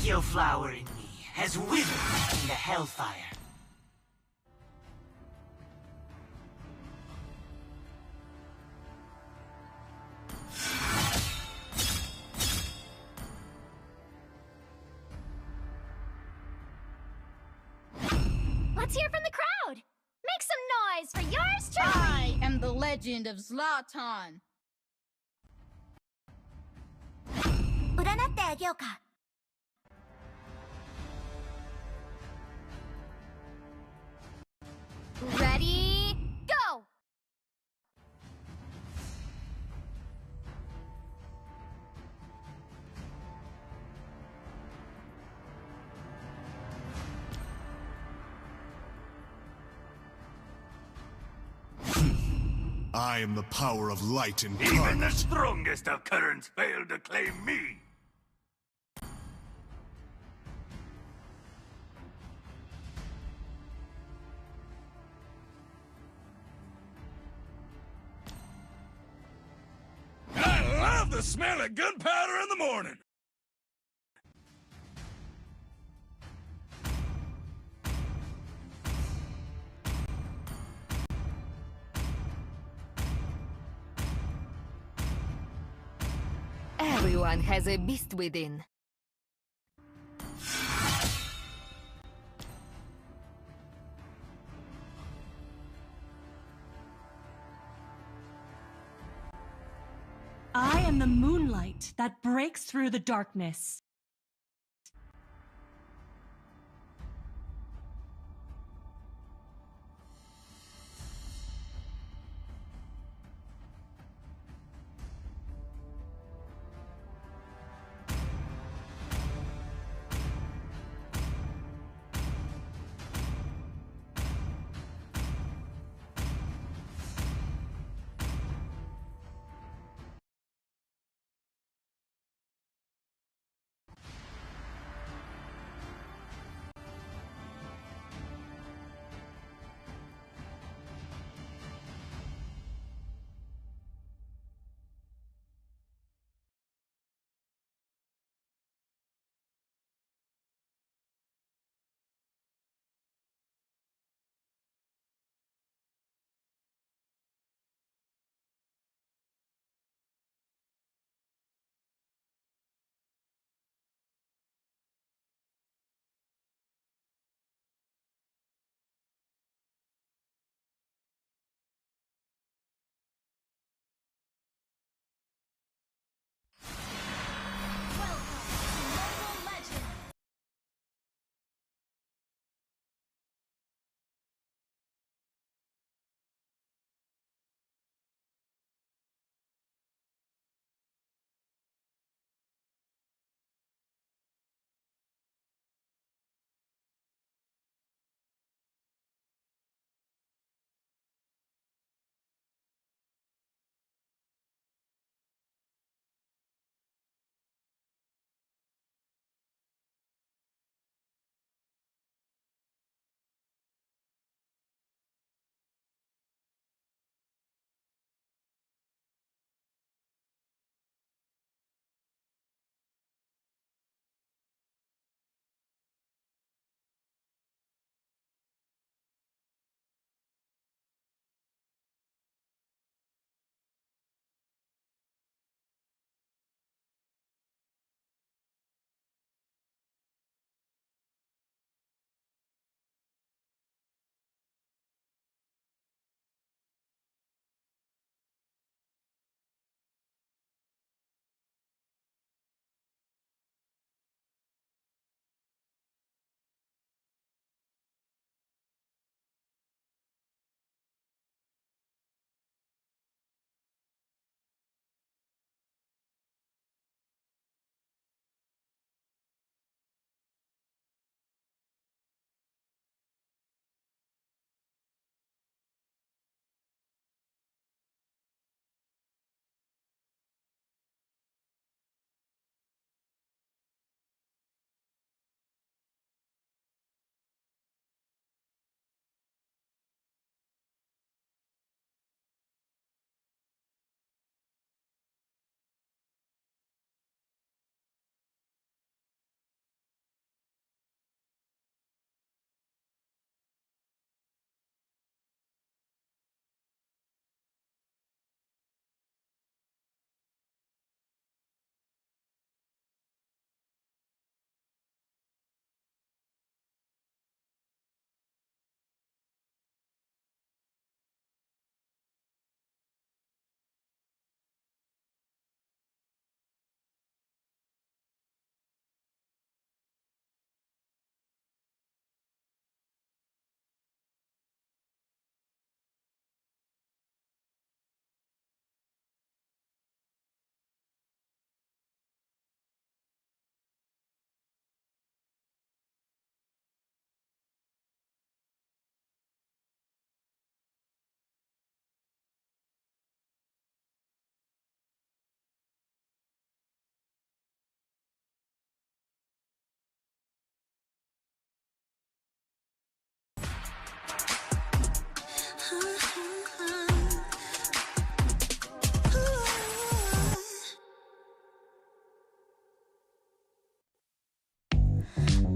The flower in me has withered in the hellfire. Let's hear from the crowd! Make some noise for yours truly! I am the legend of Zlatan. 占ってあげようか。Ready, go! I am the power of light incarnate. Even the strongest of currents fail to claim me. I love the smell of gunpowder in the morning. Everyone has a beast within. am the moonlight that breaks through the darkness.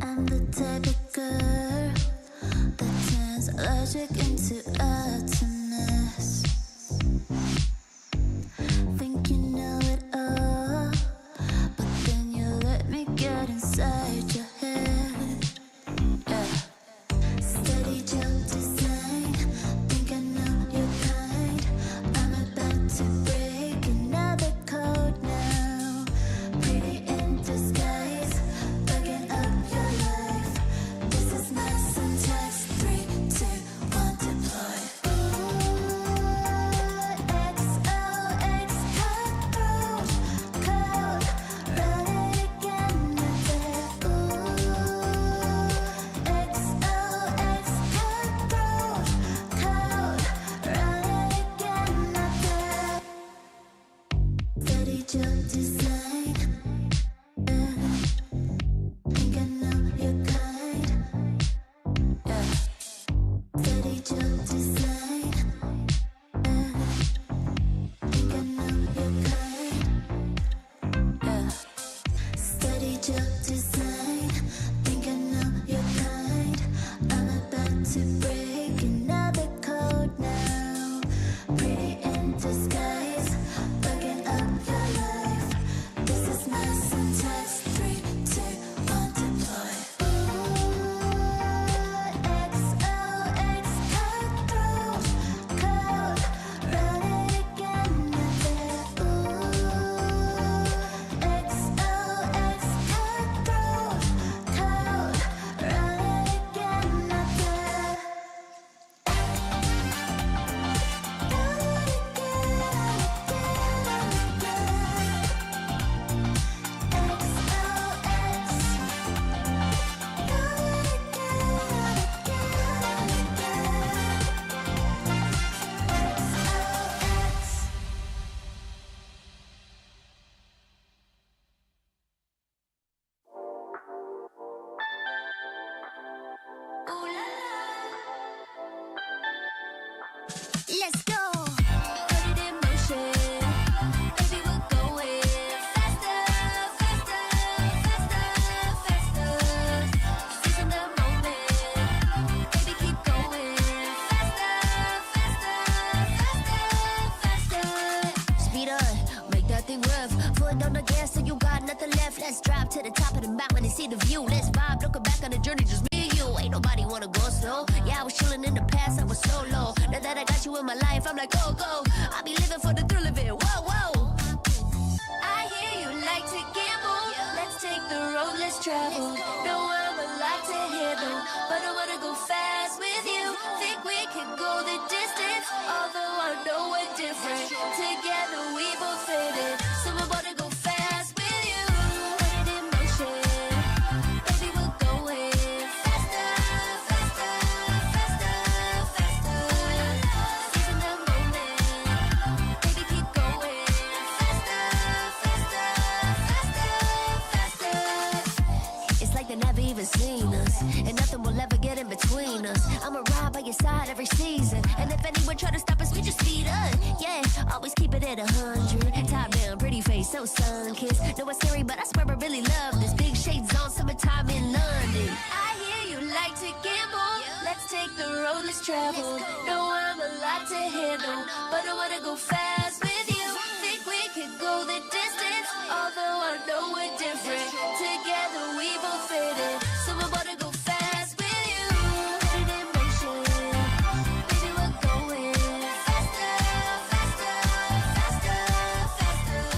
I'm the type of girl that turns logic into atoms. Think you know it all, but then you let me get inside your head. Yeah. Steady jump design, think I know your kind. I'm about to break another code now. Let's go. Put it in motion. Baby, we're going faster, faster, faster, faster. Seizing the moment. Baby, keep going faster, faster, faster, faster. Speed up, make that thing rough. Foot on the gas, so you got nothing left. Let's drive to the top of the mountain and see the view. Let's vibe, looking back on the journey, just me and you. Ain't nobody wanna go slow. Yeah, I was chilling in the past, I was so low. Now that I got you in my life, I'm like, go, go. I be living for the thrill of it, whoa, whoa. I hear you like to gamble. Let's take the road, let's travel. No, I'm a lot to handle, but I wanna go fast with you. Think we can go the distance, although I know we're different. Together we both fit it, so I wanna go fast with you. Put it in motion. Baby, we're going faster, faster, faster, faster. Seizing the moment. Baby, keep going faster, faster, faster, faster. It's like they never even seen us, and nothing will ever get in between us. I'ma ride by your side every season, and if anyone try to stop us, we just speed up. Yeah, always keep it at 100. Top down, pretty face, so sun-kissed. Know it's scary, but I swear I really love this. Big shades on, summertime in London. I hear you like to gamble. Let's take the road, let's travel. No, I'm a lot to handle, but I wanna go fast with you. Think we could go the distance, although I know we're different. Together we both fit it, so I wanna go fast with you. Put it in motion. Baby, we're going faster, faster, faster, faster.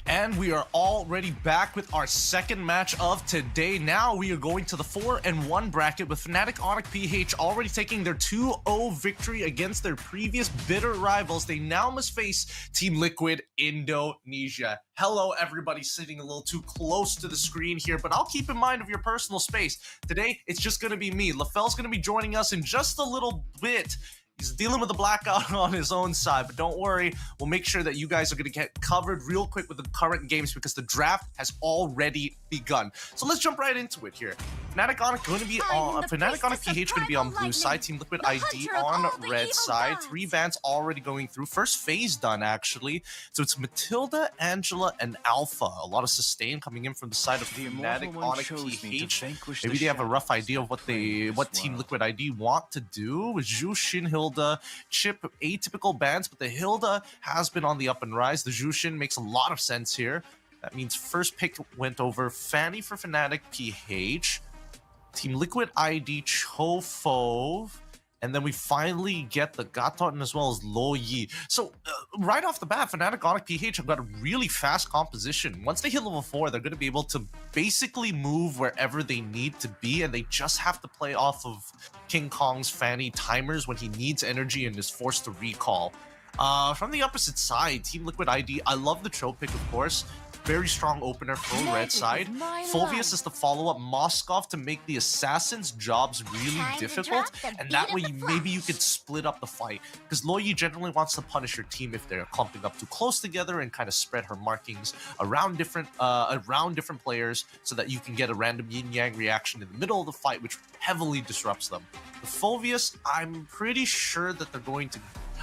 And we are already back with our second match of today. Now we are going to the 4-1 bracket with Fnatic Onyx PH already taking their 2-0 victory against their previous bitter rivals. They now must face Team Liquid Indonesia. Hello, everybody sitting a little too close to the screen here, but I'll keep in mind of your personal space. Today, it's just going to be me. LaFell's going to be joining us in just a little bit. He's dealing with a blackout on his own side, but don't worry. We'll make sure that you guys are going to get covered real quick with the current games because the draft has already begun. So let's jump right into it here. Fnatic Onyx going to be on Fnatic Onyx PH going to be on blue side, Team Liquid ID on red side. 3 bans already going through. First phase done actually. So it's Matilda, Angela, and Alpha. A lot of sustain coming in from the side of Fnatic Onyx PH. Maybe they have a rough idea of what Team Liquid ID want to do with Jushin, Hilda, Chip, atypical bans, but the Hilda has been on the up and rise. The Jushin makes a lot of sense here. That means first pick went over Fanny for Fnatic PH, Team Liquid ID Chofov, and then we finally get the Gatot as well as Lo Yi. So right off the bat, Fnatic Onyx PH have got a really fast composition. Once they hit level 4, they're going to be able to basically move wherever they need to be, and they just have to play off of King Kong's Fanny timers when he needs energy and is forced to recall. From the opposite side, Team Liquid ID, I love the Cho pick, of course. Very strong opener for red side. Phoveus is the follow-up Moskov to make the assassins' jobs really difficult, and that way maybe you could split up the fight. Because Lo Yi generally wants to punish your team if they're clumping up too close together and kind of spread her markings around different players so that you can get a random yin-yang reaction in the middle of the fight, which heavily disrupts them. The Phoveus, I'm pretty sure that they're going to...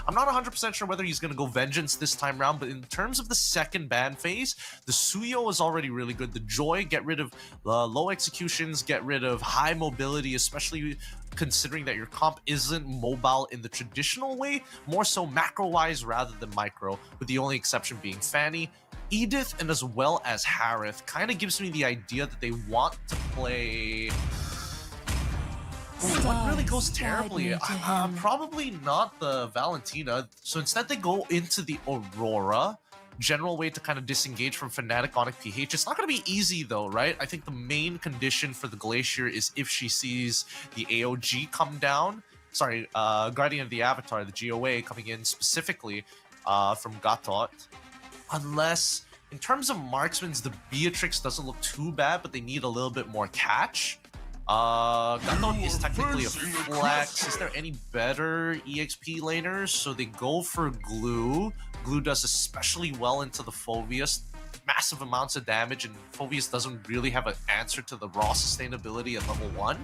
I'm not 100% sure whether he's going to go Vengeance this time around, but in terms of the second ban phase, the Suyo is already really good. The Joy, get rid of low executions, get rid of high mobility, especially considering that your comp isn't mobile in the traditional way, more so macro-wise rather than micro, with the only exception being Fanny. Edith and as well as Harith kind of gives me the idea that they want to play... What really goes terribly? Probably not the Valentina. So instead they go into the Aurora. General way to kind of disengage from Fnatic Onyx PH. It's not going to be easy though, right? I think the main condition for the Glacier is if she sees the AOG come down. Sorry, Guardian of the Avatar, the GOA coming in specifically from Gatot. Unless, in terms of marksmans, the Beatrix doesn't look too bad, but they need a little bit more catch. Gatot is technically a flex. Is there any better EXP laners? So they go for Glue. Glue does especially well into the Phoveus. Massive amounts of damage, and Phoveus doesn't really have an answer to the raw sustainability at level 1.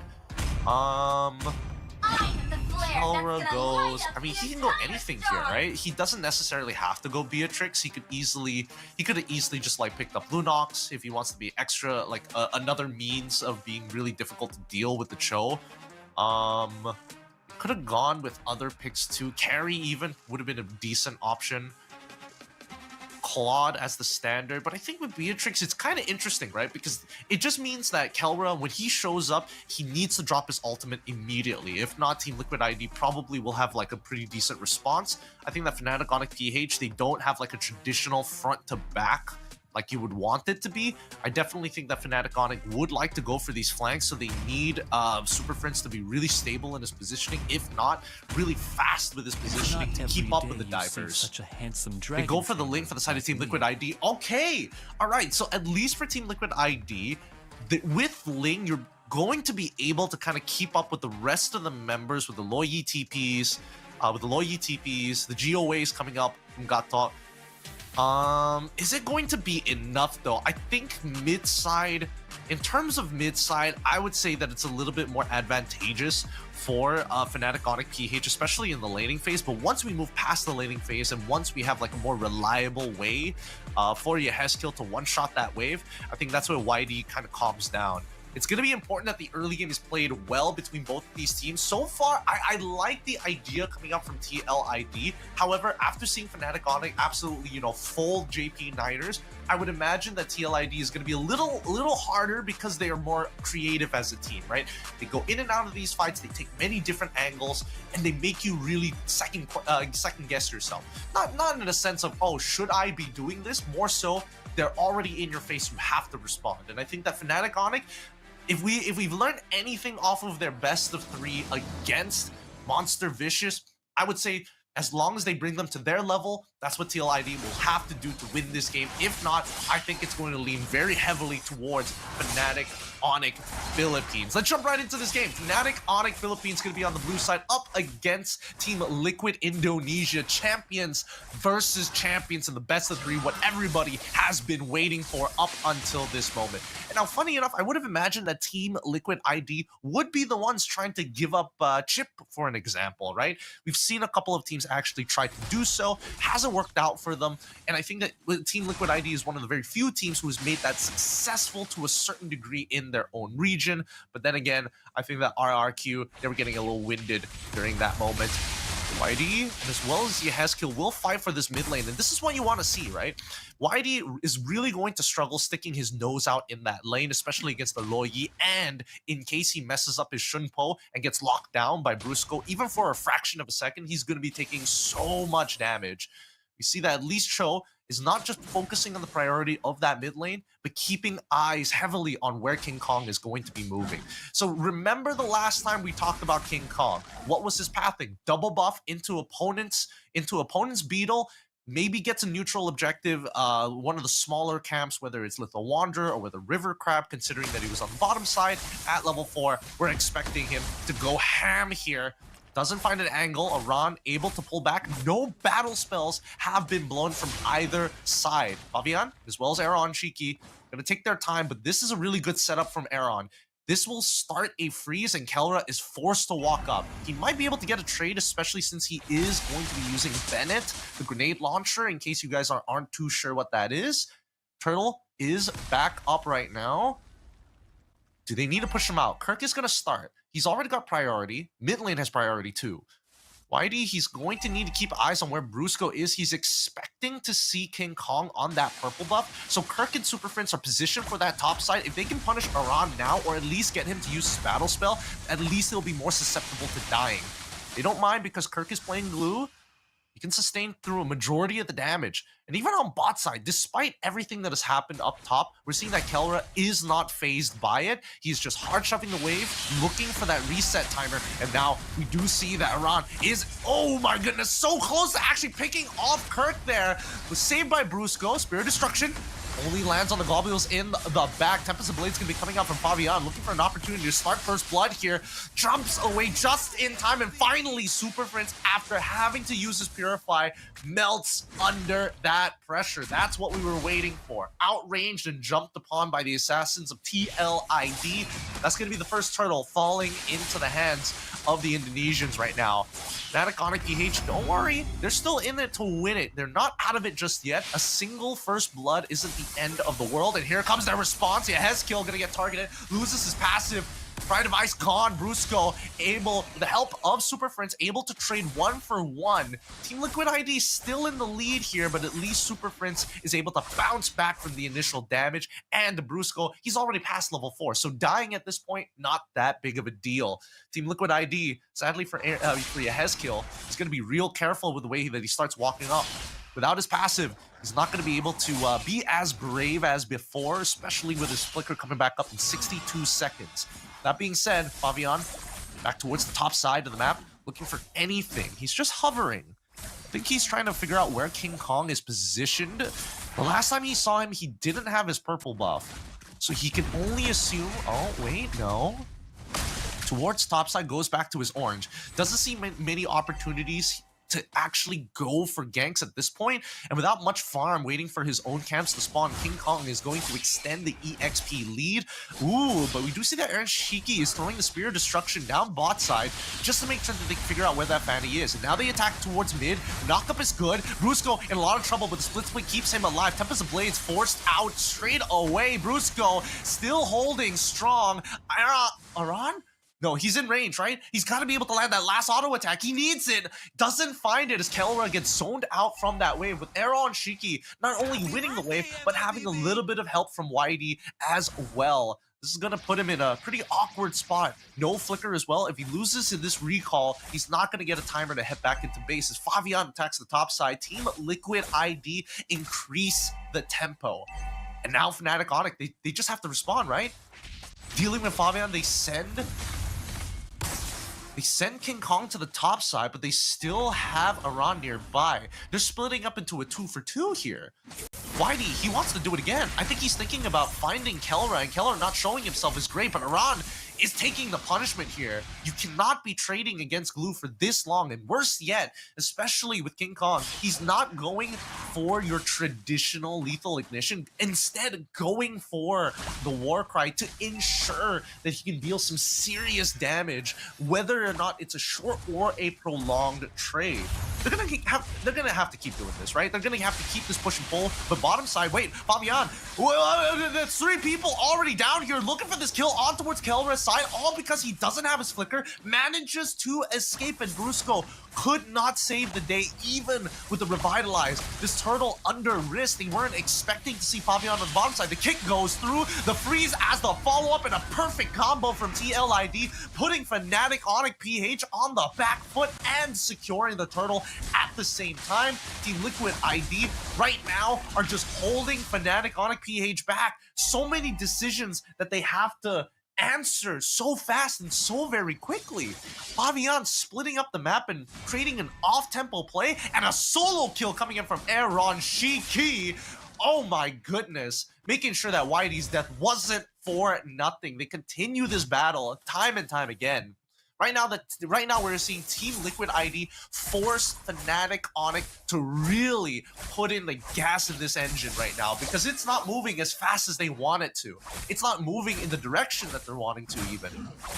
I'm the flare. Kelra goes, I mean, he can go anything here, right? He doesn't necessarily have to go Beatrix. He could have easily just like picked up Lunox if he wants to be extra, like another means of being really difficult to deal with the Cho. Could have gone with other picks too. Carry even would have been a decent option. Claude as the standard, but I think with Beatrix it's kind of interesting, right? Because it just means that Kelra, when he shows up, he needs to drop his ultimate immediately. If not, Team Liquid ID probably will have like a pretty decent response. I think that Fnatic, Onyx, PH, they don't have like a traditional front to back like you would want it to be. I definitely think that Fnatic Onyx would like to go for these flanks, so they need Super Friends to be really stable in his positioning, if not really fast with his positioning to keep up with the divers. Such a handsome dragon. They go for the link for the side of Team Liquid ID. Okay, all right. So at least for Team Liquid ID, with Ling, you're going to be able to kind of keep up with the rest of the members with the low ETPs, the GOAs coming up from Gato. Is it going to be enough though? I think mid-side, in terms of mid-side, I would say that it's a little bit more advantageous for Fnatic, Onyx, PH, especially in the laning phase. But once we move past the laning phase and once we have like a more reliable way for Yehezkiel to one-shot that wave, I think that's where YD kind of calms down. It's going to be important that the early game is played well between both of these teams. So far, I like the idea coming up from TLID. However, after seeing Fnatic Onyx absolutely, fold JP Niners, I would imagine that TLID is going to be a little harder because they are more creative as a team, right? They go in and out of these fights, they take many different angles, and they make you really second guess yourself. Not in a sense of, oh, should I be doing this? More so, they're already in your face, you have to respond. And I think that Fnatic Onyx, if we've learned anything off of their best of 3 against Monster Vicious, I would say as long as they bring them to their level, that's what TLID will have to do to win this game. If not, I think it's going to lean very heavily towards Fnatic Onyx Philippines. Let's jump right into this game. Fnatic Onyx Philippines going to be on the blue side up against Team Liquid Indonesia. Champions versus champions in the best of 3, what everybody has been waiting for up until this moment. And now, funny enough, I would have imagined that Team Liquid ID would be the ones trying to give up Chip, for an example, right? We've seen a couple of teams actually try to do so. Hasn't worked out for them. And I think that Team Liquid ID is one of the very few teams who has made that successful to a certain degree in their own region. But then again, I think that RRQ, they were getting a little winded during that moment. YD, as well as Yehezkiel, will fight for this mid lane, and this is what you want to see, right? YD is really going to struggle sticking his nose out in that lane, especially against the Loyi, and in case he messes up his Shunpo and gets locked down by Brusco, even for a fraction of a second, he's going to be taking so much damage. We see that at least Cho is not just focusing on the priority of that mid lane, but keeping eyes heavily on where King Kong is going to be moving. So remember the last time we talked about King Kong. What was his pathing? Double buff into opponent's Beetle, maybe gets a neutral objective, one of the smaller camps, whether it's Little Wanderer or whether River Crab, considering that he was on the bottom side at level 4. We're expecting him to go ham here. Doesn't find an angle. Aran able to pull back. No battle spells have been blown from either side. Fabian, as well as Aaron Shiki, gonna take their time, but this is a really good setup from Aaron. This will start a freeze, and Kelra is forced to walk up. He might be able to get a trade, especially since he is going to be using Bennett, the grenade launcher, in case you guys aren't too sure what that is. Turtle is back up right now. Do they need to push him out? Kirk is going to start. He's already got priority. Mid lane has priority too. YD, he's going to need to keep eyes on where Brusco is. He's expecting to see King Kong on that purple buff. So Kirk and Super Friends are positioned for that top side. If they can punish Aran now, or at least get him to use his battle spell, at least he'll be more susceptible to dying. They don't mind because Kirk is playing glue. He can sustain through a majority of the damage. And even on bot side, despite everything that has happened up top, we're seeing that Kelra is not phased by it. He's just hard shoving the wave, looking for that reset timer. And now we do see that Aran is, oh my goodness, so close to actually picking off Kirk there. Was saved by Brusco. Spirit Destruction only lands on the globules in the back. Tempest of Blades going to be coming out from Fabian, looking for an opportunity to start first blood here. Jumps away just in time, and finally Super Friends, after having to use his Purify, melts under that pressure. That's what we were waiting for. Outranged and jumped upon by the assassins of TLID. That's going to be the first turtle falling into the hands of the Indonesians right now. Fnatic Onyx PH, don't worry, they're still in it to win it. They're not out of it just yet. A single first blood isn't the end of the world, and here comes their response. Yeah, Hezkill gonna get targeted, loses his passive. Pride of Ice gone, Brusco able, with the help of Super Friends, able to trade 1-for-1. Team Liquid ID still in the lead here, but at least Super Friends is able to bounce back from the initial damage, and Brusco, he's already past level 4, so dying at this point, not that big of a deal. Team Liquid ID, sadly for Hezkill, he's going to be real careful with the way that he starts walking up. Without his passive, he's not going to be able to be as brave as before, especially with his flicker coming back up in 62 seconds. That being said, Fabian, back towards the top side of the map, looking for anything. He's just hovering. I think he's trying to figure out where King Kong is positioned. The last time he saw him, he didn't have his purple buff. So he can only assume... Oh, wait, no. Towards top side, goes back to his orange. Doesn't see many opportunities to actually go for ganks at this point, and without much farm waiting for his own camps to spawn, King Kong is going to extend the EXP lead. Ooh, but we do see that Aaron Shiki is throwing the Spear of Destruction down bot side just to make sure that they can figure out where that Fanny is. And now they attack towards mid. Knockup is good. Brusco in a lot of trouble, but the split keeps him alive. Tempest of Blades forced out straight away. Brusco still holding strong. Aran? No, he's in range, right? He's got to be able to land that last auto attack. He needs it. Doesn't find it as Kelra gets zoned out from that wave, with Aaron Shiki not only winning the wave, but having a little bit of help from YD as well. This is going to put him in a pretty awkward spot. No flicker as well. If he loses in this recall, he's not going to get a timer to head back into base. As Fabian attacks the top side, Team Liquid ID increase the tempo. And now Fnatic Onyx, they just have to respond, right? Dealing with Fabian, they send King Kong to the top side, but they still have Aran nearby. They're splitting up into a 2-for-2 here. Whitey, he wants to do it again. I think he's thinking about finding Kelra, and Kelra not showing himself is great, but Aran is taking the punishment here. You cannot be trading against Glue for this long, and worse yet, especially with King Kong, he's not going for your traditional lethal ignition, instead going for the war cry to ensure that he can deal some serious damage, whether or not it's a short or a prolonged trade. They're gonna have to keep doing this, right? They're gonna have to keep this push and pull. But bottom side, wait, Fabian, there's 3 people already down here looking for this kill on towards Kelra's side, all because he doesn't have his flicker, manages to escape, and Brusco could not save the day, even with the revitalize. This turtle under risk. They weren't expecting to see Fabian on the bottom side. The kick goes through, the freeze as the follow-up, and a perfect combo from TLID, putting Fnatic Onyx PH on the back foot and securing the turtle at the same time. Team Liquid ID right now are just holding Fnatic Onyx PH back. So many decisions that they have to answer so fast and so very quickly. Fabian splitting up the map and creating an off-tempo play, and a solo kill coming in from Aaron Shiki. Oh my goodness. Making sure that YD's death wasn't for nothing. They continue this battle time and time again. Right now we're seeing Team Liquid ID force Fnatic Onyx to really put in the gas in this engine right now, because it's not moving as fast as they want it to. It's not moving in the direction that they're wanting to even.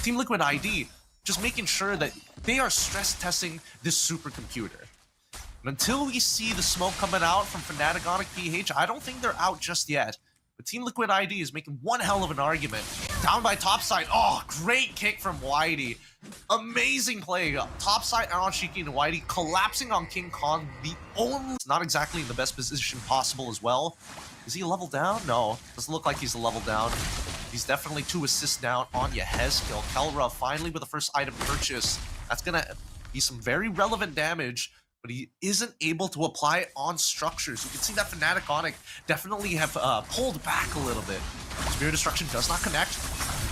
Team Liquid ID just making sure that they are stress testing this supercomputer. And until we see the smoke coming out from Fnatic Onyx PH, I don't think they're out just yet. But Team Liquid ID is making one hell of an argument. Down by top side. Oh, great kick from Whitey. Amazing play. Top side, Aaron Shiki and Whitey collapsing on King Kong. The only... Not exactly in the best position possible as well. Is he a level down? No. Doesn't look like he's a level down. He's definitely 2 assists down on Hezkill. Kelra finally with the first item purchase. That's going to be some very relevant damage, but he isn't able to apply it on structures. You can see that Fnatic Onyx definitely have pulled back a little bit. Spear Destruction does not connect.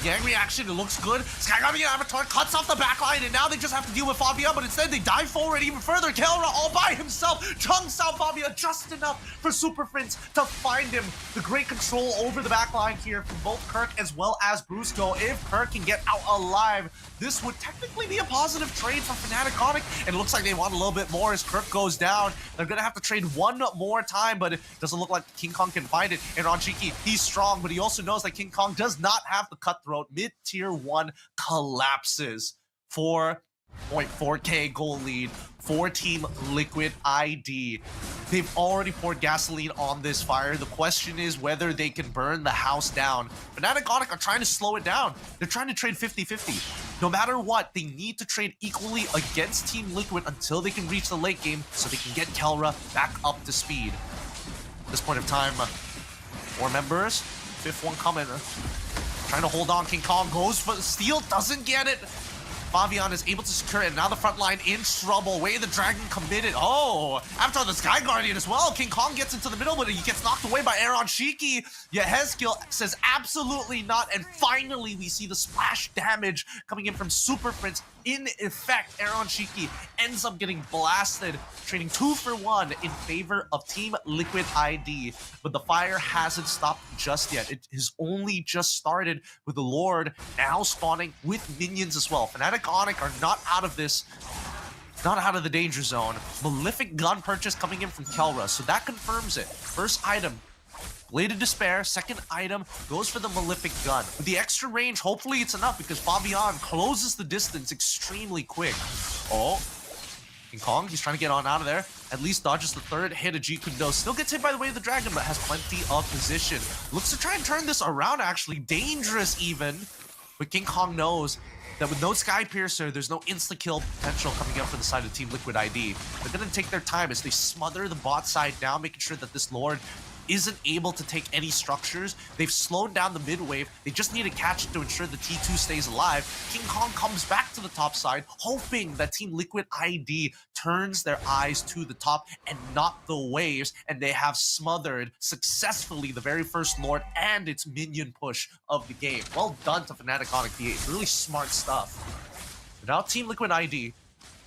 Gang reaction, it looks good. Skygami Avatar cuts off the backline, and now they just have to deal with Fabian, but instead they dive forward even further. Kelra all by himself chunks out Fabian just enough for Super Friends to find him. The great control over the backline here from both Kirk as well as Brusco. If Kirk can get out alive, this would technically be a positive trade for Fnatic Onyx, and it looks like they want a little bit more as Kirk goes down. They're gonna have to trade one more time, but it doesn't look like King Kong can find it. And on Shiki, he's strong, but he also knows that King Kong does not have the cutthroat. Mid-tier 1 collapses for 1.4k goal lead for Team Liquid ID. They've already poured gasoline on this fire. The question is whether they can burn the house down. Fnatic are trying to slow it down. They're trying to trade 50-50. No matter what, they need to trade equally against Team Liquid until they can reach the late game so they can get Kelra back up to speed. At this point of time, 4 members, 5th one coming. Trying to hold on. King Kong goes for the steal, doesn't get it. Fabian is able to secure it. Now the front line in trouble. Way the Dragon committed. Oh, after the Sky Guardian as well. King Kong gets into the middle, but he gets knocked away by Aaron Shiki. Yehezkiel says absolutely not. And finally, we see the splash damage coming in from Super Prince. In effect, Aaron Shiki ends up getting blasted, trading 2 for 1 in favor of Team Liquid ID. But the fire hasn't stopped just yet. It has only just started with the Lord now spawning with minions as well. Fnatic are not out of this, not out of the danger zone. Malefic gun purchase coming in from Kelra, so that confirms it. First item, Blade of Despair. Second item goes for the Malefic gun. With the extra range, hopefully it's enough because Fabian closes the distance extremely quick. Oh, King Kong, he's trying to get on out of there. At least dodges the third hit of G Kundo. Still gets hit by the Way of the Dragon, but has plenty of position. Looks to try and turn this around, actually. Dangerous even. But King Kong knows that with no Sky Piercer, there's no insta-kill potential coming up for the side of Team Liquid ID. They're going to take their time as they smother the bot side down, making sure that this Lord isn't able to take any structures. They've slowed down the mid wave. They just need to catch it to ensure the T2 stays alive. King Kong comes back to the top side, hoping that Team Liquid ID turns their eyes to the top and not the waves, and they have smothered successfully the very first Lord and its minion push of the game. Well done to Fnatic P8. Really smart stuff. But now Team Liquid ID,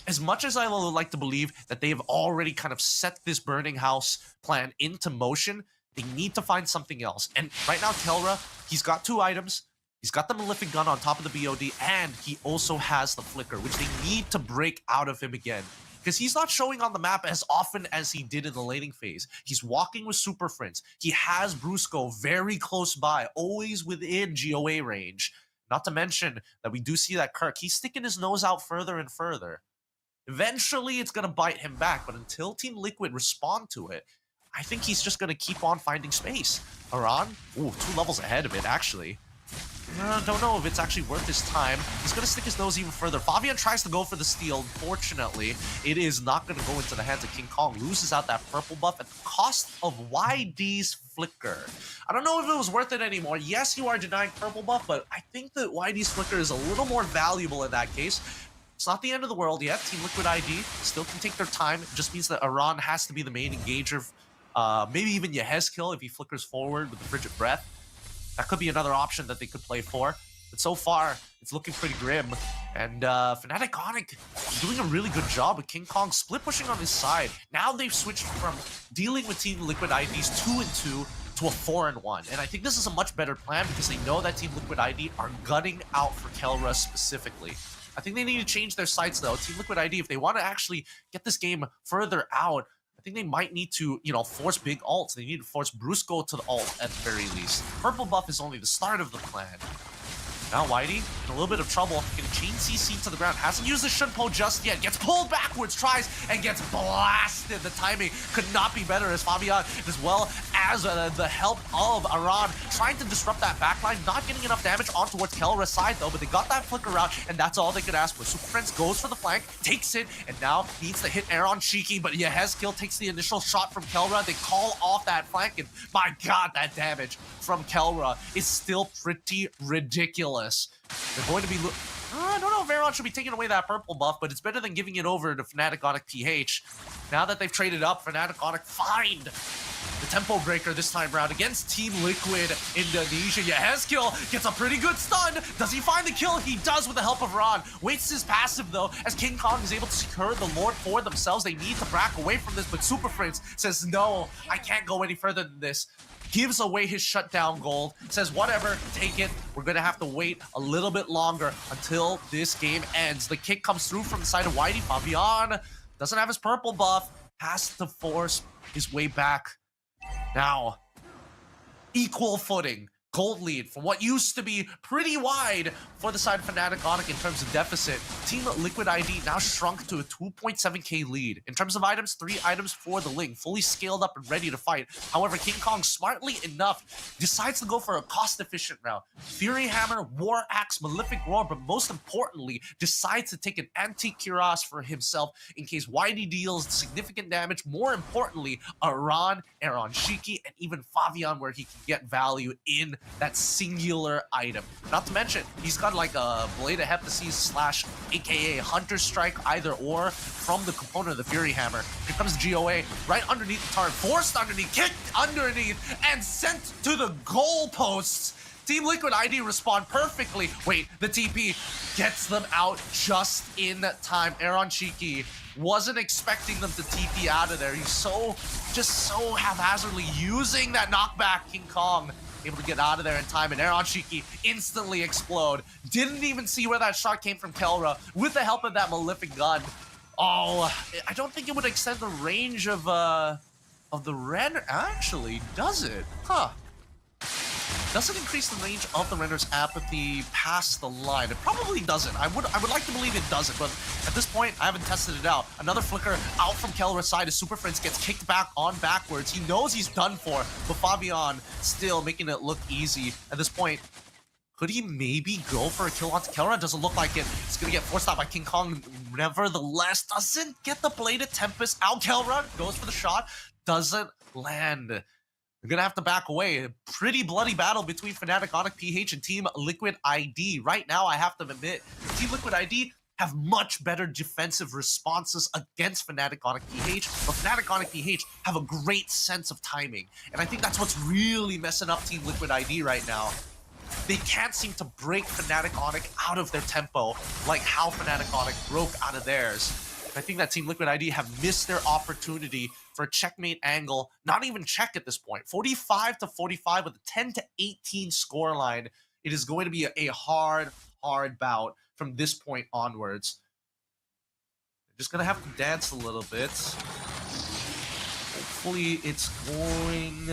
as much as I would like to believe that they have already kind of set this burning house plan into motion, they need to find something else. And right now, Kelra, he's got 2 items. He's got the Malefic gun on top of the BOD, and he also has the Flicker, which they need to break out of him again. Because he's not showing on the map as often as he did in the laning phase. He's walking with Super Friends. He has Brusco very close by, always within GOA range. Not to mention that we do see that Kirk, he's sticking his nose out further and further. Eventually, it's going to bite him back, but until Team Liquid respond to it, I think he's just going to keep on finding space. Aran, ooh, 2 levels ahead of it, actually. Don't know if it's actually worth his time. He's going to stick his nose even further. Fabian tries to go for the steal. Unfortunately, it is not going to go into the hands of King Kong. Loses out that purple buff at the cost of YD's Flicker. I don't know if it was worth it anymore. Yes, you are denying purple buff, but I think that YD's Flicker is a little more valuable in that case. It's not the end of the world yet. Team Liquid ID still can take their time. It just means that Aran has to be the main engager. Maybe even Yehezkiel if he flickers forward with the Frigid Breath. That could be another option that they could play for. But so far, it's looking pretty grim. And Fnatic doing a really good job with King Kong split pushing on his side. Now they've switched from dealing with Team Liquid ID's 2-2 to a 4-1. And I think this is a much better plan because they know that Team Liquid ID are gunning out for Kelra specifically. I think they need to change their sights though. Team Liquid ID, if they want to actually get this game further out, I think they might need to, force big ults. They need to force Brusco to the ult at the very least. Purple buff is only the start of the plan. Now Whitey in a little bit of trouble. Getting chain CC to the ground. Hasn't used the Shunpo just yet. Gets pulled backwards, tries, and gets blasted. The timing could not be better as Fabian, as well as the help of Aran, trying to disrupt that backline. Not getting enough damage on towards Kelra's side, though, but they got that Flicker out, and that's all they could ask for. Super Friends goes for the flank, takes it, and now needs to hit Aaron Shiki, but Yehezkiel takes the initial shot from Kelra. They call off that flank, and my god, that damage from Kelra is still pretty ridiculous. They're going to be... I don't know if Aaron should be taking away that purple buff, but it's better than giving it over to Fnatic PH. Now that they've traded up, Fnatic find the tempo breaker this time around against Team Liquid Indonesia. Yehezkiel gets a pretty good stun. Does he find the kill? He does with the help of Ron. Waits his passive though, as King Kong is able to secure the Lord for themselves. They need to back away from this, but Super Friends says, no, I can't go any further than this. Gives away his shutdown gold, says whatever, take it. We're gonna have to wait a little bit longer until this game ends. The kick comes through from the side of Whitey. Fabian doesn't have his purple buff, has to force his way back. Now, equal footing gold lead from what used to be pretty wide for the side of Fnatic Onyx in terms of deficit. Team Liquid ID now shrunk to a 2.7k lead. In terms of items, 3 items for the Ling, fully scaled up and ready to fight. However, King Kong, smartly enough, decides to go for a cost-efficient round. Fury Hammer, War Axe, Malefic Roar, but most importantly, decides to take an anti-cuirass for himself in case YD deals significant damage. More importantly, Aran, Aaron Shiki, and even Favian, where he can get value in that singular item. Not to mention, he's got like a Blade of Hephaestus slash aka Hunter Strike either or from the component of the Fury Hammer. Here comes the GOA right underneath the turret, forced underneath, kicked underneath, and sent to the goalposts. Team Liquid ID respond perfectly. Wait, the TP gets them out just in time. Aaron Shiki wasn't expecting them to TP out of there. He's just so haphazardly using that knockback. King Kong able to get out of there in time, and Aaron Shiki instantly explode. Didn't even see where that shot came from Kelra with the help of that Malefic gun. Oh, I don't think it would extend the range of the render. Actually, does it? Huh. Doesn't increase the range of the render's apathy past the line. It probably doesn't. I would like to believe it doesn't, but at this point, I haven't tested it out. Another flicker out from Kelra's side as Super Prince gets kicked back on backwards. He knows he's done for, but Fabian still making it look easy. At this point, could he maybe go for a kill onto Kelra? Doesn't look like it. It's gonna get forced out by King Kong. Nevertheless, doesn't get the Bladed Tempest out. Kelra goes for the shot. Doesn't land. They're gonna have to back away. A pretty bloody battle between Fnatic Onyx PH and Team Liquid ID. Right now, I have to admit, Team Liquid ID have much better defensive responses against Fnatic Onyx PH, but Fnatic Onyx PH have a great sense of timing. And I think that's what's really messing up Team Liquid ID right now. They can't seem to break Fnatic Onyx out of their tempo like how Fnatic Onyx broke out of theirs. I think that Team Liquid ID have missed their opportunity for a checkmate angle. Not even check at this point. 45-45 with a 10-18 scoreline. It is going to be a hard bout from this point onwards. Just gonna have to dance a little bit. Hopefully it's going...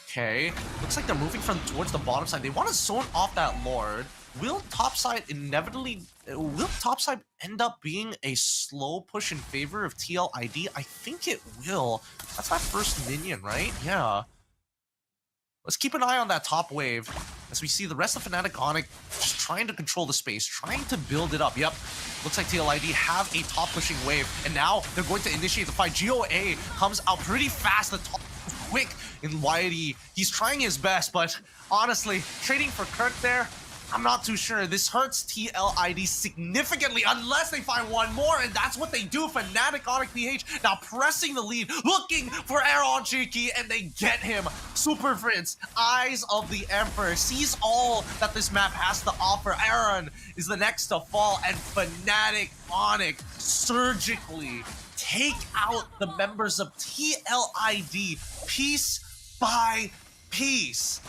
Okay. Looks like they're moving from towards the bottom side. They want to zone off that Lord. Will topside end up being a slow push in favor of TLID? I think it will. That's that first minion, right? Yeah. Let's keep an eye on that top wave as we see the rest of Fnatic Onyx just trying to control the space, trying to build it up. Yep. Looks like TLID have a top pushing wave, and now they're going to initiate the fight. GOA comes out pretty fast. The top quick in YD. He's trying his best, but honestly, trading for Kirk there, I'm not too sure. This hurts TLID significantly unless they find one more, and that's what they do. Fnatic Onyx PH now pressing the lead, looking for Aaron Shiki, and they get him. Super Prince, Eyes of the Emperor, sees all that this map has to offer. Aaron is the next to fall, and Fnatic Onyx surgically take out the members of TLID piece by piece.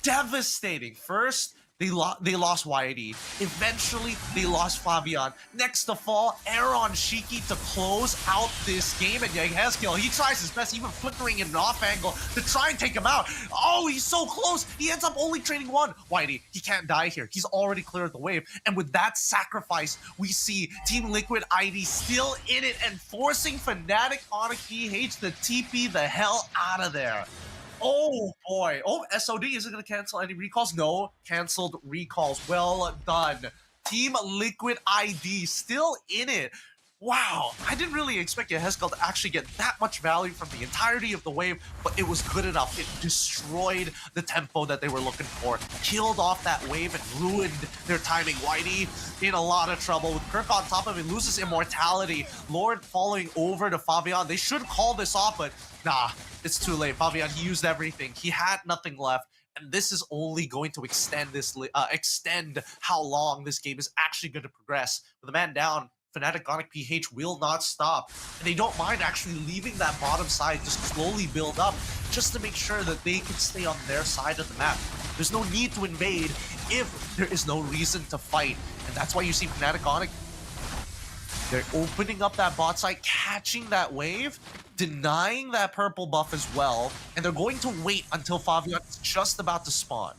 Devastating. First, they lost YD. Eventually, they lost Fabian. Next to fall, Aaron Shiki to close out this game. And Yehezkiel, he tries his best, even flickering in an off angle to try and take him out. Oh, he's so close. He ends up only trading one. YD, he can't die here. He's already cleared the wave. And with that sacrifice, we see Team Liquid ID still in it and forcing Fnatic Onyx PH to TP the hell out of there. Oh boy. Oh, SOD isn't going to cancel any recalls. No, canceled recalls. Well done. Team Liquid ID still in it. Wow, I didn't really expect Yehezkiel to actually get that much value from the entirety of the wave, but it was good enough. It destroyed the tempo that they were looking for, killed off that wave, and ruined their timing. YD in a lot of trouble with Kirk on top of it, loses immortality. Lord falling over to Fabian. They should call this off, but nah, it's too late. Fabian, he used everything. He had nothing left. And this is only going to extend how long this game is actually going to progress. With the man down, Fnatic Onyx PH will not stop. And they don't mind actually leaving that bottom side to slowly build up just to make sure that they can stay on their side of the map. There's no need to invade if there is no reason to fight. And that's why you see Fnatic Onyx, they're opening up that bot side, catching that wave, denying that purple buff as well, and they're going to wait until Favian is just about to spawn.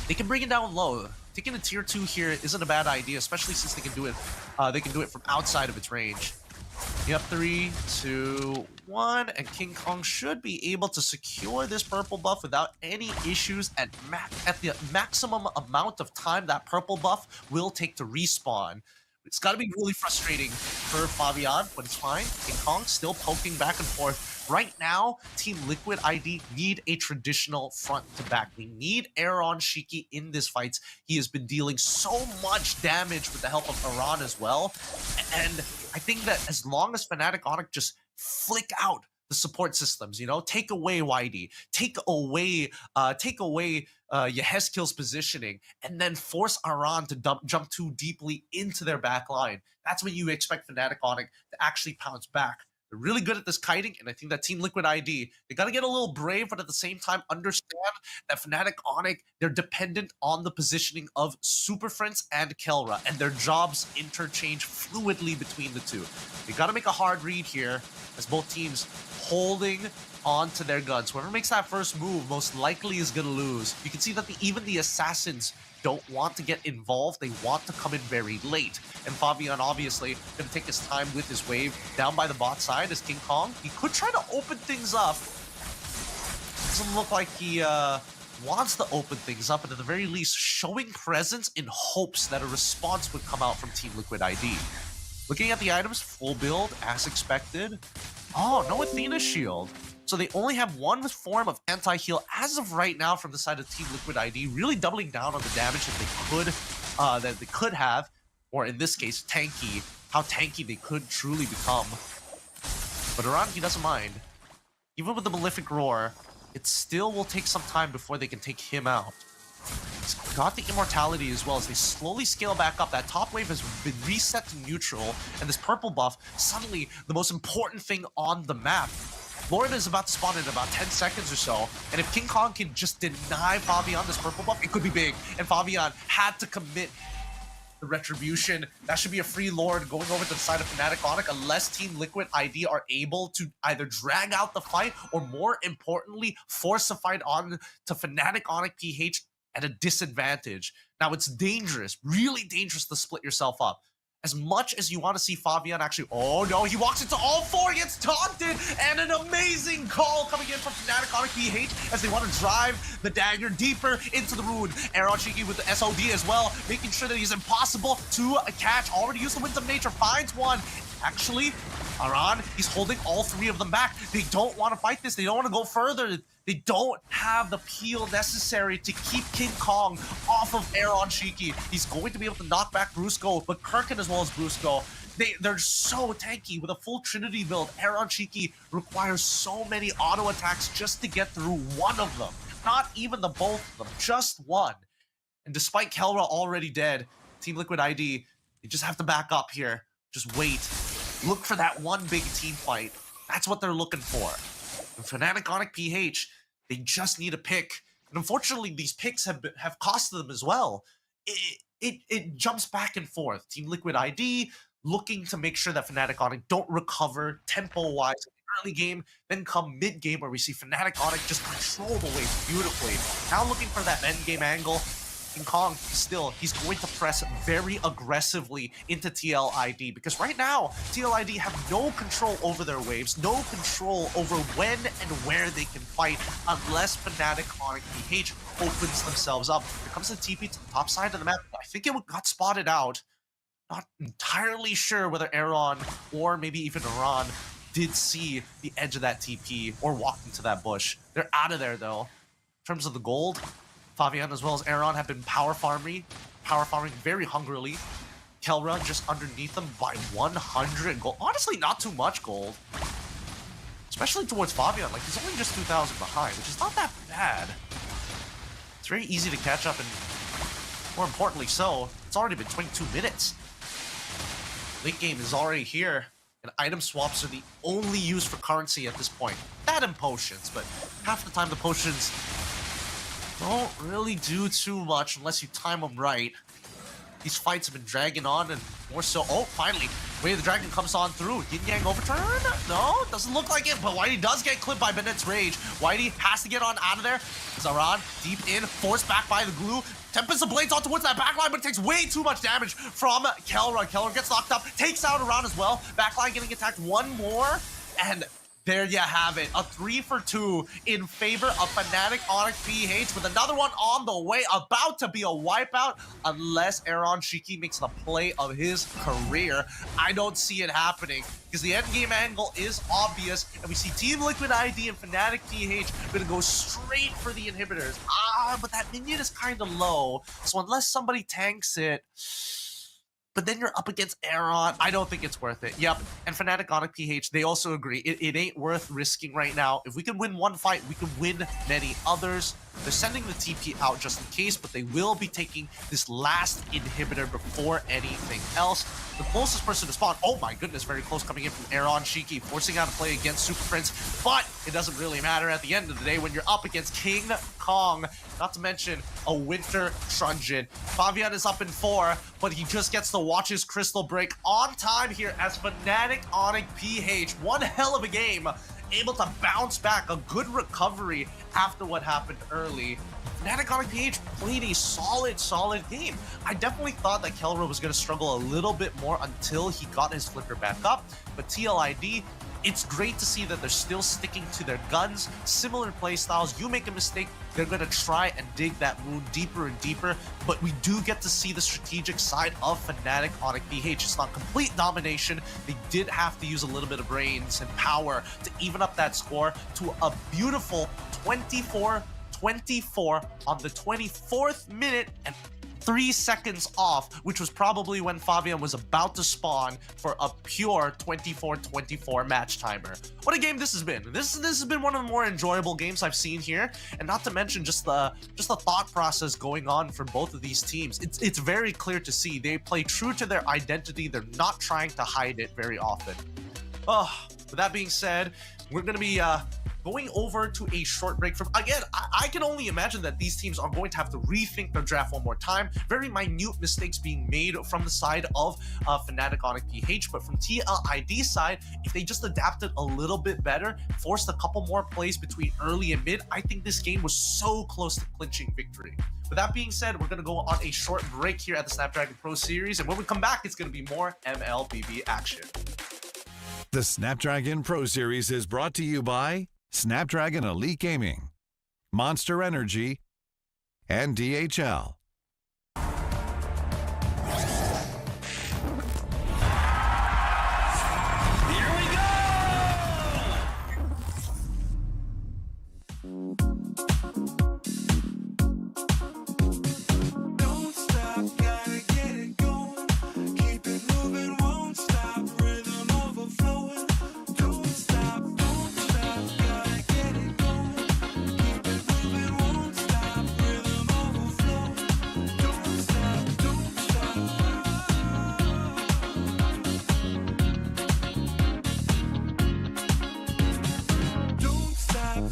They can bring it down low. Taking a tier 2 here isn't a bad idea, especially since they can do it from outside of its range. Yep, 3, 2, 1, and King Kong should be able to secure this purple buff without any issues at the maximum amount of time that purple buff will take to respawn. It's got to be really frustrating for Favian, but it's fine. King Kong still poking back and forth. Right now, Team Liquid ID need a traditional front to back. We need Aaron Shiki in this fight. He has been dealing so much damage with the help of Iran as well. And I think that as long as Fnatic Onyx just flick out the support systems, you know, take away YD, take away Yeheskill's positioning, and then force Iran to jump too deeply into their back line. That's when you expect Fnatic Onyx to actually pounce back. They're really good at this kiting, and I think that Team Liquid ID, they got to get a little brave, but at the same time understand that Fnatic Onyx, they're dependent on the positioning of Super Friends and Kelra, and their jobs interchange fluidly between the two. They got to make a hard read here, as both teams holding on to their guns. Whoever makes that first move most likely is going to lose. You can see that even the assassins don't want to get involved. They want to come in very late. And Favian obviously going to take his time with his wave down by the bot side as King Kong. He could try to open things up. Doesn't look like he wants to open things up, and at the very least showing presence in hopes that a response would come out from Team Liquid ID. Looking at the items, full build as expected. Oh, no Athena shield. So they only have one form of anti-heal as of right now from the side of Team Liquid ID, really doubling down on the damage that they could have, or in this case, tanky, how tanky they could truly become. But Iran, he doesn't mind. Even with the Malefic Roar, it still will take some time before they can take him out. He's got the immortality as well as they slowly scale back up. That top wave has been reset to neutral, and this purple buff, suddenly the most important thing on the map. Lord is about to spawn in about 10 seconds or so, and if King Kong can just deny Favian this purple buff, it could be big. And Favian had to commit the retribution. That should be a free Lord going over to the side of Fnatic Onyx unless Team Liquid ID are able to either drag out the fight or, more importantly, force a fight on to Fnatic Onyx PH at a disadvantage. Now, it's dangerous, really dangerous to split yourself up. As much as you want to see Favian actually... Oh, no, he walks into all four, gets taunted, and an amazing call coming in from Fnatic Onyx PH as they want to drive the dagger deeper into the rune. Aaron Shiki with the SOD as well, making sure that he's impossible to catch. Already used the Winds of Nature, finds one. Actually, Aran, he's holding all three of them back. They don't want to fight this. They don't want to go further. They don't have the peel necessary to keep King Kong off of Aaron Shiki. He's going to be able to knock back Brusco, but Kirkin as well as Brusco, they're so tanky. With a full Trinity build, Aaron Shiki requires so many auto attacks just to get through one of them. Not even the both of them, just one. And despite Kelra already dead, Team Liquid ID, they just have to back up here. Just wait. Look for that one big team fight. That's what they're looking for. And Fnatic Onyx PH, they just need a pick. And unfortunately, these picks have costed them as well. It jumps back and forth. Team Liquid ID looking to make sure that Fnatic Onyx don't recover tempo-wise in the early game, then come mid-game where we see Fnatic Onyx just control the wave beautifully. Now looking for that end-game angle. King Kong, still, he's going to press very aggressively into TLID because right now, TLID have no control over their waves, no control over when and where they can fight unless Fnatic Onyx PH opens themselves up. Here comes the TP to the top side of the map. I think it got spotted out. Not entirely sure whether Aaron or maybe even Iran did see the edge of that TP or walked into that bush. They're out of there though. In terms of the gold, Favian as well as Aaron have been power farming very hungrily. Kelra just underneath them by 100 gold. Honestly, not too much gold. Especially towards Favian. Like, he's only just 2,000 behind, which is not that bad. It's very easy to catch up, and more importantly so, it's already been 22 minutes. Late game is already here, and item swaps are the only use for currency at this point. That and potions, but half the time the potions don't really do too much unless you time them right. these fights have been dragging on, and more so. Oh, finally, Way of the Dragon comes on through. Yin Yang overturn? No, doesn't look like it, but Whitey does get clipped by Bennett's Rage. Whitey has to get on out of there. Zaran, deep in, forced back by the glue. Tempest of Blades on towards that backline, but it takes way too much damage from Kelra. Kelra gets knocked up, takes out around as well. Backline getting attacked one more, and there you have it. A 3 for 2 in favor of Fnatic Onyx PH with another one on the way, about to be a wipeout unless Aaron Shiki makes the play of his career. I don't see it happening because the endgame angle is obvious, and we see Team Liquid ID and Fnatic PH gonna go straight for the inhibitors. But that minion is kind of low, so unless somebody tanks it, but then you're up against Aaron. I don't think it's worth it. Yep, and Fnatic Onyx PH, they also agree. It ain't worth risking right now. If we can win one fight, we can win many others. They're sending the TP out just in case, but they will be taking this last inhibitor before anything else. The closest person to spawn, oh my goodness, very close coming in from Aaron Shiki, forcing out a play against Super Prince, but it doesn't really matter at the end of the day when you're up against King Kong, not to mention a Winter Truncheon. Fabian is up in 4, but he just gets to watch his crystal break on time here as Fnatic Onyx PH. One hell of a game, able to bounce back, a good recovery after what happened early. Fnatic Onyx PH played a solid game. I definitely thought that Kelra was going to struggle a little bit more until he got his flicker back up, but TLID, it's great to see that they're still sticking to their guns, similar playstyles. You make a mistake, they're going to try and dig that wound deeper and deeper, but we do get to see the strategic side of Fnatic Onyx PH. It's not complete domination. They did have to use a little bit of brains and power to even up that score to a beautiful 24-24 on the 24th minute and 3 seconds off, which was probably when Fabian was about to spawn for a pure 24-24 match timer. What a game this has been. This has been one of the more enjoyable games I've seen here, and not to mention just the thought process going on for both of these teams. It's very clear to see they play true to their identity. They're not trying to hide it very often. With that being said, we're gonna be going over to a short break from, again, I can only imagine that these teams are going to have to rethink their draft one more time. Very minute mistakes being made from the side of Fnatic Onyx PH, but from TLID side, if they just adapted a little bit better, forced a couple more plays between early and mid, I think this game was so close to clinching victory. With that being said, we're going to go on a short break here at the Snapdragon Pro Series, and when we come back, it's going to be more MLBB action. The Snapdragon Pro Series is brought to you by Snapdragon Elite Gaming, Monster Energy, and DHL. Here we go! Don't stop, gotta get it going. Keep it moving, won't stop. Rhythm overflowing. Don't stop, gotta get it going. Keep it moving, won't stop. Rhythm overflowing. Don't stop, don't stop. Don't stop.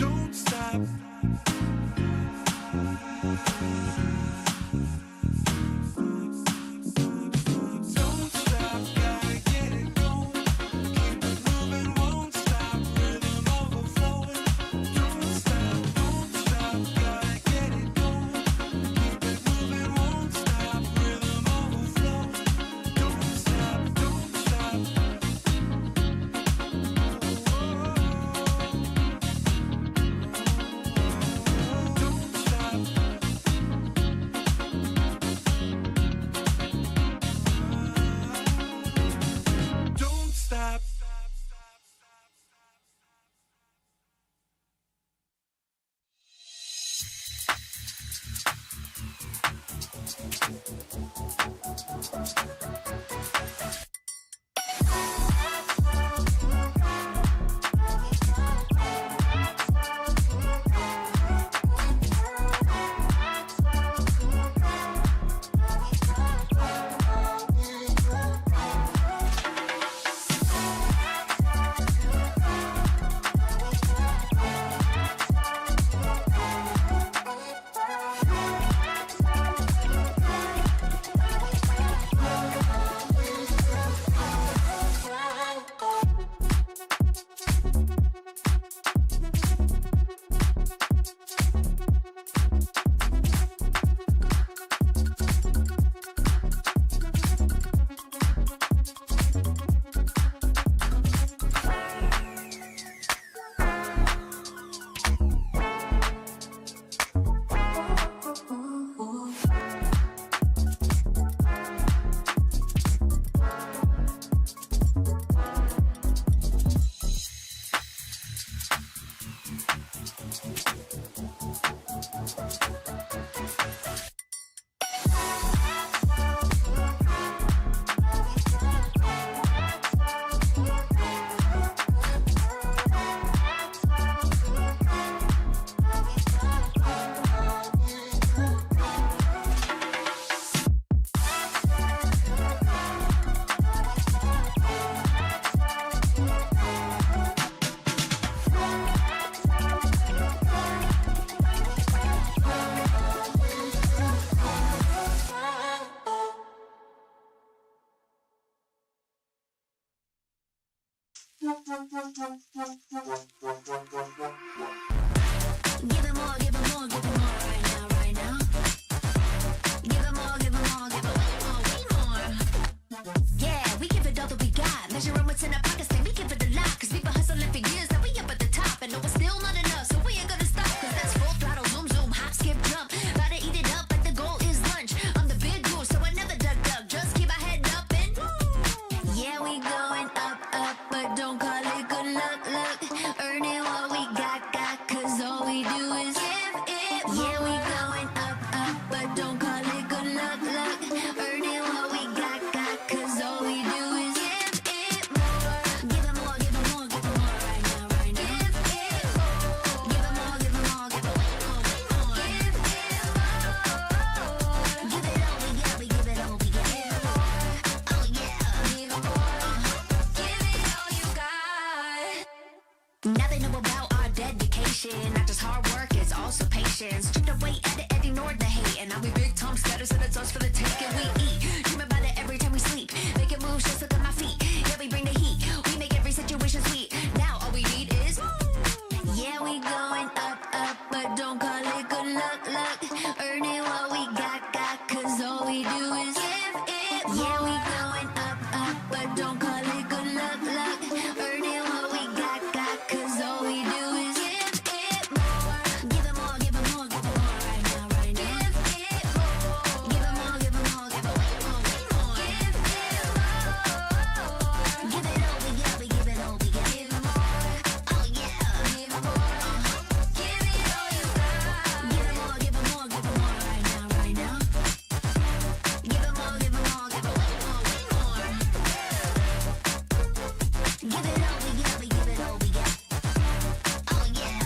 Don't stop, gotta get it going. Keep it moving, won't stop. Rhythm overflowing. Don't stop, gotta get it going. Keep it moving, won't stop. Rhythm overflowing. Don't stop, don't stop. Don't stop. Give it more, give it more, give it more right now, right now. Give it more, give it more, give it way more. Yeah, we give it all that we got. Measuring what's in our pockets, say we give it a lot. Cause we've been hustling for years, now we up at the top. And no, it's still not enough, so we ain't gonna stop. Cause that's full throttle, zoom, zoom, hop, skip, jump. Gotta eat it up like the goal is lunch. I'm the big dude, so I never duck, duck. Just keep our head up and yeah, we going up, up. But don't call it good luck, luck. Earning what we got, cause all we do is give it more. Yeah, we going up, up. But don't call it good luck, luck. Earning what we got, cause all we do is give it more. Give it more, give it more, give it more right now, right now. Give it more. Give it more, give it more, give it way more, way more. Give it more. Give it all we got, we give it all we got. Give it more. Oh yeah, give it more. Give it all you got. Now they know about our dedication. Not just hard work, it's also patience. Stripped away at it and ignored the hate. And now we big Tom status and it's us for the taking. We eat, dream about it every time we sleep. Making moves, just look at my feet. Yeah, we bring the heat. We make every situation sweet. Now all we need is yeah, we going up, up. But don't call it good luck, luck. Earning what we got, cause all we do is give it more. Yeah, we going up, up. But don't call it good luck, luck. Earning what we got, cause all we do is give it more. Give it more, give it more, give it more right now, right now. Give it more. Give it more, give it more, give it way more, way more. Give it more. Give it all we got, we give it all we got. Give it more. Oh yeah, give it more. Give it all you got. Give it more, give it more, give it more right now, right now. Give it more, give it more, give it way more, way more. Give it all we got, we give it all we got. Oh yeah.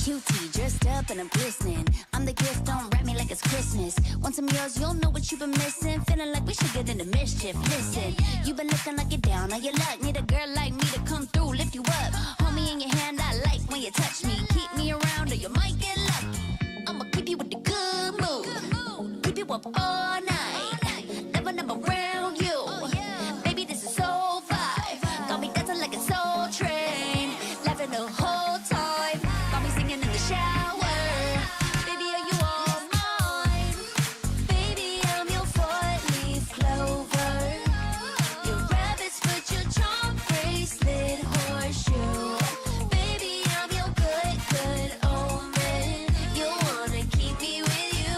Cutie, dressed up and I'm glistening. I'm the gift, don't wrap me like it's Christmas. Want some yours, you'll know what you've been missing. Feeling like we should get into mischief. Listen, you've been looking like you're down on your luck. Need a girl like me to come through, lift you up. Hold me in your hand, I like when you touch me. Keep me around or you might get lucky. I'ma keep you with the good mood. Keep you up all night. Never, never around you. Baby, this is so vibe. Got me dancing like a soul train. Laughing the whole time. Got me singing in the shower. Baby, are you all mine? Baby, I'm your four-leaf clover. Your rabbit's foot, your charm bracelet, horseshoe. Baby, I'm your good, good omen. You wanna keep me with you.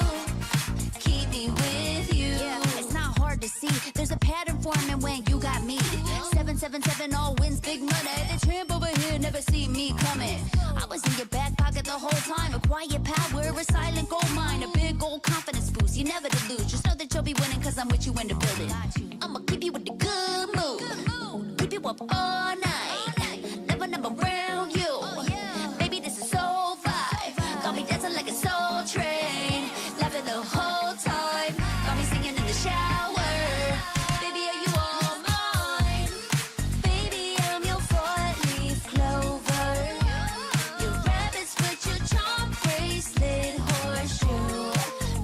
Keep me with you. Yeah, it's not hard to see. There's a pattern forming when you got me. 777 all wins big money. The tramp over here never see me coming. I was in your back pocket the whole time. A quiet power, a silent gold mine, a big old confidence boost. You never delude. Just know that you'll be winning cause I'm with you in the building. I'ma keep you with the good mood. Keep you up all night. Never, never around you. Baby, this is so vibe. Got me dancing like a soul train. Laughing the whole time. Got me singing in the shower. Baby, are you all mine? Baby, I'm your four-leaf clover. Your rabbit's foot, your charm bracelet, horseshoe.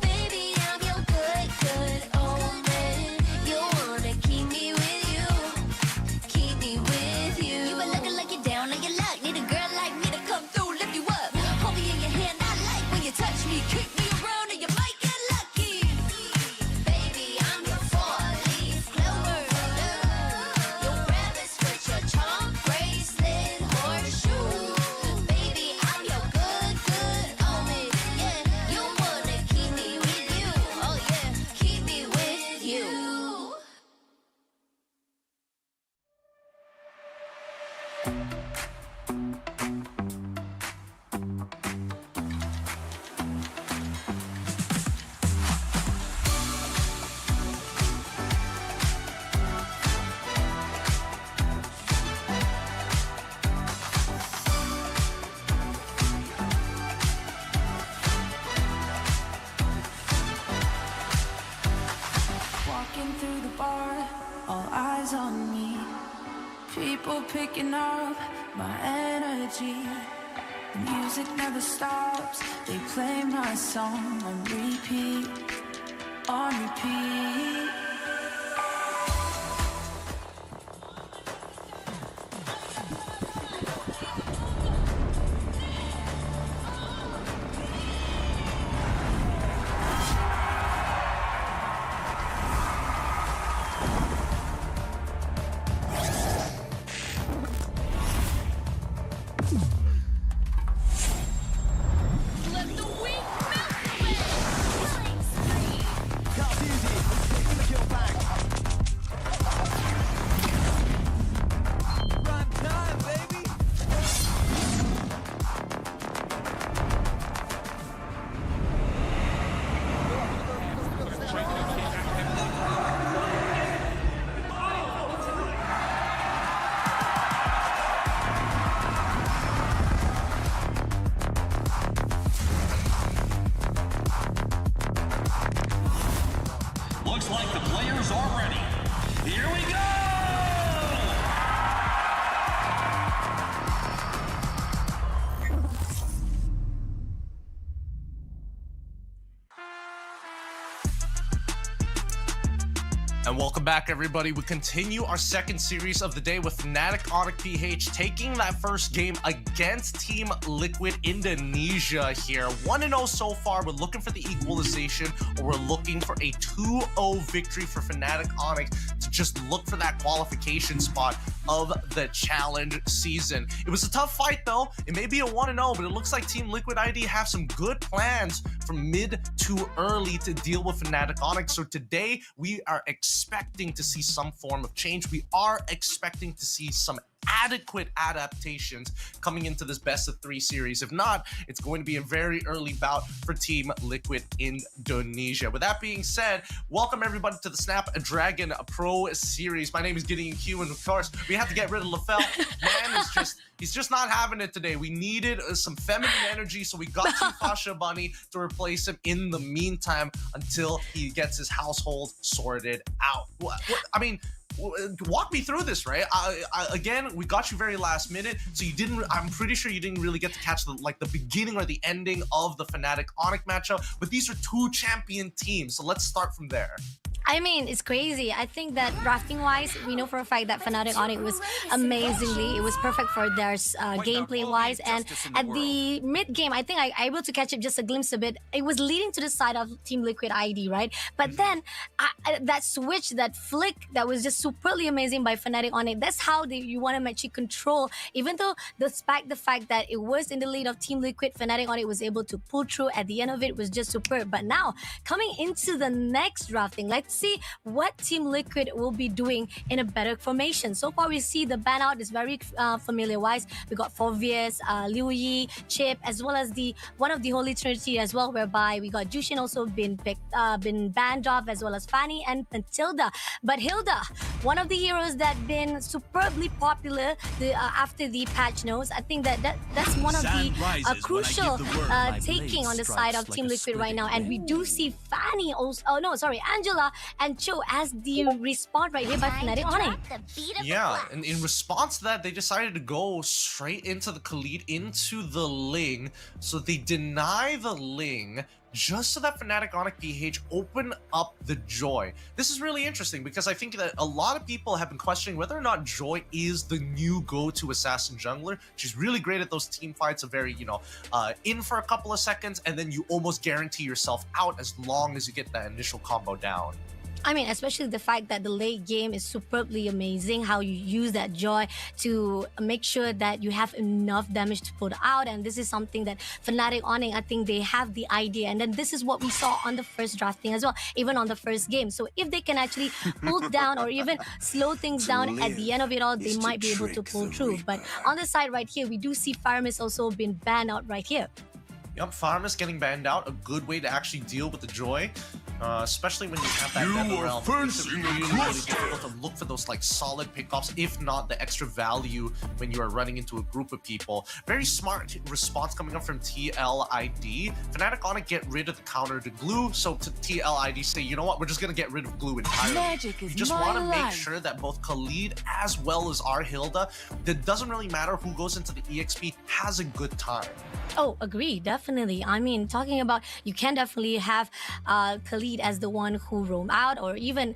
Baby, I'm your good, good omen. You wanna keep me with you. Keep me with you. You been looking like you're down on your luck. Need a girl like me to come through, lift you up. Hold me in your hand, I like when you touch me. Kick me around and you might get lucky. Baby, I'm your four-leaf clover. Your rabbit's foot, your charm bracelet, horseshoe. Baby, I'm your good, good omen. Yeah, you wanna keep me with you. Oh yeah, keep me with you. Walking through the bar, all eyes on me. People picking up my energy. Music never stops. They play my song on repeat, on repeat. Looks like the players are ready. Here we go! And welcome back, everybody. We continue our second series of the day with Fnatic Onyx PH taking that first game against Team Liquid Indonesia here. 1-0 so far. We're looking for the equalization, or we're looking for a 2-0 victory for Fnatic Onyx to just look for that qualification spot of the challenge season. It was a tough fight, though. It may be a 1-0, but it looks like Team Liquid ID have some good plans from mid to early to deal with Fnatic Onyx. So today, we are expecting to see some form of change. We are expecting to see some adequate adaptations coming into this best of 3 series. If not, it's going to be a very early bout for Team Liquid Indonesia. With that being said, welcome everybody to the Snapdragon Pro Series. My name is Gideon Q, and of course, we have to get rid of LaFell. Man is he's just not having it today. We needed some feminine energy, so we got Fasha Bunny to replace him in the meantime until he gets his household sorted out. I mean, walk me through this, right? Again, we got you very last minute, so you didn't. I'm pretty sure you didn't really get to catch the beginning or the ending of the Fnatic Onyx matchup. But these are 2 champion teams, so let's start from there. I mean, it's crazy. I think that drafting-wise, we know for a fact that Fnatic Onyx was amazingly. It was perfect for their gameplay-wise. And at the mid-game, I think I able to catch it just a glimpse of it. It was leading to the side of Team Liquid ID, right? But then that switch, that flick, that was just superbly amazing by Fnatic Onyx. That's how you want to actually control. Even though despite the fact that it was in the lead of Team Liquid, Fnatic Onyx was able to pull through. At the end of it was just superb. But now, coming into the next drafting, let's see what Team Liquid will be doing in a better formation. So far, we see the ban out is very familiar-wise. We got Forvius, Liu Yi, Chip, as well as one of the Holy Trinity as well, whereby we got Jushin also been banned off, as well as Fanny and Matilda. But Hilda, one of the heroes that been superbly popular after the patch notes. I think that's one of the crucial taking on the side of Team Liquid right now. And we do see Fanny also. Oh no, sorry, Angela and Cho as the respawn right here by Fnatic Onyx. Yeah, and in response to that, they decided to go straight into the Khalid, into the Ling. So they deny the Ling just so that Fnatic Onyx PH open up the Joy. This is really interesting because I think that a lot of people have been questioning whether or not Joy is the new go-to assassin jungler. She's really great at those team fights, very, in for a couple of seconds, and then you almost guarantee yourself out as long as you get that initial combo down. I mean, especially the fact that the late game is superbly amazing, how you use that Joy to make sure that you have enough damage to put out. And this is something that Fnatic Onyx, I think they have the idea. And then this is what we saw on the first drafting as well, even on the first game. So if they can actually pull down or even slow things down at the end of it all, they might be able to pull through. But on the side right here, we do see Faramis also been banned out right here. Yep, Farmers getting banned out, a good way to actually deal with the Joy. Especially when you have that Nether Realm, it's really difficult to look for those like solid pickoffs, if not the extra value when you are running into a group of people. Very smart response coming up from TLID. Fnatic on it, get rid of the counter to glue, so to TLID say, you know what, we're just gonna get rid of glue entirely. Magic is you just want to make sure that both Khalid as well as our Hilda, that doesn't really matter who goes into the EXP, has a good time. Oh, agree, definitely. I mean, talking about, you can definitely have Khalid as the one who roam out, or even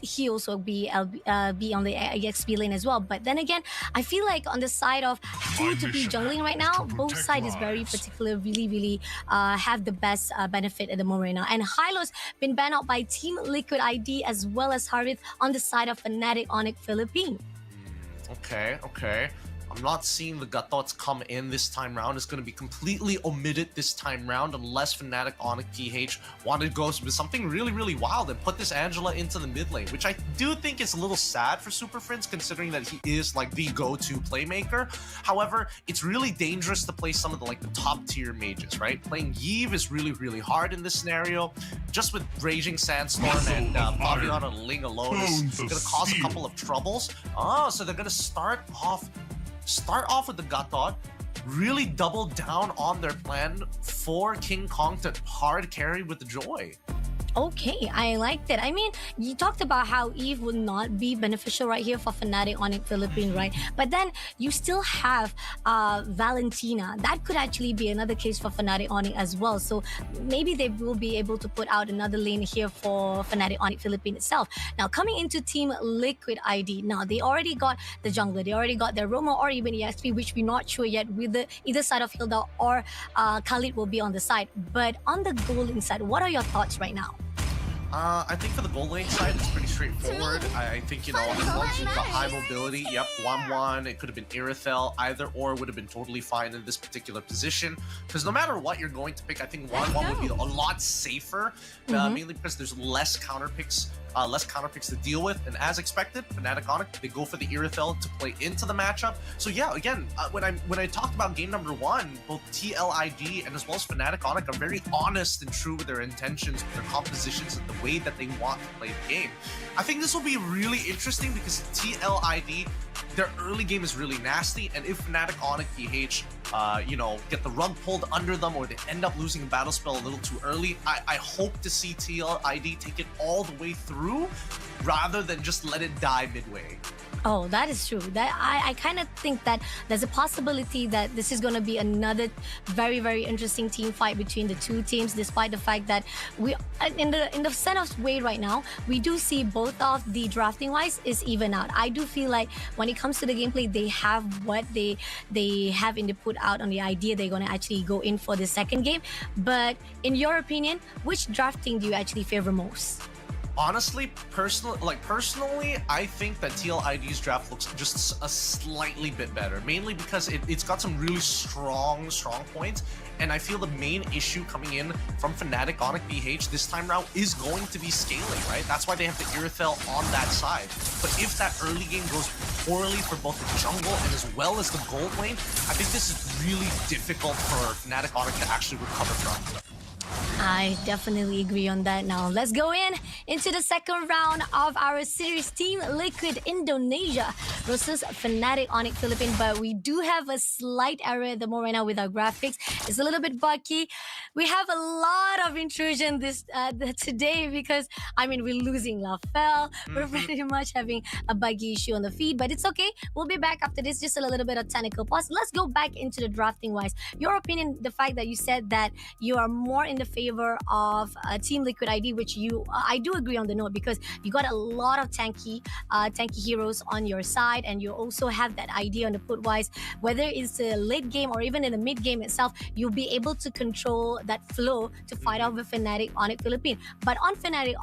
he also be on the EXP lane as well. But then again, I feel like on the side of who to be jungling right now, both sides is very particular, really have the best benefit at the moment right now. And Hylo's been banned out by Team Liquid ID as well as Harith on the side of Fnatic Onyx Philippines. Okay. I'm not seeing the Gatots come in this time round. It's going to be completely omitted this time round unless Fnatic Onyx PH wanted to go with something really wild and put this Angela into the mid lane, which I do think is a little sad for Super Friends considering that he is like the go-to playmaker. However, it's really dangerous to play some of the like the top tier mages, right? Playing Yve is really hard in this scenario. Just with Raging Sandstorm and Pavion and Ling alone is going to cause a couple of troubles. So they're going to start off with the Gatot, really double down on their plan for King Kong to hard carry with the Joy. Okay, I like that. I mean, you talked about how Eve would not be beneficial right here for Fnatic Onyx Philippines, right? But then you still have Valentina. That could actually be another case for Fnatic Onyx as well. So maybe they will be able to put out another lane here for Fnatic Onyx Philippines itself. Now, coming into Team Liquid ID, now they already got the jungler, they already got their Romo or even EXP, which we're not sure yet whether either side of Hilda or Khalid will be on the side. But on the goaling side, what are your thoughts right now? I think for the gold lane side, it's pretty straightforward. I think, you know, as long as you've got high mobility, yep, 1-1, it could have been Irithel, either or would have been totally fine in this particular position. Because no matter what you're going to pick, I think 1-1 would be a lot safer, mainly because there's less counter picks to deal with. And as expected, Fnatic Onyx, they go for the Irithel to play into the matchup. So yeah, again, when I talked about game number 1, both TLID and as well as Fnatic Onyx are very honest and true with their intentions, with their compositions, and the way that they want to play the game. I think this will be really interesting because TLID, their early game is really nasty, and if Fnatic Onyx PH, you know, get the rug pulled under them or they end up losing a battle spell a little too early, I hope to see TLID take it all the way through rather than just let it die midway. Oh, that is true. That I kind of think that there's a possibility that this is going to be another very interesting team fight between the two teams, despite the fact that we, in the sense of way right now, we do see both of the drafting wise is even out. I do feel like when it comes to the gameplay, they have what they have in the put out on the idea they're going to actually go in for the second game. But in your opinion, which drafting do you actually favor most? Honestly, personally, I think that TLID's draft looks just a slightly bit better, mainly because it's got some really strong points, and I feel the main issue coming in from Fnatic Onyx BH this time around is going to be scaling, right? That's why they have the Irithel on that side. But if that early game goes poorly for both the jungle and as well as the gold lane, I think this is really difficult for Fnatic Onyx to actually recover from. I definitely agree on that. Now let's go into the second round of our series. Team Liquid Indonesia versus Fnatic Onyx Philippines. But we do have a slight error at the moment right now with our graphics. It's a little bit buggy. We have a lot of intrusion today because I mean we're losing Lafell. We're pretty much having a buggy issue on the feed, but it's okay. We'll be back after this. Just a little bit of technical pause. Let's go back into the drafting wise. Your opinion, the fact that you said that you are more in the favor of Team Liquid ID, which I do agree on the note because you got a lot of tanky heroes on your side, and you also have that idea on the put wise, whether it's a late game or even in the mid game itself, you'll be able to control that flow to fight off with Fnatic Onyx Philippines. But on Fnatic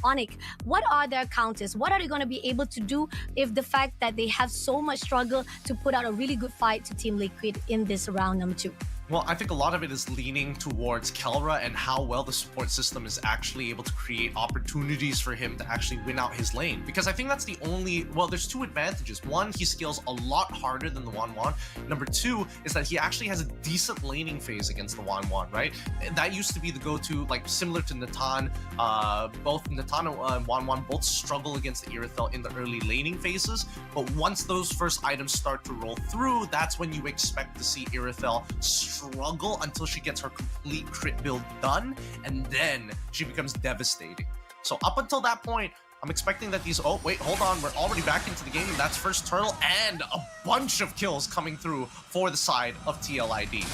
Onyx, what are their counters? What are they going to be able to do if the fact that they have so much struggle to put out a really good fight to Team Liquid in this round number 2? Well, I think a lot of it is leaning towards Kelra and how well the support system is actually able to create opportunities for him to actually win out his lane. Because I think that's the only, well, there's two advantages. One, he scales a lot harder than the Wanwan. Number two is that he actually has a decent laning phase against the Wanwan, right? That used to be the go-to, like similar to Natan. Both Natan and Wanwan both struggle against the Irithel in the early laning phases. But once those first items start to roll through, that's when you expect to see Irithel struggle until she gets her complete crit build done, and then she becomes devastating. So up until that point, I'm expecting that these... Oh, wait, hold on. We're already back into the game, and that's first turtle and a bunch of kills coming through for the side of TLID.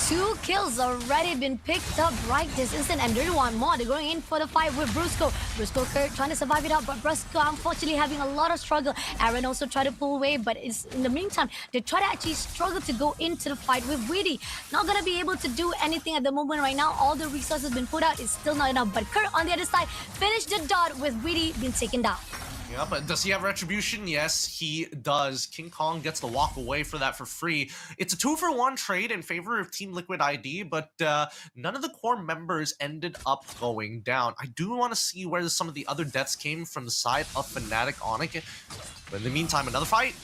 2 kills already been picked up right this instant, and there's one more. They're going in for the fight with Brusco. Brusco trying to survive it out, but Brusco unfortunately having a lot of struggle. Aaron also tried to pull away, but it's, in the meantime, they try to actually struggle to go into the fight with Weedy. Not going to be able to do anything at the moment right now. All the resources been put out. It's still not enough, but Kurt on the other side finished the dot with Weedy being taken down. Yeah, but does he have retribution? Yes, he does. King Kong gets to walk away for that for free. It's a 2-for-1 trade in favor of Team Liquid ID, but none of the core members ended up going down. I do want to see where some of the other deaths came from the side of Fnatic Onic. But in the meantime, another fight.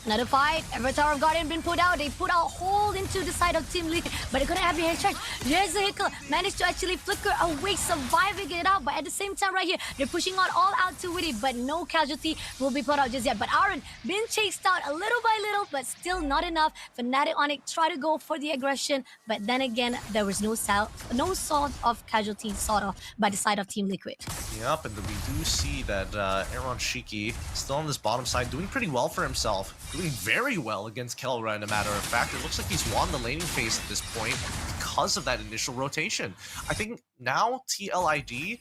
Another fight. Avatar of Guardian been put out. They put out hold into the side of Team Liquid, but they couldn't have the headshot. There's the Hickle. Managed to actually flicker away, surviving it out. But at the same time right here, they're pushing on all out to Witty, but no casualty will be put out just yet. But Aaron been chased out a little by little, but still not enough. Fnatic Onic try to go for the aggression, but then again, there was no sort of casualty sort of by the side of Team Liquid. Yep, and we do see that Aaron Shiki still on this bottom side, doing pretty well for himself. Doing very well against Kelra, in a matter of fact. It looks like he's won the laning phase at this point because of that initial rotation. I think now TLID,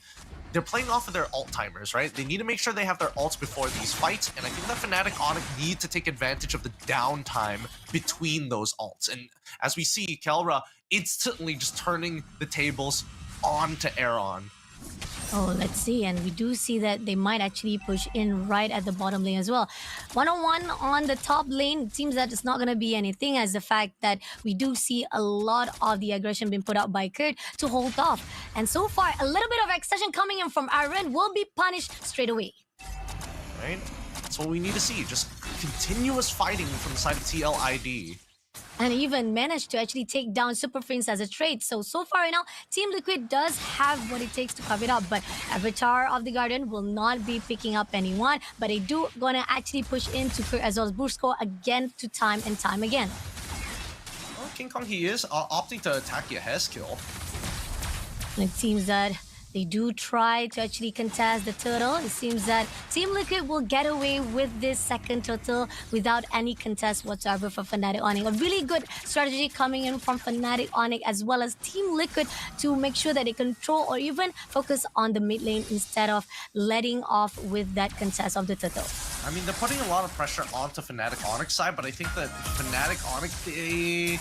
they're playing off of their ult timers, right? They need to make sure they have their ults before these fights, and I think that Fnatic Onic need to take advantage of the downtime between those ults. And as we see, Kelra instantly just turning the tables onto Aaron. Oh, let's see. And we do see that they might actually push in right at the bottom lane as well. 1-on-1 on the top lane. It seems that it's not going to be anything, as the fact that we do see a lot of the aggression being put out by Kurt to hold off. And so far, a little bit of accession coming in from Aaron will be punished straight away. Right? That's what we need to see. Just continuous fighting from the side of TLID. And even managed to actually take down Super Prince as a trade. So far right now, Team Liquid does have what it takes to cover it up. But Avatar of the Garden will not be picking up anyone. But they do gonna actually push into Kurt as well as Bursko again to time and time again. Well, King Kong, he is opting to attack Yahes kill. And it seems that they do try to actually contest the turtle. It seems that Team Liquid will get away with this second turtle without any contest whatsoever for Fnatic Onic. A really good strategy coming in from Fnatic Onic as well as Team Liquid to make sure that they control or even focus on the mid lane instead of letting off with that contest of the turtle. I mean, they're putting a lot of pressure onto Fnatic Onic's side, but I think that Fnatic Onic,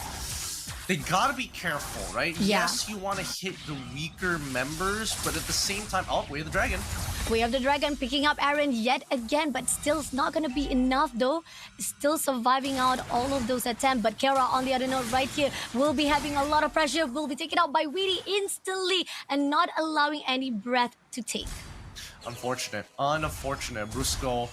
they gotta be careful, right? Yeah. Yes, you want to hit the weaker members, but at the same time... Oh, we have the dragon. We have the dragon picking up Aaron yet again, but still it's not going to be enough though. Still surviving out all of those attempts. But Kara on the other note right here will be having a lot of pressure. Will be taken out by Weedy instantly and not allowing any breath to take. Unfortunate. Unfortunate. Brusco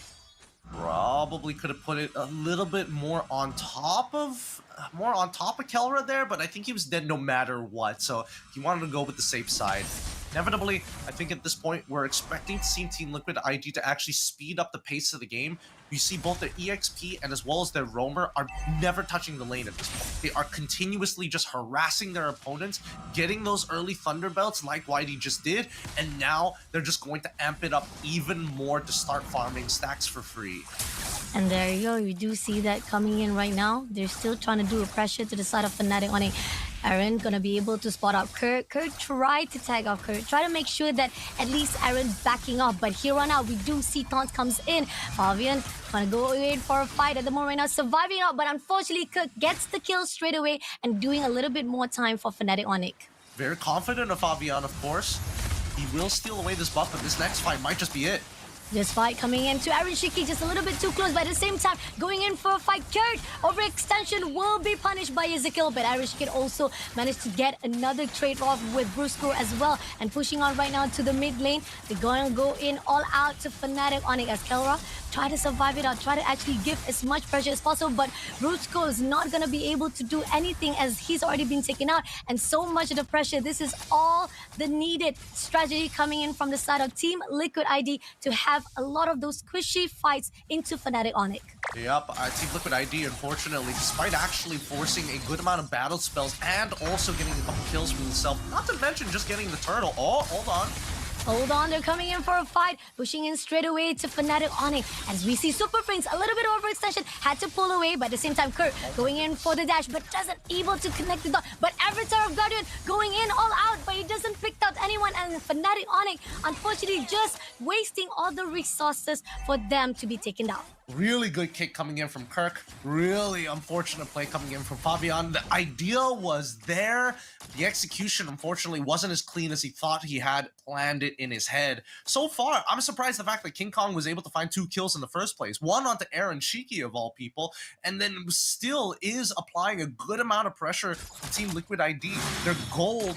probably could have put it a little bit more on top of Kelra there, but I think he was dead no matter what, so he wanted to go with the safe side. Inevitably, I think at this point, we're expecting to see Team Liquid ID to actually speed up the pace of the game. You see both their EXP and as well as their roamer are never touching the lane at this point. They are continuously just harassing their opponents, getting those early Thunder Belts like YD just did, and now they're just going to amp it up even more to start farming stacks for free. And there you go, you do see that coming in right now. They're still trying to do a pressure to the side of Fnatic Onic. Aaron gonna be able to spot out Kurt. Kurt tried to tag off Kurt. Try to make sure that at least Aaron backing off. But here on out, we do see Taunt comes in. Fabian gonna go in for a fight at the moment right now, surviving out. But unfortunately, Kurt gets the kill straight away and doing a little bit more time for Fnatic Onic. Very confident of Fabian, of course. He will steal away this buff, but this next fight might just be it. This fight coming into Aaron Shiki just a little bit too close, but at the same time, going in for a fight. Kurt, overextension will be punished by Ezekiel, but Aaron Shiki also managed to get another trade-off with Brusco as well. And pushing on right now to the mid lane, they're going to go in all out to Fnatic Onyx as Kelra try to survive it out, try to actually give as much pressure as possible, but Brusco is not going to be able to do anything as he's already been taken out, and so much of the pressure. This is all the needed strategy coming in from the side of Team Liquid ID to have a lot of those squishy fights into Fnatic Onyx. Yep, Team Liquid ID, unfortunately, despite actually forcing a good amount of battle spells and also getting a couple kills for himself, not to mention just getting the turtle. Oh, hold on. Hold on, they're coming in for a fight, pushing in straight away to Fnatic Onyx. As we see Super Frings, a little bit of overextension, had to pull away, but at the same time, Kurt going in for the dash, but doesn't able to connect the dot. But Avatar of Guardian going in all out, but he doesn't pick out anyone, and Fnatic Onyx, unfortunately, just wasting all the resources for them to be taken down. Really good kick coming in from Kirk. Really unfortunate play coming in from Fabian. The idea was there. The execution, unfortunately, wasn't as clean as he thought he had planned it in his head. So far, I'm surprised the fact that King Kong was able to find 2 kills in the first place. One onto Aaron Shiki, of all people, and then still is applying a good amount of pressure to Team Liquid ID. Their gold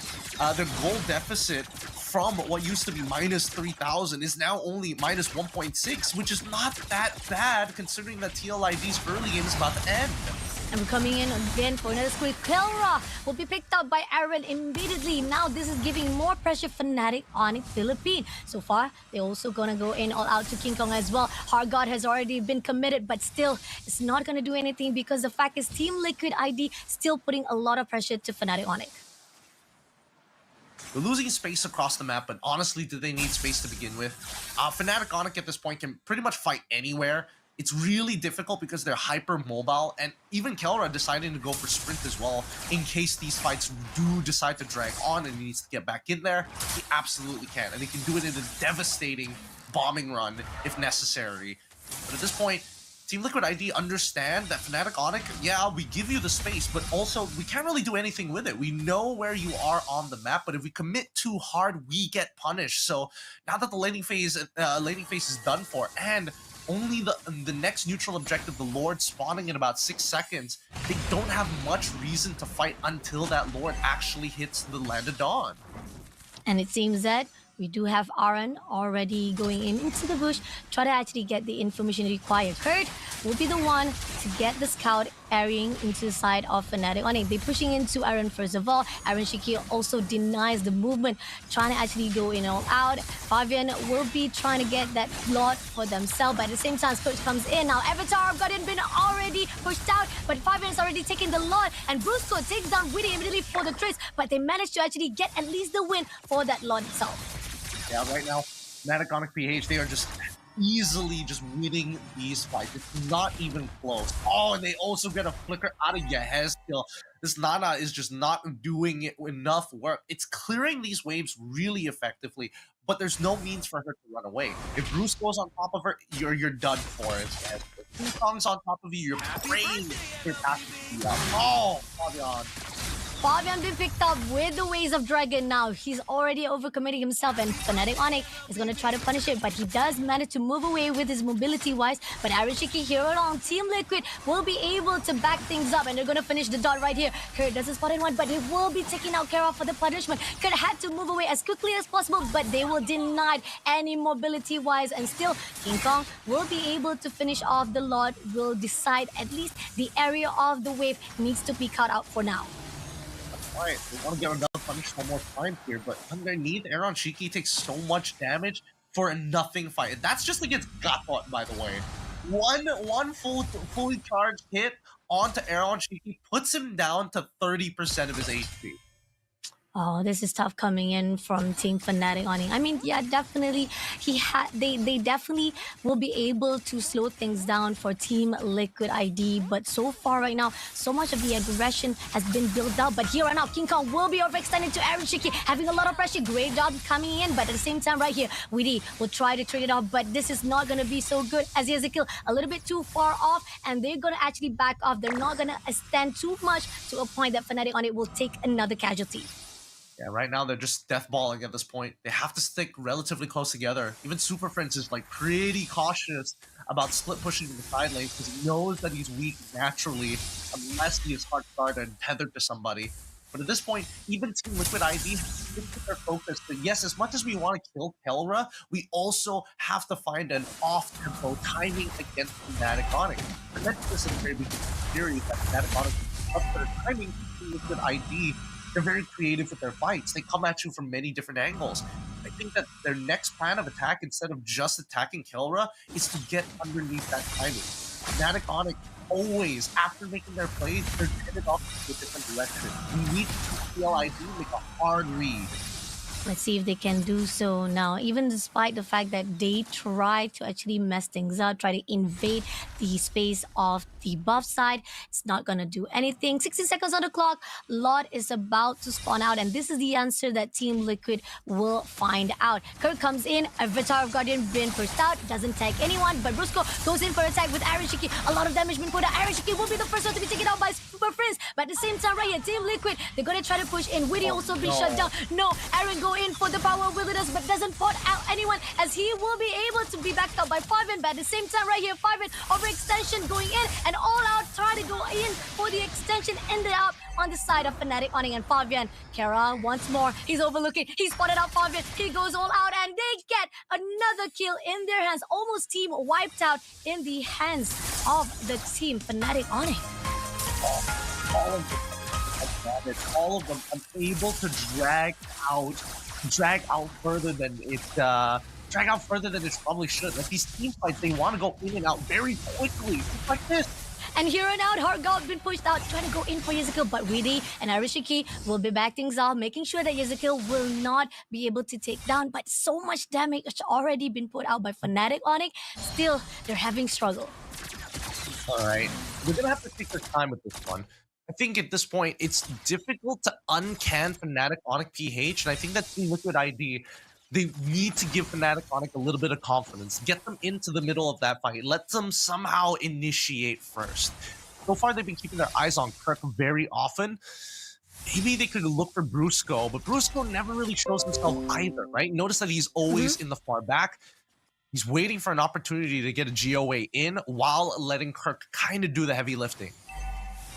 deficit from what used to be minus 3,000 is now only minus 1.6, which is not that bad considering that TLID's early game is about to end. And we're coming in again for another squeeze. Kelra will be picked up by Aaron immediately. Now this is giving more pressure for Fnatic Onyx Philippine. So far, they're also going to go in all out to King Kong as well. Hard God has already been committed, but still, it's not going to do anything because the fact is Team Liquid ID still putting a lot of pressure to Fnatic Onyx. They're losing space across the map, but honestly, do they need space to begin with? Fnatic Onyx at this point can pretty much fight anywhere. It's really difficult because they're hyper mobile, and even Kelra deciding to go for sprint as well in case these fights do decide to drag on and he needs to get back in there. He absolutely can, and he can do it in a devastating bombing run if necessary. But at this point, Team Liquid ID understand that Fnatic Onyx, yeah, we give you the space, but also we can't really do anything with it. We know where you are on the map, but if we commit too hard, we get punished. So now that the laning phase is done for, and only the next neutral objective, the Lord, spawning in about 6 seconds, they don't have much reason to fight until that Lord actually hits the Land of Dawn. And it seems that we do have Aaron already going into the bush, try to actually get the information required. Kurt will be the one to get the scout airing into the side of Fnatic Onyx. They're pushing into Aaron first of all. Aaron Shiki also denies the movement, trying to actually go in all out. Fabian will be trying to get that lot for themselves, but at the same time, Kurt comes in. Now, Avatar of Guardian been already pushed out, but Fabian is already taking the lot, and Brusco takes down Witty immediately for the trace, but they managed to actually get at least the win for that lot itself. Yeah, right now, Fnatic Onyx PH, they are just easily just winning these fights. It's not even close. Oh, and they also get a flicker out of Yahez still. This Nana is just not doing enough work. It's clearing these waves really effectively, but there's no means for her to run away. If Bruce goes on top of her, you're done for it. If King Kong's on top of you, you're praying for passive to be up. Oh, Fabian. Fabian been picked up with the Ways of Dragon now. He's already overcommitting himself, and Fnatic Onyx is going to try to punish it, but he does manage to move away with his mobility-wise. But Aaron Shiki here along Team Liquid will be able to back things up, and they're going to finish the dot right here. Kurt doesn't spot anyone, but he will be taking out Kara for the punishment. Kurt had to move away as quickly as possible, but they will deny any mobility-wise, and still King Kong will be able to finish off the lot, will decide at least the area of the wave needs to be cut out for now. Alright, we want to get another punish one more time here, but underneath, Aaron Shiki takes so much damage for a nothing fight. That's just against Gotbot, by the way. One fully charged hit onto Aaron Shiki puts him down to 30% of his HP. Oh, this is tough coming in from Team Fnatic Onyx. I mean, yeah, definitely, they definitely will be able to slow things down for Team Liquid ID. But so far right now, so much of the aggression has been built up. But here right now, King Kong will be overextended to Aaron Shiki, having a lot of pressure. Great job coming in, but at the same time right here, Witty will try to trade it off, but this is not going to be so good as Ezekiel a little bit too far off, and they're going to actually back off. They're not going to extend too much to a point that Fnatic Onyx will take another casualty. Yeah, right now they're just deathballing at this point. They have to stick relatively close together. Even Super Prince is like pretty cautious about split pushing in the side lanes because he knows that he's weak naturally unless he is hard guarded and tethered to somebody. But at this point, even Team Liquid ID has shifted their focus to, yes, as much as we want to kill Kelra, we also have to find an off-tempo timing against Fnatic Onyx. I mentioned this in the very beginning of the series that Fnatic Onyx is up for their timing. Team Liquid ID, they're very creative with their fights. They come at you from many different angles. I think that their next plan of attack, instead of just attacking Kelra, is to get underneath that timing. Fnatic Onyx always, after making their plays, they're headed off to a different direction. We need to CLID make a hard read. Let's see if they can do so now. Even despite the fact that they try to actually mess things up, try to invade the space of the buff side, it's not going to do anything. 60 seconds on the clock. Lot is about to spawn out, and this is the answer that Team Liquid will find out. Kirk comes in, Avatar of Guardian been pushed out, doesn't tag anyone, but Brusco goes in for attack with Arashiki. A lot of damage been put out. Arashiki will be the first one to be taken out by Super Frizz, but at the same time right here, Team Liquid, they're going to try to push in. Witty also been shut down. No, Aaron go in for the power of Wilderness, but doesn't put out anyone as he will be able to be backed up by Fiven. But at the same time right here, Fiven overextension going in and all out try to go in for the extension, ended up on the side of Fnatic Onyx and Fabian. Kara once more, he's overlooking, he spotted out Fabian, he goes all out and they get another kill in their hands. Almost team wiped out in the hands of the team Fnatic Onyx. All of them unable to drag out further than it probably should. Like these team fights, they want to go in and out very quickly, just like this. And here and out, Hargov been pushed out, trying to go in for Yezikiel, but Witty and Arashiki will be back things off, making sure that Yezikiel will not be able to take down. But so much damage already been put out by Fnatic Onyx. Still, they're having struggle. All right, we're gonna have to take our time with this one. I think at this point, it's difficult to uncan Fnatic Onyx PH, and I think that Team Liquid ID, they need to give Fnatic Onyx a little bit of confidence. Get them into the middle of that fight. Let them somehow initiate first. So far, they've been keeping their eyes on Kirk very often. Maybe they could look for Brusco, but Brusco never really shows himself either, right? Notice that he's always in the far back. He's waiting for an opportunity to get a GOA in while letting Kirk kind of do the heavy lifting.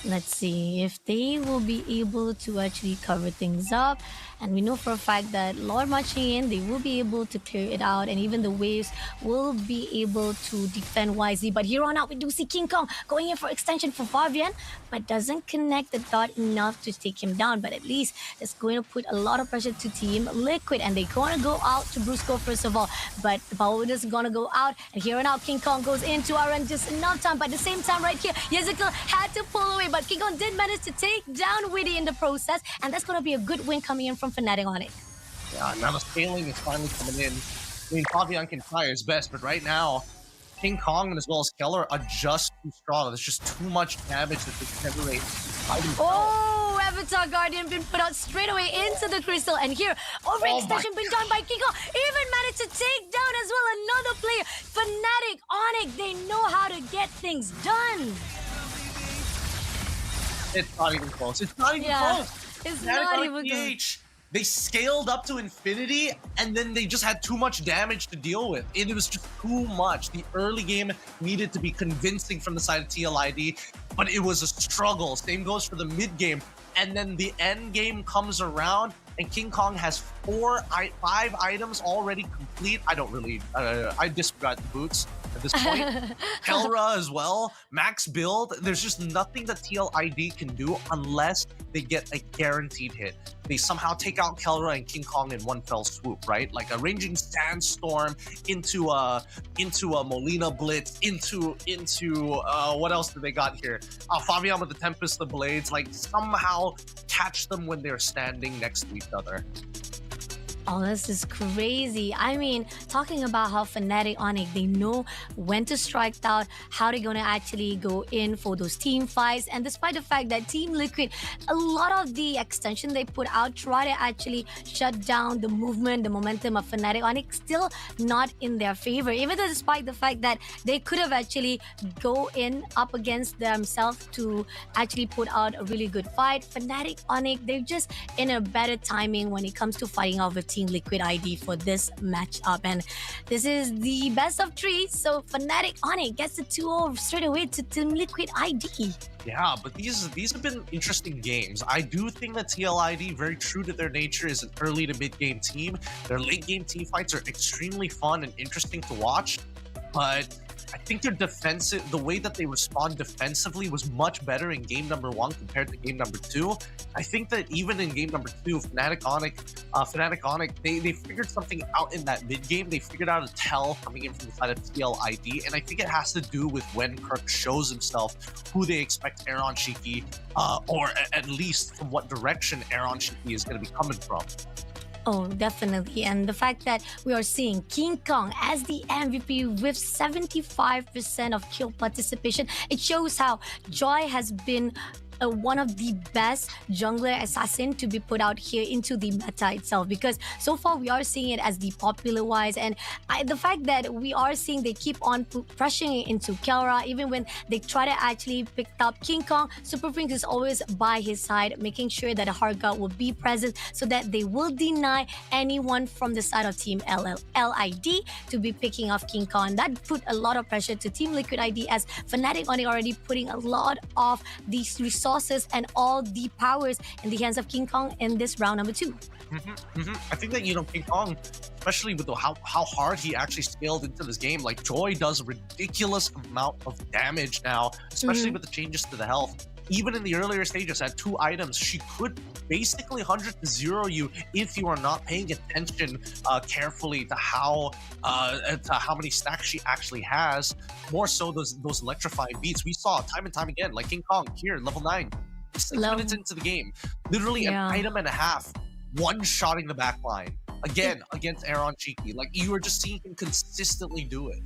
Let's see if they will be able to actually cover things up. And we know for a fact that Lord marching in, they will be able to clear it out. And even the waves will be able to defend wisely. But here on out, we do see King Kong going in for extension for Fabian, but doesn't connect the dot enough to take him down. But at least it's going to put a lot of pressure to Team Liquid. And they're going to go out to Brusco first of all. But the power is going to go out. And here on out, King Kong goes into RN just enough time. But at the same time right here, Yezikiel had to pull away. But King Kong did manage to take down Witty in the process. And that's going to be a good win coming in from Fnatic Onyx. Yeah, now the scaling is finally coming in. I mean, Fabian can try his best, but right now, King Kong and as well as Keller are just too strong. There's just too much damage that they generate. Oh, Avatar Guardian been put out straight away into the crystal. And here, overextension been done by King Kong. Even managed to take down as well another player. Fnatic Onyx, they know how to get things done. It's not even close. It's not even close. It's not even PH. They scaled up to infinity, and then they just had too much damage to deal with. It was just too much. The early game needed to be convincing from the side of TLID, but it was a struggle. Same goes for the mid game. And then the end game comes around, and King Kong has 5 items already complete. I don't really, I disregard the boots at this point. Kelra as well, max build. There's just nothing that TLID can do unless they get a guaranteed hit. They somehow take out Kelra and King Kong in one fell swoop, right? Like a ranging sandstorm into a Molina blitz, into what else do they got here? Fabian with the Tempest, the Blades, like somehow catch them when they're standing next to each other. Oh, this is crazy. I mean, talking about how Fnatic Onyx, they know when to strike out, how they're gonna actually go in for those team fights. And despite the fact that Team Liquid, a lot of the extension they put out try to actually shut down the movement, the momentum of Fnatic Onyx, still not in their favor. Even though despite the fact that they could have actually go in up against themselves to actually put out a really good fight, Fnatic Onyx, they're just in a better timing when it comes to fighting off with Team Liquid ID for this matchup. And this is the best of three, so Fnatic Onyx gets the 2-0 straight away to Team Liquid ID. Yeah, but these have been interesting games. I do think that TLID, very true to their nature, is an early to mid game team. Their late game team fights are extremely fun and interesting to watch, but I think their defensive, the way that they respond defensively was much better in game number 1 compared to game number 2. I think that even in game number 2, Fnatic Onyx, they figured something out in that mid game. They figured out a tell coming in from the side of TLID, and I think it has to do with when Kirk shows himself, who they expect Aaron Shiki, or at least from what direction Aaron Shiki is going to be coming from. Oh, definitely. And the fact that we are seeing King Kong as the MVP with 75% of kill participation, it shows how Joy has been one of the best jungler assassin to be put out here into the meta itself, because so far we are seeing it as the popular wise, and the fact that we are seeing they keep on pressuring it into Kelra, even when they try to actually pick up King Kong, Super Prince is always by his side, making sure that a hard guard will be present so that they will deny anyone from the side of Team LID to be picking off King Kong. That put a lot of pressure to Team Liquid ID, as Fnatic Onyx already putting a lot of these resources and all the powers in the hands of King Kong in this round number 2. I think that, King Kong, especially with how hard he actually scaled into this game, like Joy does a ridiculous amount of damage now, especially with the changes to the health. Even in the earlier stages, at 2 items, she could basically 100-0 you if you are not paying attention carefully to how many stacks she actually has. More so those electrifying beats we saw time and time again, like King Kong here, level 9, 6 minutes into the game, literally an item and a half, one-shotting the back line again against Aaron Cheeky. Like, you were just seeing him consistently do it.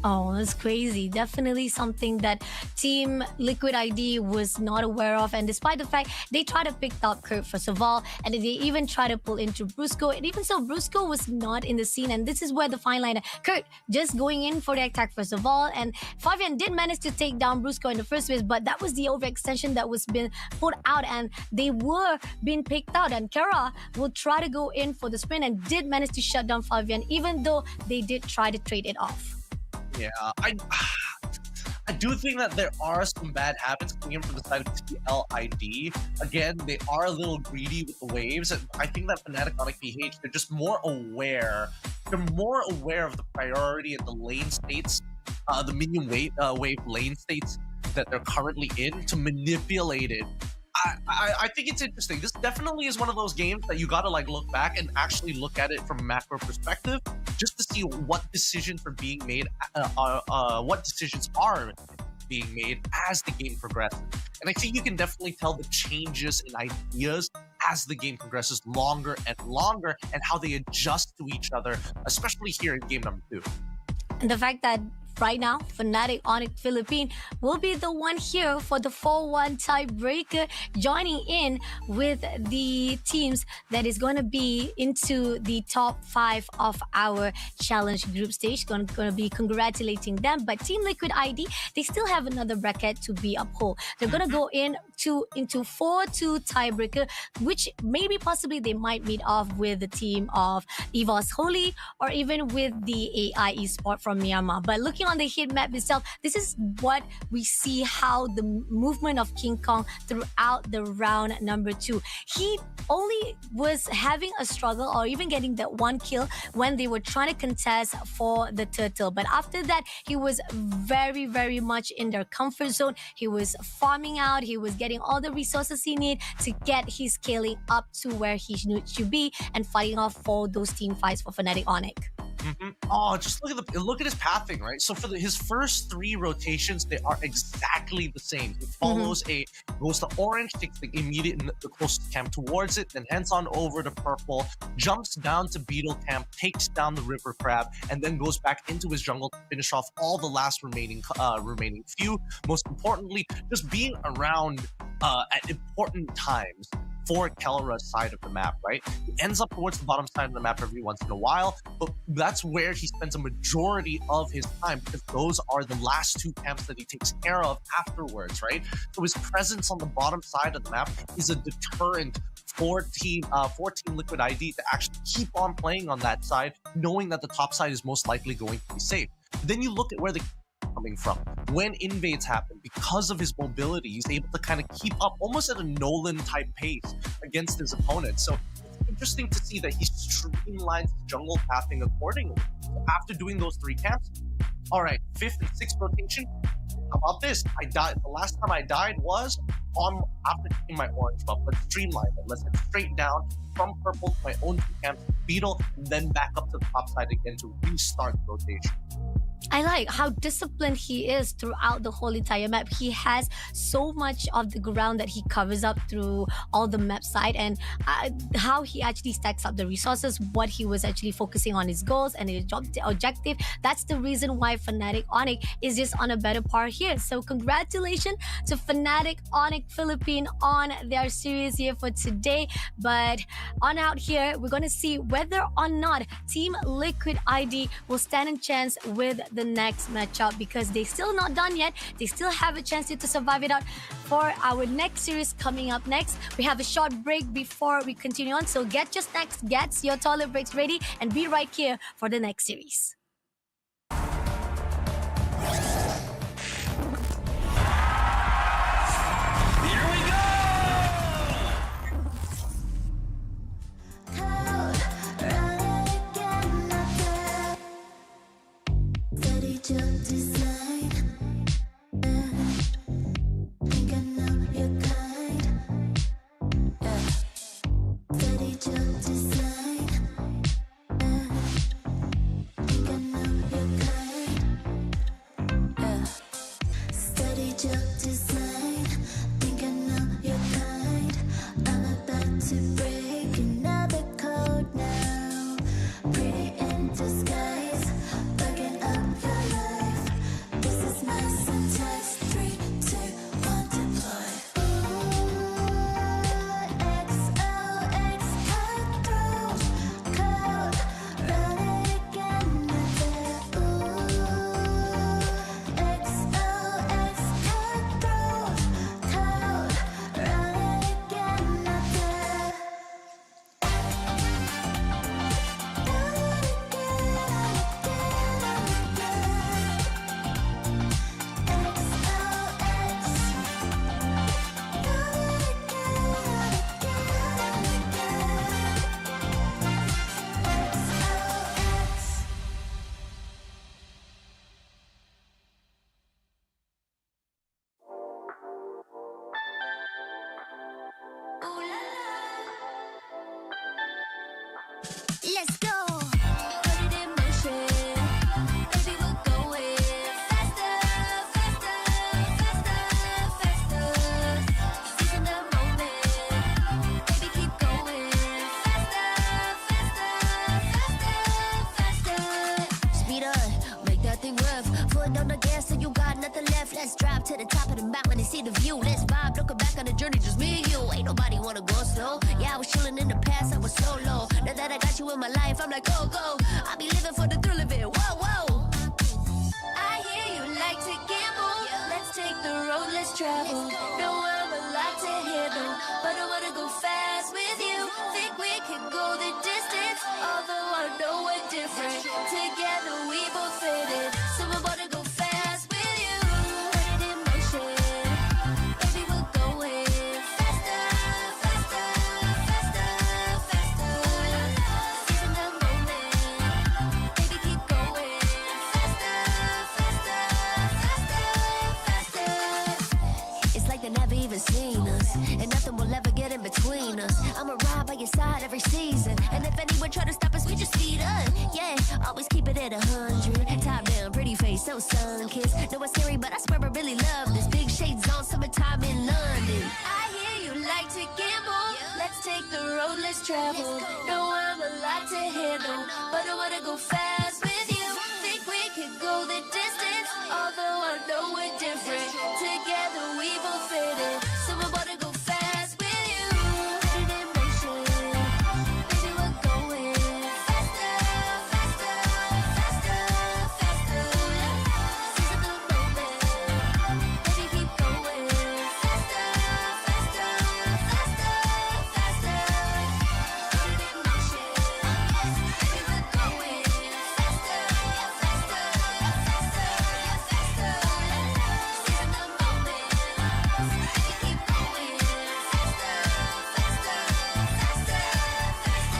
Oh, that's crazy. Definitely something that Team Liquid ID was not aware of. And despite the fact they tried to pick up Kurt first of all, and they even tried to pull into Brusco. And even so, Brusco was not in the scene. And this is where the fine line, Kurt just going in for the attack first of all. And Fabian did manage to take down Brusco in the first place, but that was the overextension that was being put out, and they were being picked out. And Kara will try to go in for the sprint and did manage to shut down Fabian, even though they did try to trade it off. Yeah, I do think that there are some bad habits coming in from the side of TLID. Again, they are a little greedy with the waves. And I think that Fnatic Onyx PH, they're just more aware. They're more aware of the priority and the lane states, the minion wave lane states that they're currently in, to manipulate it. I think it's interesting. This definitely is one of those games that you gotta look back and actually look at it from a macro perspective, just to see what decisions are being made, what decisions are being made as the game progresses. And I think you can definitely tell the changes in ideas as the game progresses longer and longer, and how they adjust to each other, especially here in game number 2. And the fact that right now, Fnatic Onyx Philippines will be the one here for the 4-1 tiebreaker, joining in with the teams that is going to be into the top 5 of our challenge group stage. Going to be congratulating them. But Team Liquid ID, they still have another bracket to be uphold. They're going to go into 4-2 tiebreaker, which maybe possibly they might meet off with the team of EVOS Holy, or even with the AI eSport from Myanmar. But looking on the heat map itself, this is what we see, how the movement of King Kong throughout the round number 2. He only was having a struggle or even getting that 1 kill when they were trying to contest for the turtle. But after that, he was very, very much in their comfort zone. He was farming out. He was getting all the resources he need to get his scaling up to where he should be and fighting off for those team fights for Fnatic Onyx. Oh, just look at his pathing, right? So for his first 3 rotations, they are exactly the same. He follows goes to orange, takes the immediate the closest camp towards it, then heads on over to purple, jumps down to beetle camp, takes down the river crab, and then goes back into his jungle to finish off all the last remaining few. Most importantly, just being around at important times for Kelra's side of the map, right? He ends up towards the bottom side of the map every once in a while, but that's where he spends a majority of his time because those are the last 2 camps that he takes care of afterwards, right? So his presence on the bottom side of the map is a deterrent for Team Liquid ID to actually keep on playing on that side, knowing that the top side is most likely going to be safe. Then you look at where the coming from. When invades happen, because of his mobility, he's able to kind of keep up almost at a Nolan type pace against his opponent. So it's interesting to see that he streamlines jungle pathing accordingly. So after doing those 3 camps, all right, 5th and 6th rotation, how about this? I died. The last time I died was after taking my orange buff. Let's streamline it. Let's head straight down from purple to my own 2 camps, beetle, and then back up to the top side again to restart the rotation. I like how disciplined he is throughout the whole entire map. He has so much of the ground that he covers up through all the map side, and how he actually stacks up the resources, what he was actually focusing on his goals and his objective. That's the reason why Fnatic Onyx is just on a better par here. So congratulations to Fnatic Onyx Philippines on their series here for today. But on out here, we're going to see whether or not Team Liquid ID will stand a chance with the next matchup, because they're still not done yet. They still have a chance to survive it out for our next series coming up next. We have a short break before we continue on, so get your snacks, get your toilet breaks ready, and be right here for the next series. Let's go. Put it in motion. Baby, we're going faster, faster, faster, faster. Seizing the moment. Baby, keep going faster, faster, faster, faster. Speed up, make that thing rev. Foot on the gas so you got nothing left. Let's drive to the top of the mountain and see the view. Let's vibe, looking back on the journey, just me and you. Ain't nobody wanna go slow. Yeah, I was chilling in the past, I was solo. Now that I got you in my life, I'm like, go, go. I be living for the thrill of it, whoa, whoa. I hear you like to gamble. Let's take the road, let's travel. No, I'm a lot to handle, but I wanna go fast with you. Think we can go the distance, although I know we're different. Together we both fit it, so I wanna go fast with you. Put it in motion. Baby, we're going faster, faster, faster, faster. Seizing the moment. Baby, keep always keep it at 100. Top down, pretty face, so sun-kissed. Know it's scary, but I swear I really love this. Big shades on, summertime in London. I hear you like to gamble. Let's take the road, let's travel. Know I'm a lot to handle, but I wanna go fast with you. Think we could go the distance, although I know we're different. Together we both fit in, so I wanna go fast with you. Put it in motion, baby, we're going faster, faster, faster, faster. Seize the moment, baby, keep going faster, faster, faster, faster. Put it in motion, baby, we're going faster, faster, faster, faster. Seize the moment, baby, keep going faster, faster, faster, faster.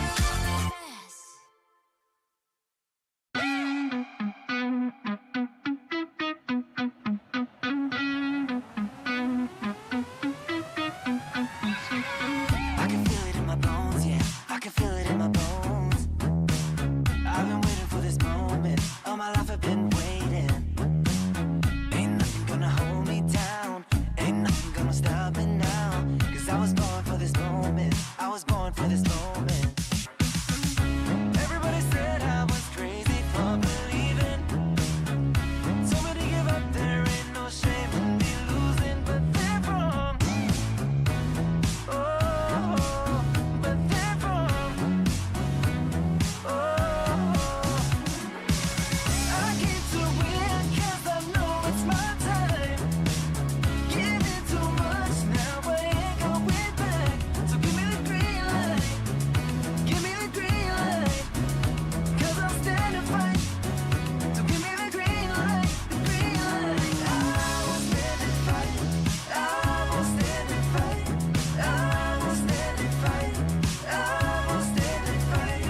I can feel it in my bones, yeah. I can feel it in my bones. I've been waiting for this moment. All my life I've been waiting. Ain't nothing gonna hold me down. Ain't nothing gonna stop me now. 'Cause I was born for this moment. I was born for this moment. Everybody said I was crazy for believing. Told me to give up, there ain't no shame in me losing, but they're wrong. Oh, but they're wrong. Oh, I get to win 'cause I know it's my time. Giving too much, now I ain't going back. So give me the green light. Give me the green light. 'Cause I'll stand and fight. So give me the green light, the green light. I will stand and fight. I will stand and fight. I will stand and fight. I will stand and fight.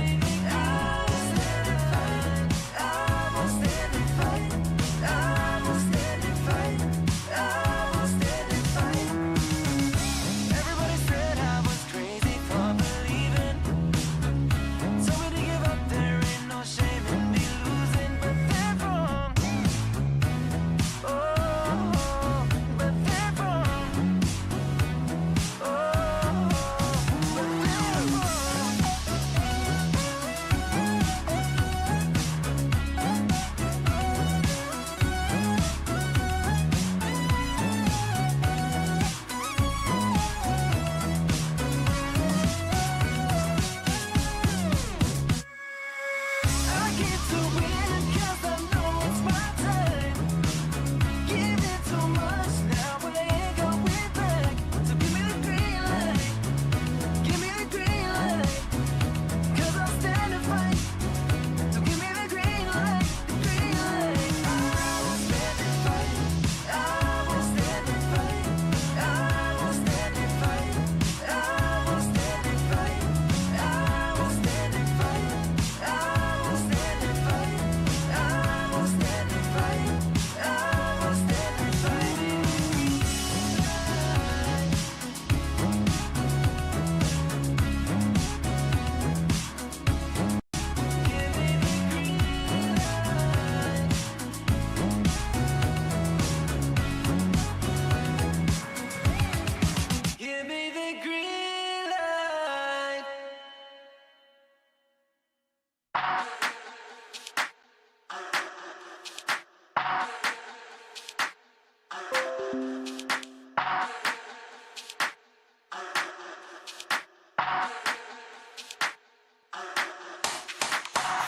I will stand and fight. I will stand and fight. I will stand and fight. I will stand and fight. Everybody said I was crazy for believing. Told me to give up, there ain't no shame in me losing, but they're wrong. Oh, but they're wrong. Oh, but they're wrong. I get to win 'cause I know it's my time. Giving too much, now I ain't going back. So give me the green light. Give me the green light. 'Cause I'll stand and fight. So give me the green light, the green light. I will stand and fight. I will stand and fight. I will stand and fight. I will stand and fight. I will stand and fight. I will stand and fight. I will stand and fight. I will stand and fight. Give me the green light.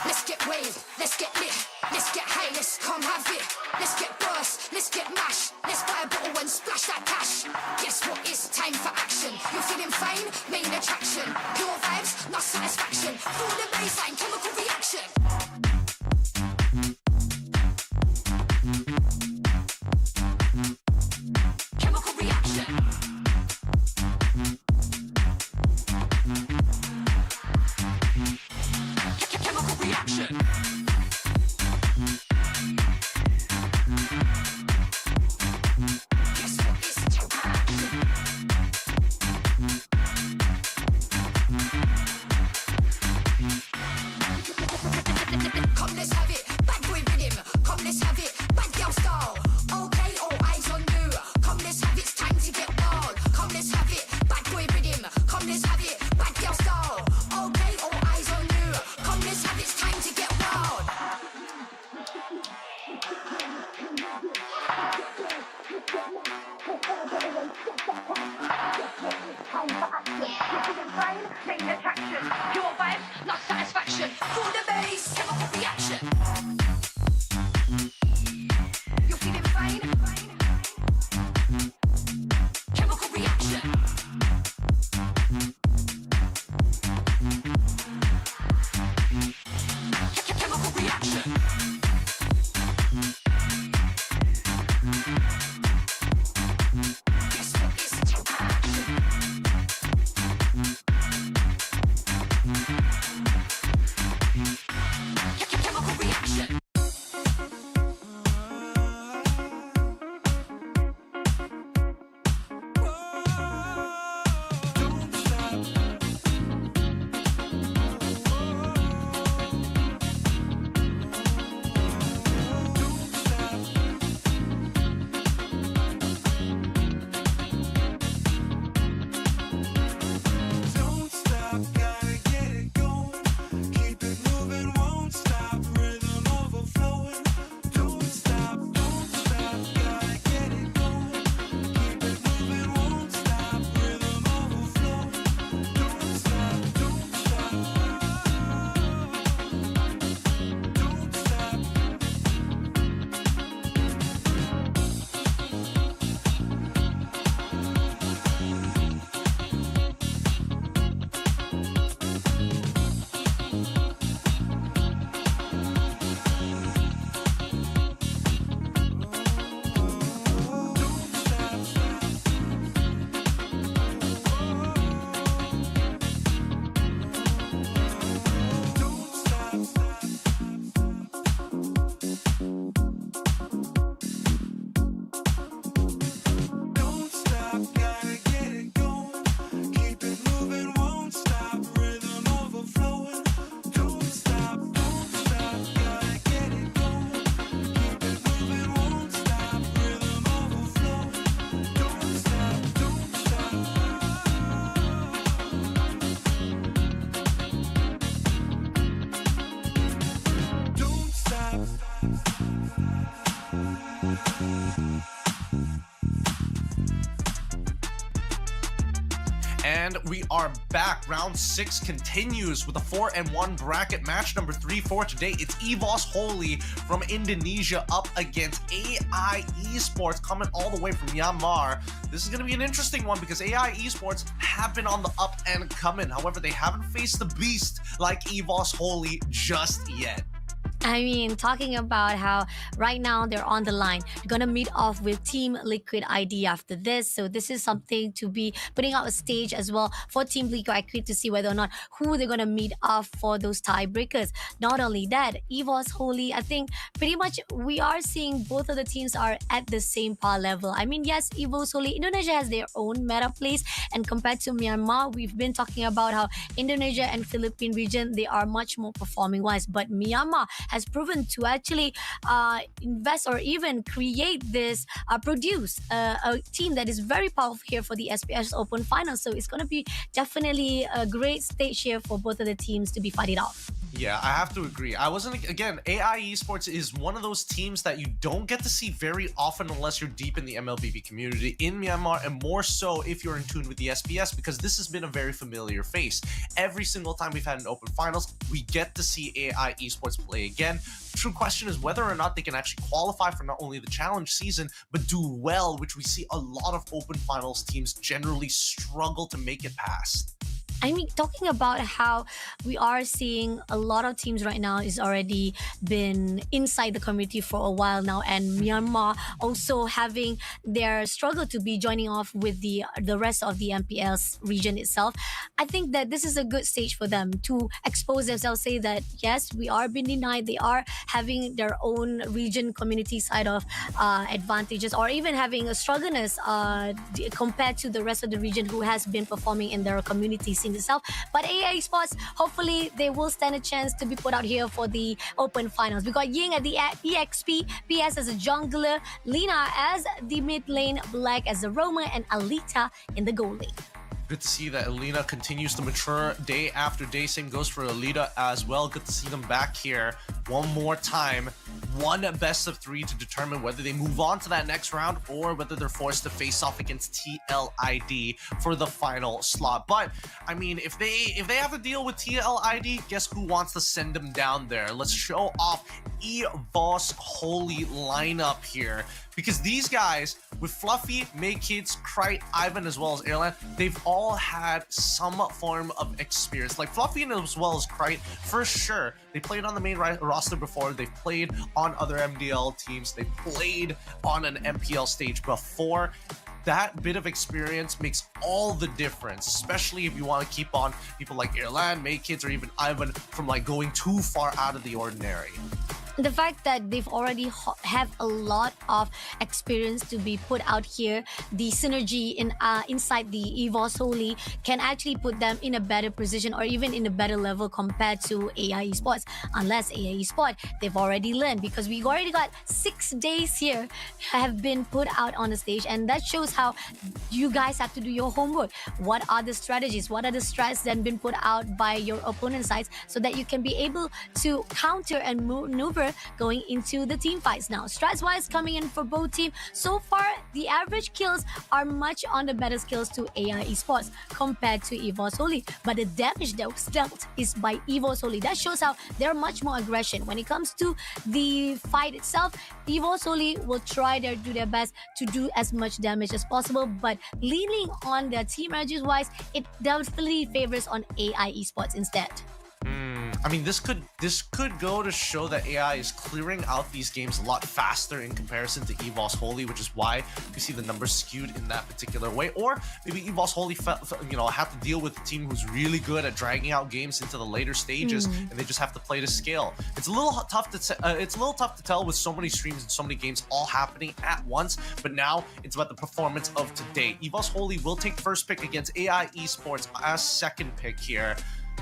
Let's get waved, let's get lit, let's get high, let's come have it. Let's get burst, let's get mashed, let's buy a bottle and splash that cash. Guess what, it's time for action. You're feeling fine, main attraction. Pure vibes, not satisfaction. Feel the baseline, chemical reaction. Chemical reaction. Chemical reaction. And we are back. Round 6 continues with a 4-1 bracket. Match number 3 for today. It's EVOS Holy from Indonesia up against AI Esports coming all the way from Myanmar. This is going to be an interesting one because AI Esports have been on the up and coming. However, they haven't faced the beast like EVOS Holy just yet. I mean, talking about how right now they're on the line. They're going to meet off with Team Liquid ID after this. So this is something to be putting out a stage as well for Team Liquid ID to see whether or not who they're going to meet off for those tiebreakers. Not only that, EVOS Holy, I think pretty much we are seeing both of the teams are at the same par level. I mean, yes, EVOS Holy, Indonesia has their own meta plays. And compared to Myanmar, we've been talking about how Indonesia and Philippine region, they are much more performing wise. But Myanmar has proven to actually invest or even create this, produce a team that is very powerful here for the SPS Open Finals. So it's going to be definitely a great stage here for both of the teams to be fighting off. Yeah, I have to agree. Again, AI Esports is one of those teams that you don't get to see very often unless you're deep in the MLBB community in Myanmar, and more so if you're in tune with the SPS, because this has been a very familiar face. Every single time we've had an Open Finals, we get to see AI Esports play again. The true question is whether or not they can actually qualify for not only the challenge season, but do well, which we see a lot of Open Finals teams generally struggle to make it past. I mean, talking about how we are seeing a lot of teams right now is already been inside the community for a while now, and Myanmar also having their struggle to be joining off with the rest of the MPL's region itself. I think that this is a good stage for them to expose themselves, say that yes, we are being denied. They are having their own region community side of advantages, or even having a struggleness compared to the rest of the region who has been performing in their community scene itself. But AI Sports, hopefully they will stand a chance to be put out here for the Open Finals. We got Ying at the EXP, PS as a jungler, Lina as the mid lane, Black as a roamer, and Alita in the goal lane. Good to see that Alina continues to mature day after day. Same goes for Alita as well. Good to see them back here one more time. One best of 3 to determine whether they move on to that next round or whether they're forced to face off against TLID for the final slot. But I mean, if they have to deal with TLID, guess who wants to send them down there? Let's show off EVOS Holy lineup here, because these guys with Fluffy, Maykids, Krite, Ivan, as well as Airland, they've all had some form of experience. Like Fluffy and as well as Krite, for sure. They played on the main roster before. They've played on other MDL teams. They played on an MPL stage before. That bit of experience makes all the difference, especially if you want to keep on people like Airland, Maykids, or even Ivan from like going too far out of the ordinary. The fact that they've already have a lot of experience to be put out here, the synergy inside the EVOS Holy can actually put them in a better position or even in a better level compared to AI Esports. Unless AI Esports, they've already learned, because we already got 6 days here have been put out on the stage, and that shows how you guys have to do your homework. What are the strategies? What are the strats that have been put out by your opponent sides so that you can be able to counter and maneuver going into the team fights. Now, strats wise coming in for both teams, so far the average kills are much on the better skills to AI Esports compared to EVOS Holy, but the damage that was dealt is by EVOS Holy. That shows how they're much more aggression when it comes to the fight itself. EVOS Holy will try to do their best to do as much damage as possible, but leaning on their team edges wise, it definitely favors on AI Esports instead. I mean, this could go to show that AI is clearing out these games a lot faster in comparison to EVOS Holy, which is why you see the numbers skewed in that particular way. Or maybe EVOS Holy, have to deal with a team who's really good at dragging out games into the later stages, and they just have to play to scale. It's a little tough to tell with so many streams and so many games all happening at once. But now it's about the performance of today. EVOS Holy will take first pick against AI Esports as second pick here.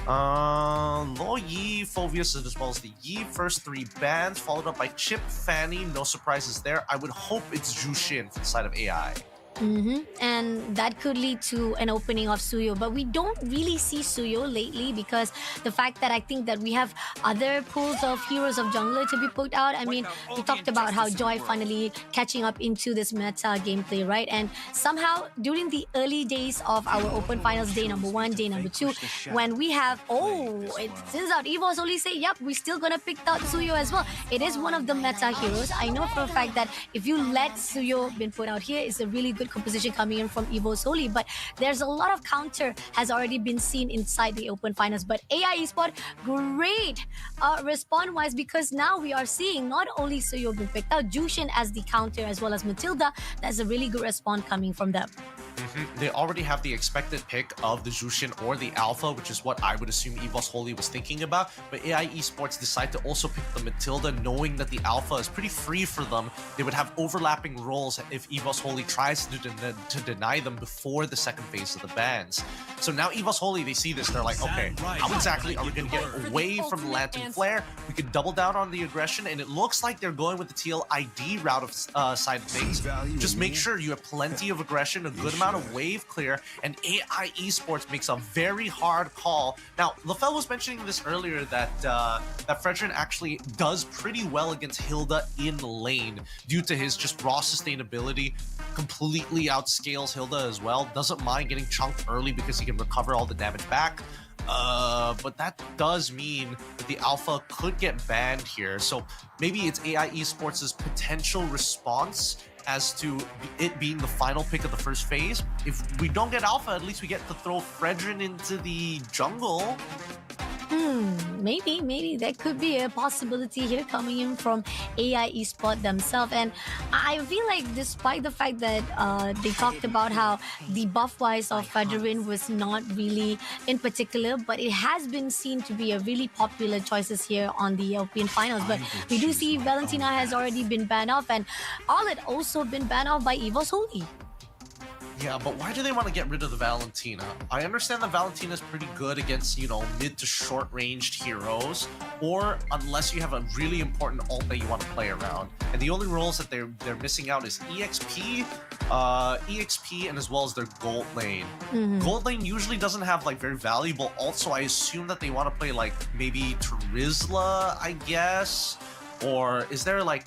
Lo Yi, Phovius, as well as the Yi first 3 bans, followed up by Chip, Fanny. No surprises there. I would hope it's Jushin from the side of AI. And that could lead to an opening of Suyo, but we don't really see Suyo lately because the fact that I think that we have other pools of heroes of jungler to be put out. I mean, we talked about how Joy finally catching up into this meta gameplay, right? And somehow during the early days of our open finals, day number 1, day number 2, when we have, it turns out Evo's only say, yep, we're still gonna pick out Suyo as well. It is one of the meta heroes. I know for a fact that if you let Suyo been put out here, it's a really good composition coming in from Evo Soli, but there's a lot of counter has already been seen inside the open finals. But AI Esport, great respawn wise, because now we are seeing not only Suyo being picked out, Jushin as the counter as well as Matilda. That's a really good respawn coming from them. They already have the expected pick of the Jushin or the Alpha, which is what I would assume EVOS Holy was thinking about. But AI Esports decide to also pick the Matilda, knowing that the Alpha is pretty free for them. They would have overlapping roles if EVOS Holy tries to deny them before the second phase of the bans. So now EVOS Holy, they see this, they're like, okay, how exactly are we going to get away from the Lantern Flare? We can double down on the aggression, and it looks like they're going with the TLID route of side of things. Just make sure you have plenty of aggression, a good amount of wave clear, and AI Esports makes a very hard call. Now, LaFell was mentioning this earlier that that Fredrin actually does pretty well against Hilda in lane due to his just raw sustainability. Completely outscales Hilda as well. Doesn't mind getting chunked early because he can recover all the damage back. But that does mean that the Alpha could get banned here. So maybe it's AI Esports' potential response as to it being the final pick of the first phase. If we don't get Alpha, at least we get to throw Fredrin into the jungle. Maybe there could be a possibility here coming in from AI Esport themselves. And I feel like despite the fact that they talked about how the buff-wise of Fredrin was not really in particular, but it has been seen to be a really popular choices here on the European finals. But we do see Valentina has already been banned off, and Olet also been banned off by EVOS Holy. Yeah, but why do they want to get rid of the Valentina? I understand that Valentina is pretty good against, you know, mid to short ranged heroes, or unless you have a really important ult that you want to play around. And the only roles that they're missing out is EXP, and as well as their gold lane. Gold lane usually doesn't have like very valuable ult, so I assume that they want to play like maybe Terizla, I guess. Or is there like